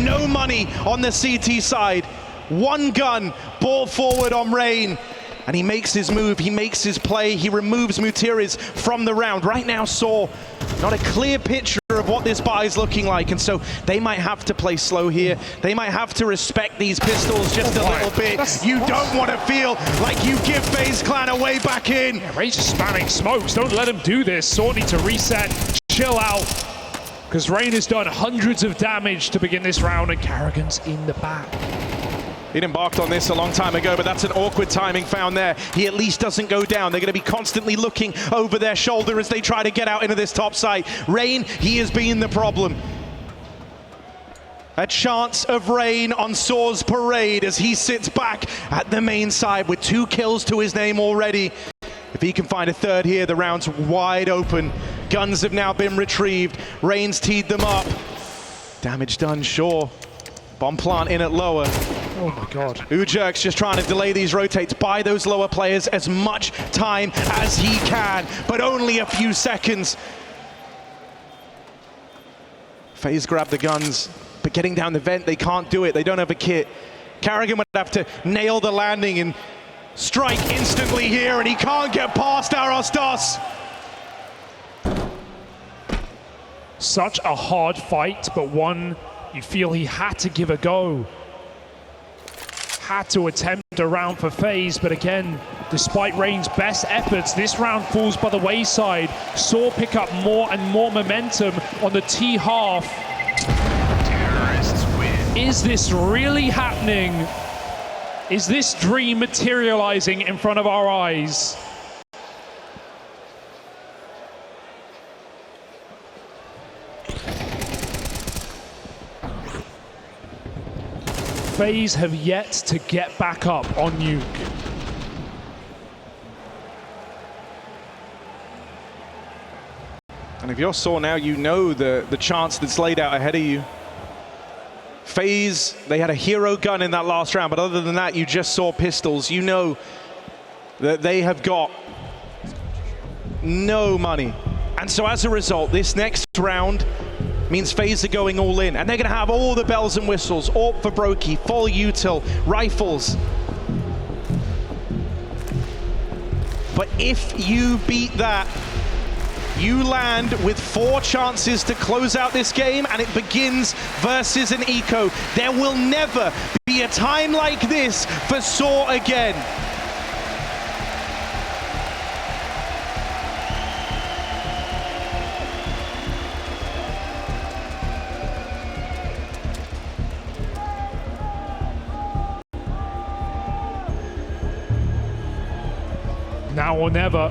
No money on the CT side. One gun brought forward on Rain, and he makes his move, he makes his play, he removes Mutiris from the round. Right now, sAw, not a clear picture of what this buy is looking like, and so they might have to play slow here. They might have to respect these pistols just a little bit. You don't want to feel like you give FaZe Clan a way back in. Yeah, Rain's just spamming smokes, don't let him do this. sAw need to reset, chill out, because Rain has done hundreds of damage to begin this round, and Karrigan's in the back. He'd embarked on this a long time ago, but that's an awkward timing found there. He at least doesn't go down. They're going to be constantly looking over their shoulder as they try to get out into this top site. Rain, he has been the problem. A chance of Rain on sAw's parade as he sits back at the main side with 2 kills to his name already. If he can find a third here, the round's wide open. Guns have now been retrieved. Rain's teed them up. Damage done, sure. Bomb plant in at lower. Oh my God. Ujerk's just trying to delay these rotates, buy those lower players as much time as he can, but only a few seconds. FaZe grab the guns, but getting down the vent, they can't do it. They don't have a kit. Karrigan would have to nail the landing and strike instantly here, and he can't get past Arostas. Such a hard fight, but one you feel he had to give a go. Had to attempt a round for FaZe, but again, despite Rain's best efforts, this round falls by the wayside. sAw pick up more and more momentum on the T half. Terrorists win. Is this really happening? Is this dream materializing in front of our eyes? FaZe have yet to get back up on Nuke. And if you're sAw now, you know the chance that's laid out ahead of you. FaZe, they had a hero gun in that last round, but other than that, you just saw pistols. You know that they have got no money. And so as a result, this next round means FaZe are going all in, and they're going to have all the bells and whistles, AWP for Brokey, full util, rifles. But if you beat that, you land with 4 chances to close out this game, and it begins versus an eco. There will never be a time like this for sAw again. Now or never.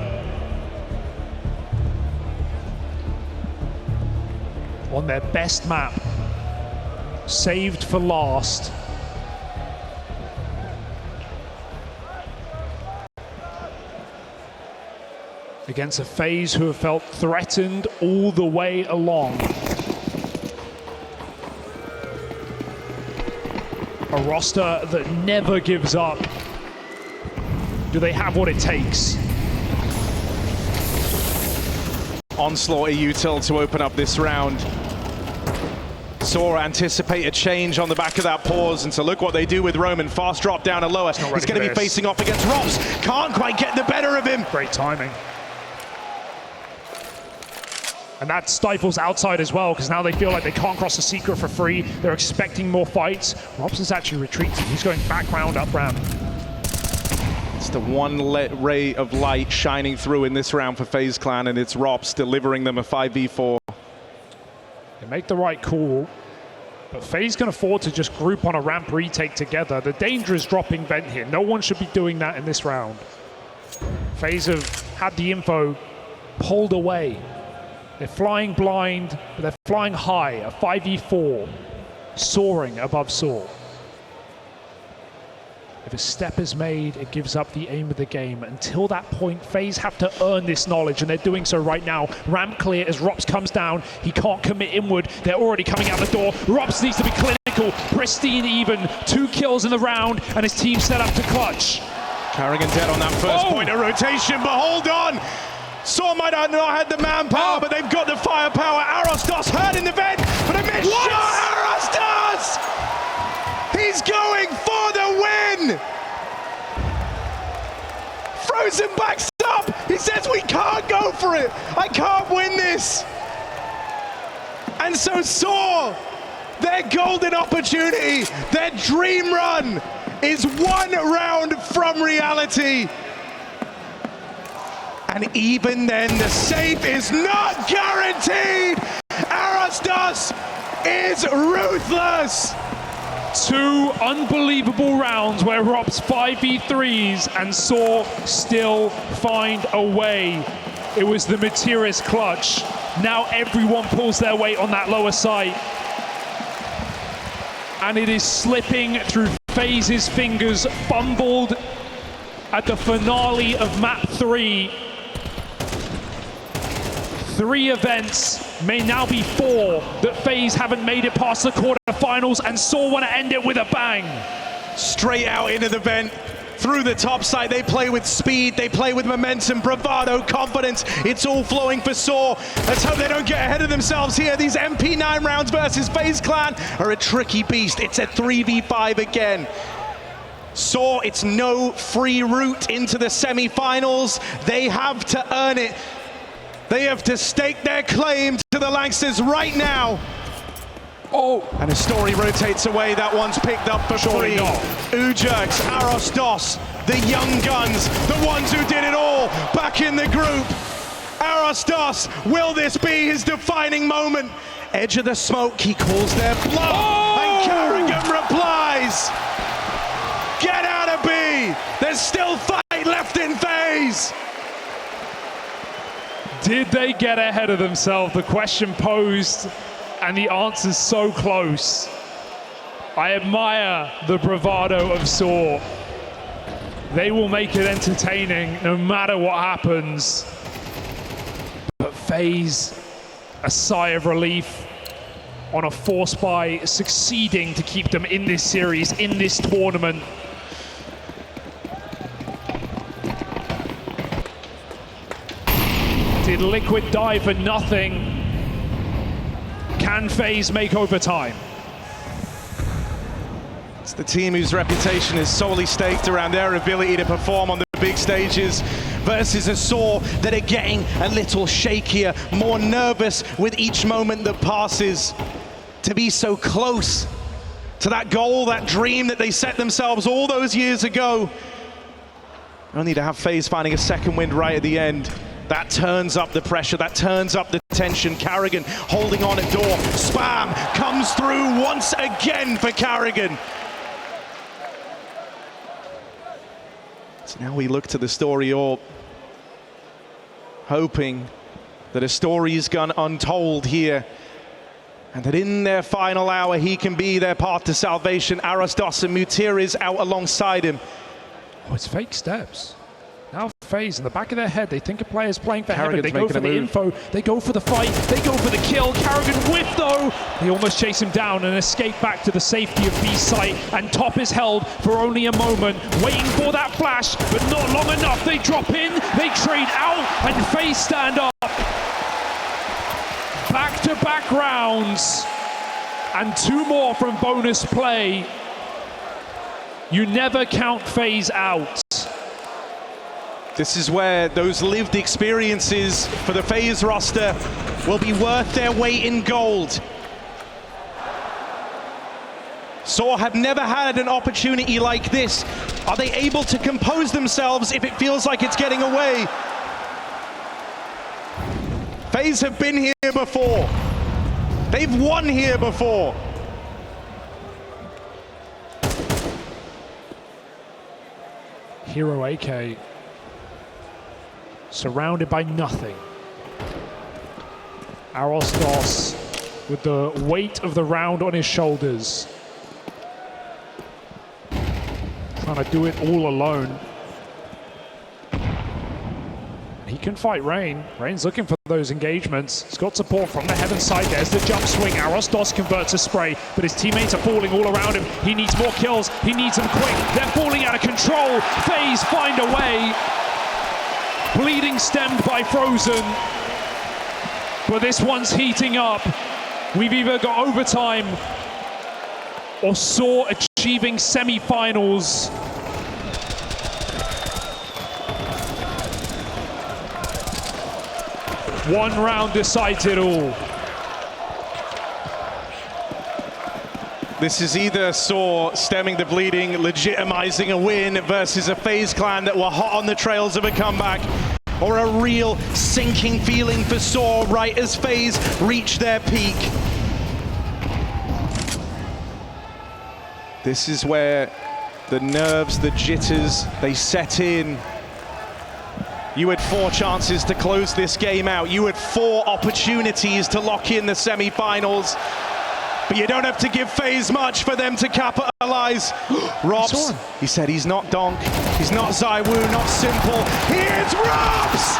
On their best map. Saved for last. Against a FaZe who have felt threatened all the way along. A roster that never gives up. Do they have what it takes? Onslaught a util to open up this round. sAw anticipate a change on the back of that pause, and so look what they do with Roman. Fast drop down to lower. He's going to be facing off against Rops. Can't quite get the better of him. Great timing. And that stifles outside as well, because now they feel like they can't cross the secret for free. They're expecting more fights. Robson's actually retreating. He's going back round, up ramp. It's the one ray of light shining through in this round for FaZe Clan, and it's Robs delivering them a 5v4. They make the right call, but FaZe can afford to just group on a ramp retake together. The danger is dropping vent here. No one should be doing that in this round. FaZe have had the info pulled away. They're flying blind, but they're flying high, a 5v4, soaring above sAw. If a step is made, it gives up the aim of the game. Until that point, FaZe have to earn this knowledge, and they're doing so right now. Ramp clear as Robs comes down. He can't commit inward. They're already coming out the door. Robs needs to be clinical, pristine even. 2 kills in the round, and his team set up to clutch. Karrigan dead on that first point of rotation, but hold on! sAw might have not had the manpower, but they've got the firepower. Arostos hurt in the vent, but a missed shot! Arostos! He's going for the win! Frozen backs up! He says, we can't go for it! I can't win this! And so sAw, their golden opportunity, their dream run, is 1 round from reality. And even then, the save is not guaranteed! Arostos is ruthless! 2 unbelievable rounds where Robs 5v3s and sAw still find a way. It was the Materis clutch. Now everyone pulls their weight on that lower side. And it is slipping through FaZe's fingers, fumbled at the finale of map 3. 3 events, may now be 4, that FaZe haven't made it past the quarterfinals, and sAw want to end it with a bang. Straight out into the vent, through the top side. They play with speed, they play with momentum, bravado, confidence. It's all flowing for sAw. Let's hope they don't get ahead of themselves here. These MP9 rounds versus FaZe Clan are a tricky beast. It's a 3v5 again. sAw, it's no free route into the semi-finals. They have to earn it. They have to stake their claim to the Langsers right now. Oh, and a story rotates away. That one's picked up for free. Ujerks, Arostos, the young guns, the ones who did it all back in the group. Arostos, will this be his defining moment? Edge of the smoke, he calls their bluff, and Karrigan replies. Get out of B. There's still fight left in FaZe. Did they get ahead of themselves? The question posed, and the answer's so close. I admire the bravado of sAw. They will make it entertaining no matter what happens. But FaZe, a sigh of relief on a force buy, succeeding to keep them in this series, in this tournament. Did Liquid die for nothing? Can FaZe make overtime? It's the team whose reputation is solely staked around their ability to perform on the big stages versus a sAw that are getting a little shakier, more nervous with each moment that passes. To be so close to that goal, that dream that they set themselves all those years ago. Only to have FaZe finding a second wind right at the end. That turns up the pressure, that turns up the tension. Karrigan holding on at door. Spam comes through once again for Karrigan. So now we look to the story orb, hoping that a story is gone untold here, and that in their final hour he can be their path to salvation. Arostos and Materis out alongside him. Oh, it's fake steps. Now FaZe in the back of their head, they think a player's playing for heaven. They go making for a the move. info, they go for the fight, they go for the kill. Karrigan whiff though. They almost chase him down and escape back to the safety of B site. And top is held for only a moment, waiting for that flash, but not long enough. They drop in, they trade out, and FaZe stand up. Back-to-back rounds, and 2 more from bonus play. You never count FaZe out. This is where those lived experiences for the FaZe roster will be worth their weight in gold. sAw have never had an opportunity like this. Are they able to compose themselves if it feels like it's getting away? FaZe have been here before. They've won here before. Hero AK surrounded by nothing. sAw with the weight of the round on his shoulders. Trying to do it all alone. He can fight Rain. Rain's looking for those engagements. He's got support from the heaven side. There's the jump swing. sAw converts a spray, but his teammates are falling all around him. He needs more kills. He needs them quick. They're falling out of control. FaZe find a way. Bleeding stemmed by Frozen. But this one's heating up. We've either got overtime or sAw achieving semi-finals. One round decides it all. This is either sAw stemming the bleeding, legitimizing a win versus a FaZe clan that were hot on the trails of a comeback, or a real sinking feeling for sAw right as FaZe reach their peak. This is where the nerves, the jitters, they set in. You had 4 chances to close this game out. You had 4 opportunities to lock in the semi-finals. But you don't have to give FaZe much for them to capitalize. Robs, he said he's not Donk, he's not ZywOo, not Simple. Here's Robs!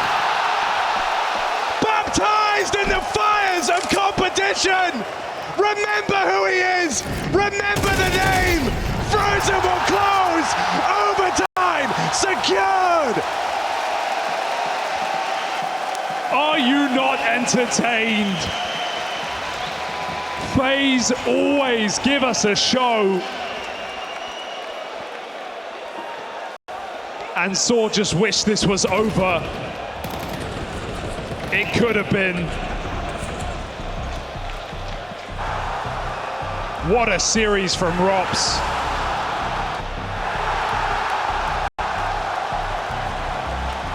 Baptized in the fires of competition! Remember who he is! Remember the name! Frozen will close! Overtime secured! Are you not entertained? FaZe always give us a show. And sAw just wish this was over. It could have been. What a series from Robs.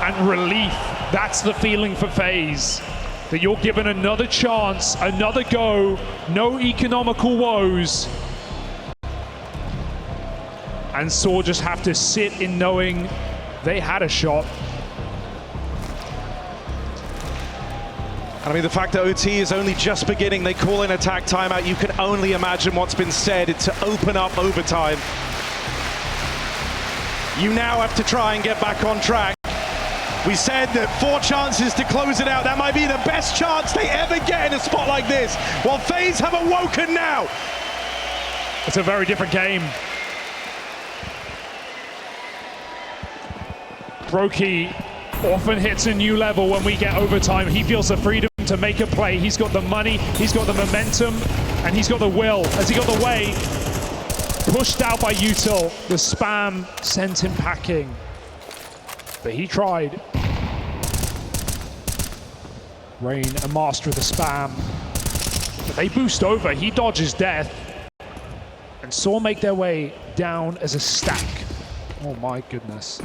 And relief. That's the feeling for FaZe, that you're given another chance, another go, no economical woes. And sAw just have to sit in knowing they had a shot. I mean, the fact that OT is only just beginning, they call an attack timeout, you can only imagine what's been said to open up overtime. You now have to try and get back on track. We said that 4 chances to close it out. That might be the best chance they ever get in a spot like this. Well, FaZe have awoken now. It's a very different game. Brokey often hits a new level when we get overtime. He feels the freedom to make a play. He's got the money, he's got the momentum, and he's got the will. Has he got the way? Pushed out by Util. The spam sent him packing. But he tried. Rain, a master of the spam. But they boost over. He dodges death. And sAw make their way down as a stack. Oh my goodness.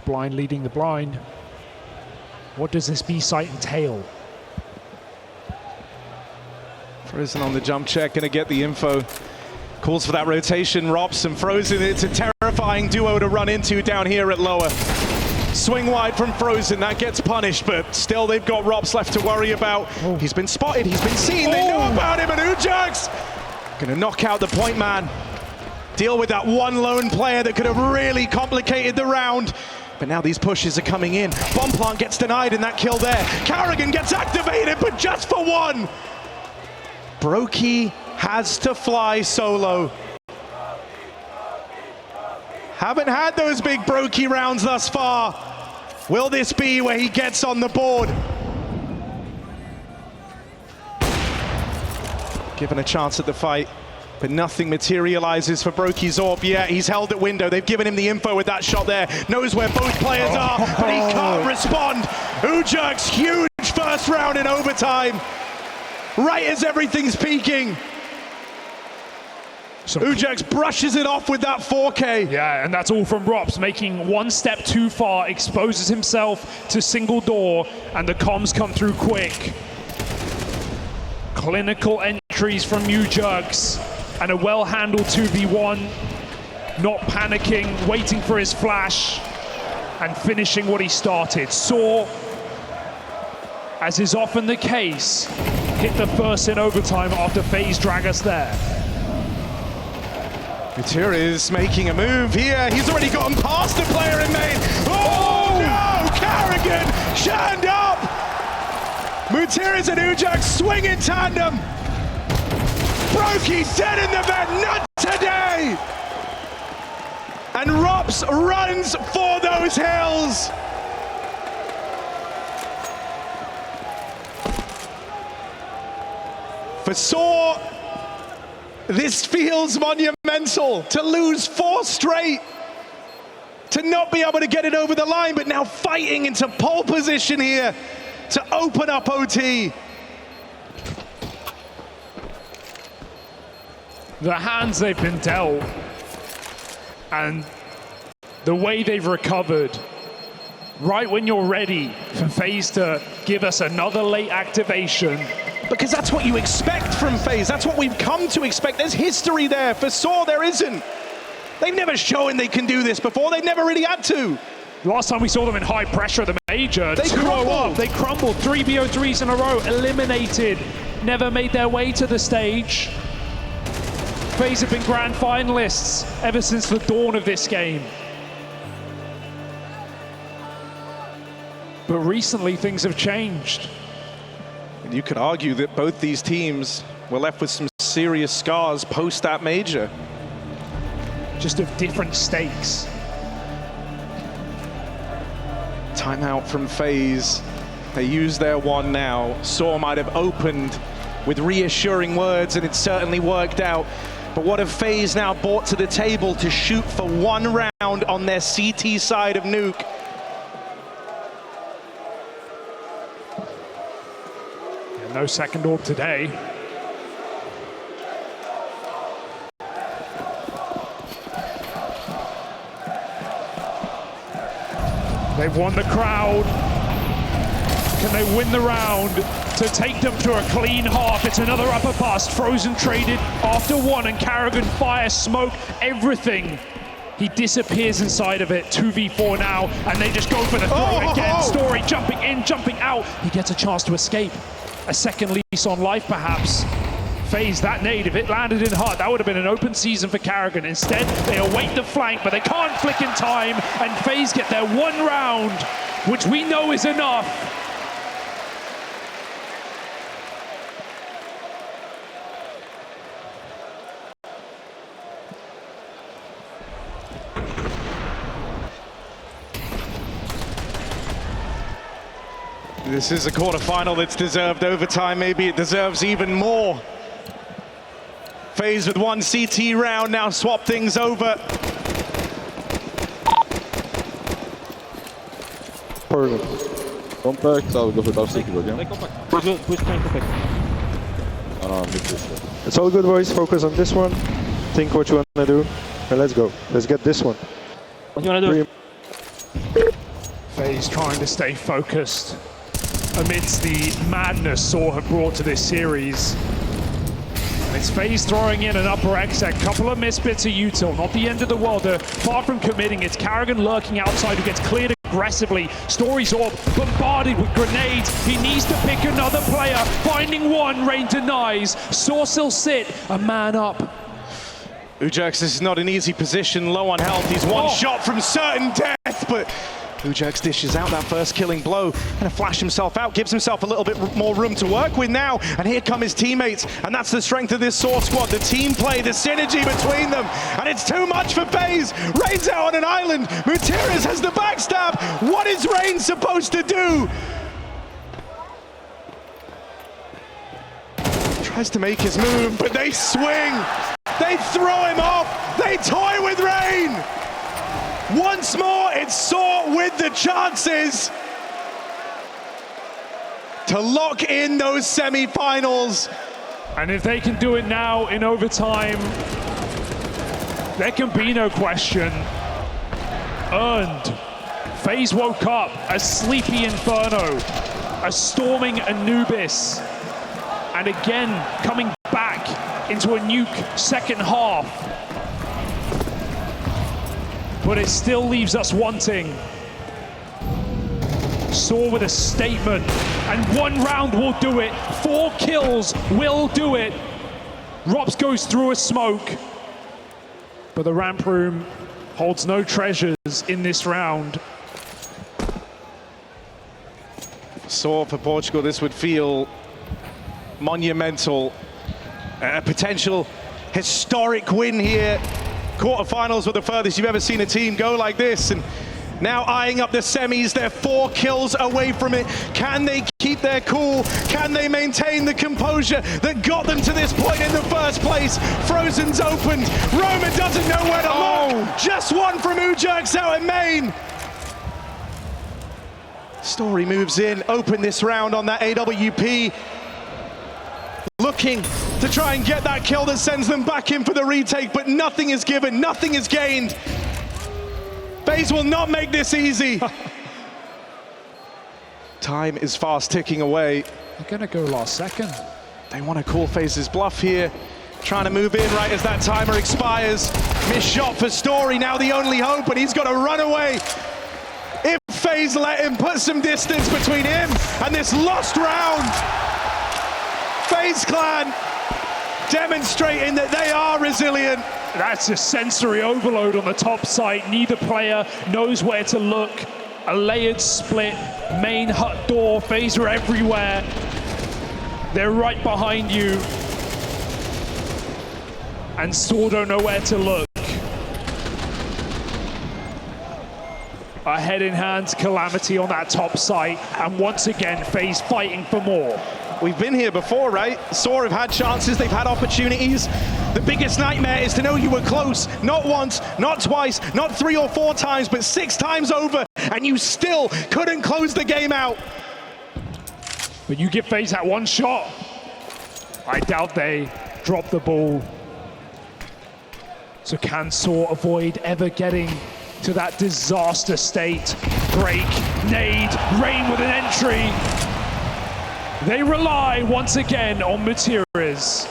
Blind leading the blind. What does this B site entail? Frozen on the jump check, gonna get the info. Calls for that rotation. Robs and Frozen. It's a terrifying duo to run into down here at lower. Swing wide from Frozen, that gets punished, but still they've got Robs left to worry about. Oh. He's been spotted, he's been seen, they know about him, and Ujax gonna knock out the point man. Deal with that one lone player that could have really complicated the round. But now these pushes are coming in. Bomb plant gets denied in that kill there. Carrigan gets activated, but just for one. Brokey has to fly solo. Haven't had those big Brokey rounds thus far. Will this be where he gets on the board? Given a chance at the fight, but nothing materializes for Brokey's AWP yet. He's held at window. They've given him the info with that shot there. Knows where both players are, but he can't respond. Ujax, huge for first round in overtime, right as everything's peaking. Ujax brushes it off with that 4K. Yeah, and that's all from Rops, making one step too far, exposes himself to single door, and the comms come through quick. Clinical entries from Ujax, and a well-handled 2v1, not panicking, waiting for his flash, and finishing what he started. sAw, as is often the case, hit the first in overtime after FaZe drag us there. Gutierrez making a move here. He's already gotten past the player in main. Oh no! Carrigan shined up! Gutierrez and Ujax swing in tandem. Brokey's dead in the vent, not today! And Rops runs for those hills. For sAw, this feels monumental, to lose 4 straight, to not be able to get it over the line, but now fighting into pole position here to open up OT. The hands they've been dealt and the way they've recovered, right when you're ready for FaZe to give us another late activation. Because that's what you expect from FaZe. That's what we've come to expect. There's history there. For sAw, there isn't. They've never shown they can do this before. They've never really had to. Last time we saw them in high pressure at the major, They crumbled. They crumbled. 3 BO3s in a row, eliminated. Never made their way to the stage. FaZe have been grand finalists ever since the dawn of this game. But recently, things have changed. And you could argue that both these teams were left with some serious scars post that major. Just of different stakes. Timeout from FaZe. They use their one now. sAw might have opened with reassuring words, and it certainly worked out. But what have FaZe now brought to the table to shoot for 1 round on their CT side of Nuke? Yeah, no second orb today. They've won the crowd. Can they win the round to take them to a clean half? It's another upper bust. Frozen traded after 1, and Carrigan fire, smoke, everything. He disappears inside of it. 2v4 now, and they just go for the throw again. Story jumping in, jumping out. He gets a chance to escape. A second lease on life, perhaps. FaZe, that nade, if it landed in hard, that would have been an open season for Carrigan. Instead, they await the flank, but they can't flick in time, and FaZe get their 1 round, which we know is enough. This is a quarterfinal that's deserved overtime. Maybe it deserves even more. FaZe with 1 CT round, now swap things over. Perfect. Compact, I'll go for top secret again. Push point compact. It's all good, boys. Focus on this one. Think what you want to do. And let's go. Let's get this one. What do you want to do? FaZe trying to stay focused amidst the madness sAw have brought to this series. And it's FaZe throwing in an upper exec, couple of misbits of util, not the end of the world. They're far from committing. It's Carrigan lurking outside who gets cleared aggressively. Story's orb bombarded with grenades. He needs to pick another player. Finding one, Rain denies. sAw still sit, a man up. Ujax, this is not an easy position, low on health. He's one shot from certain death, but Ujax dishes out that first killing blow. Gonna flash himself out, gives himself a little bit more room to work with now. And here come his teammates, and that's the strength of this sAw squad. The team play, the synergy between them. And it's too much for FaZe. Rain's out on an island. Gutierrez has the backstab. What is Rain supposed to do? Tries to make his move, but they swing. They throw him off. They toy with Rain. Once more, it's sAw with the chances. to lock in those semi-finals. And if they can do it now in overtime, there can be no question. Earned. FaZe woke up a sleepy Inferno, a storming Anubis, and again coming back into a Nuke second half. But it still leaves us wanting. sAw with a statement, and 1 round will do it. 4 kills will do it. Robs goes through a smoke, but the ramp room holds no treasures in this round. sAw for Portugal, this would feel monumental. A potential historic win here. Quarterfinals were the furthest you've ever seen a team go like this, and now eyeing up the semis. They're 4 kills away from it. Can they keep their cool? Can they maintain the composure that got them to this point in the first place? Frozen's opened. Roman doesn't know where to look. Just one from Ujerks out in main. Story moves in, open this round on that AWP. Looking to try and get that kill that sends them back in for the retake, but nothing is given, nothing is gained. FaZe will not make this easy. Time is fast ticking away. They're gonna go last second. They want to call FaZe's bluff here. Trying to move in right as that timer expires. Missed shot for Story, now the only hope, and he's got to run away. If FaZe let him, put some distance between him and this lost round. FaZe Clan demonstrating that they are resilient. That's a sensory overload on the top site. Neither player knows where to look. A layered split, main hut door, FaZe are everywhere. They're right behind you. And sAw don't know where to look. A head-in-hand calamity on that top site, and once again, FaZe fighting for more. We've been here before, right? sAw have had chances, they've had opportunities. The biggest nightmare is to know you were close, not once, not twice, not 3 or 4 times, but 6 times over, and you still couldn't close the game out. But you give FaZe that one shot. I doubt they drop the ball. So can sAw avoid ever getting to that disaster state? Break, nade, Rain with an entry. They rely once again on Materas.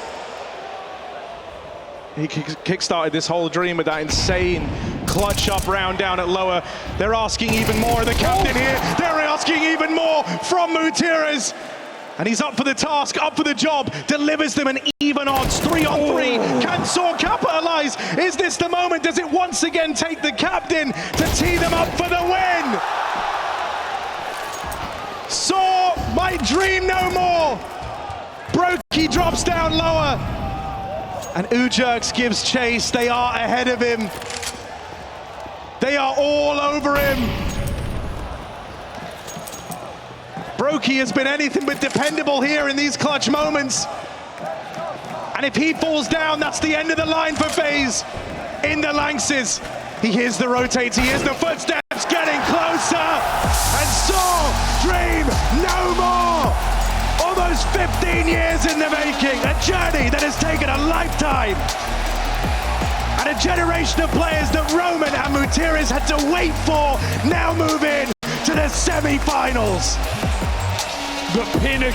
He kickstarted this whole dream with that insane clutch up round down at lower. They're asking even more of the captain here. They're asking even more from Materas. And he's up for the task, up for the job, delivers them an even odds 3-on-3. Can sAw capitalize? Is this the moment? Does it once again take the captain to tee them up for the win? sAw might dream no more. Brokey drops down lower. And Ujerks gives chase. They are ahead of him. They are all over him. Brokey has been anything but dependable here in these clutch moments. And if he falls down, that's the end of the line for FaZe. In the Lanxes. He hears the rotates, he hears the footsteps getting closer. And sAw dream no more. Almost 15 years in the making. A journey that has taken a lifetime. And a generation of players that Roman and Materas had to wait for now move in to the semi-finals. The pinnacle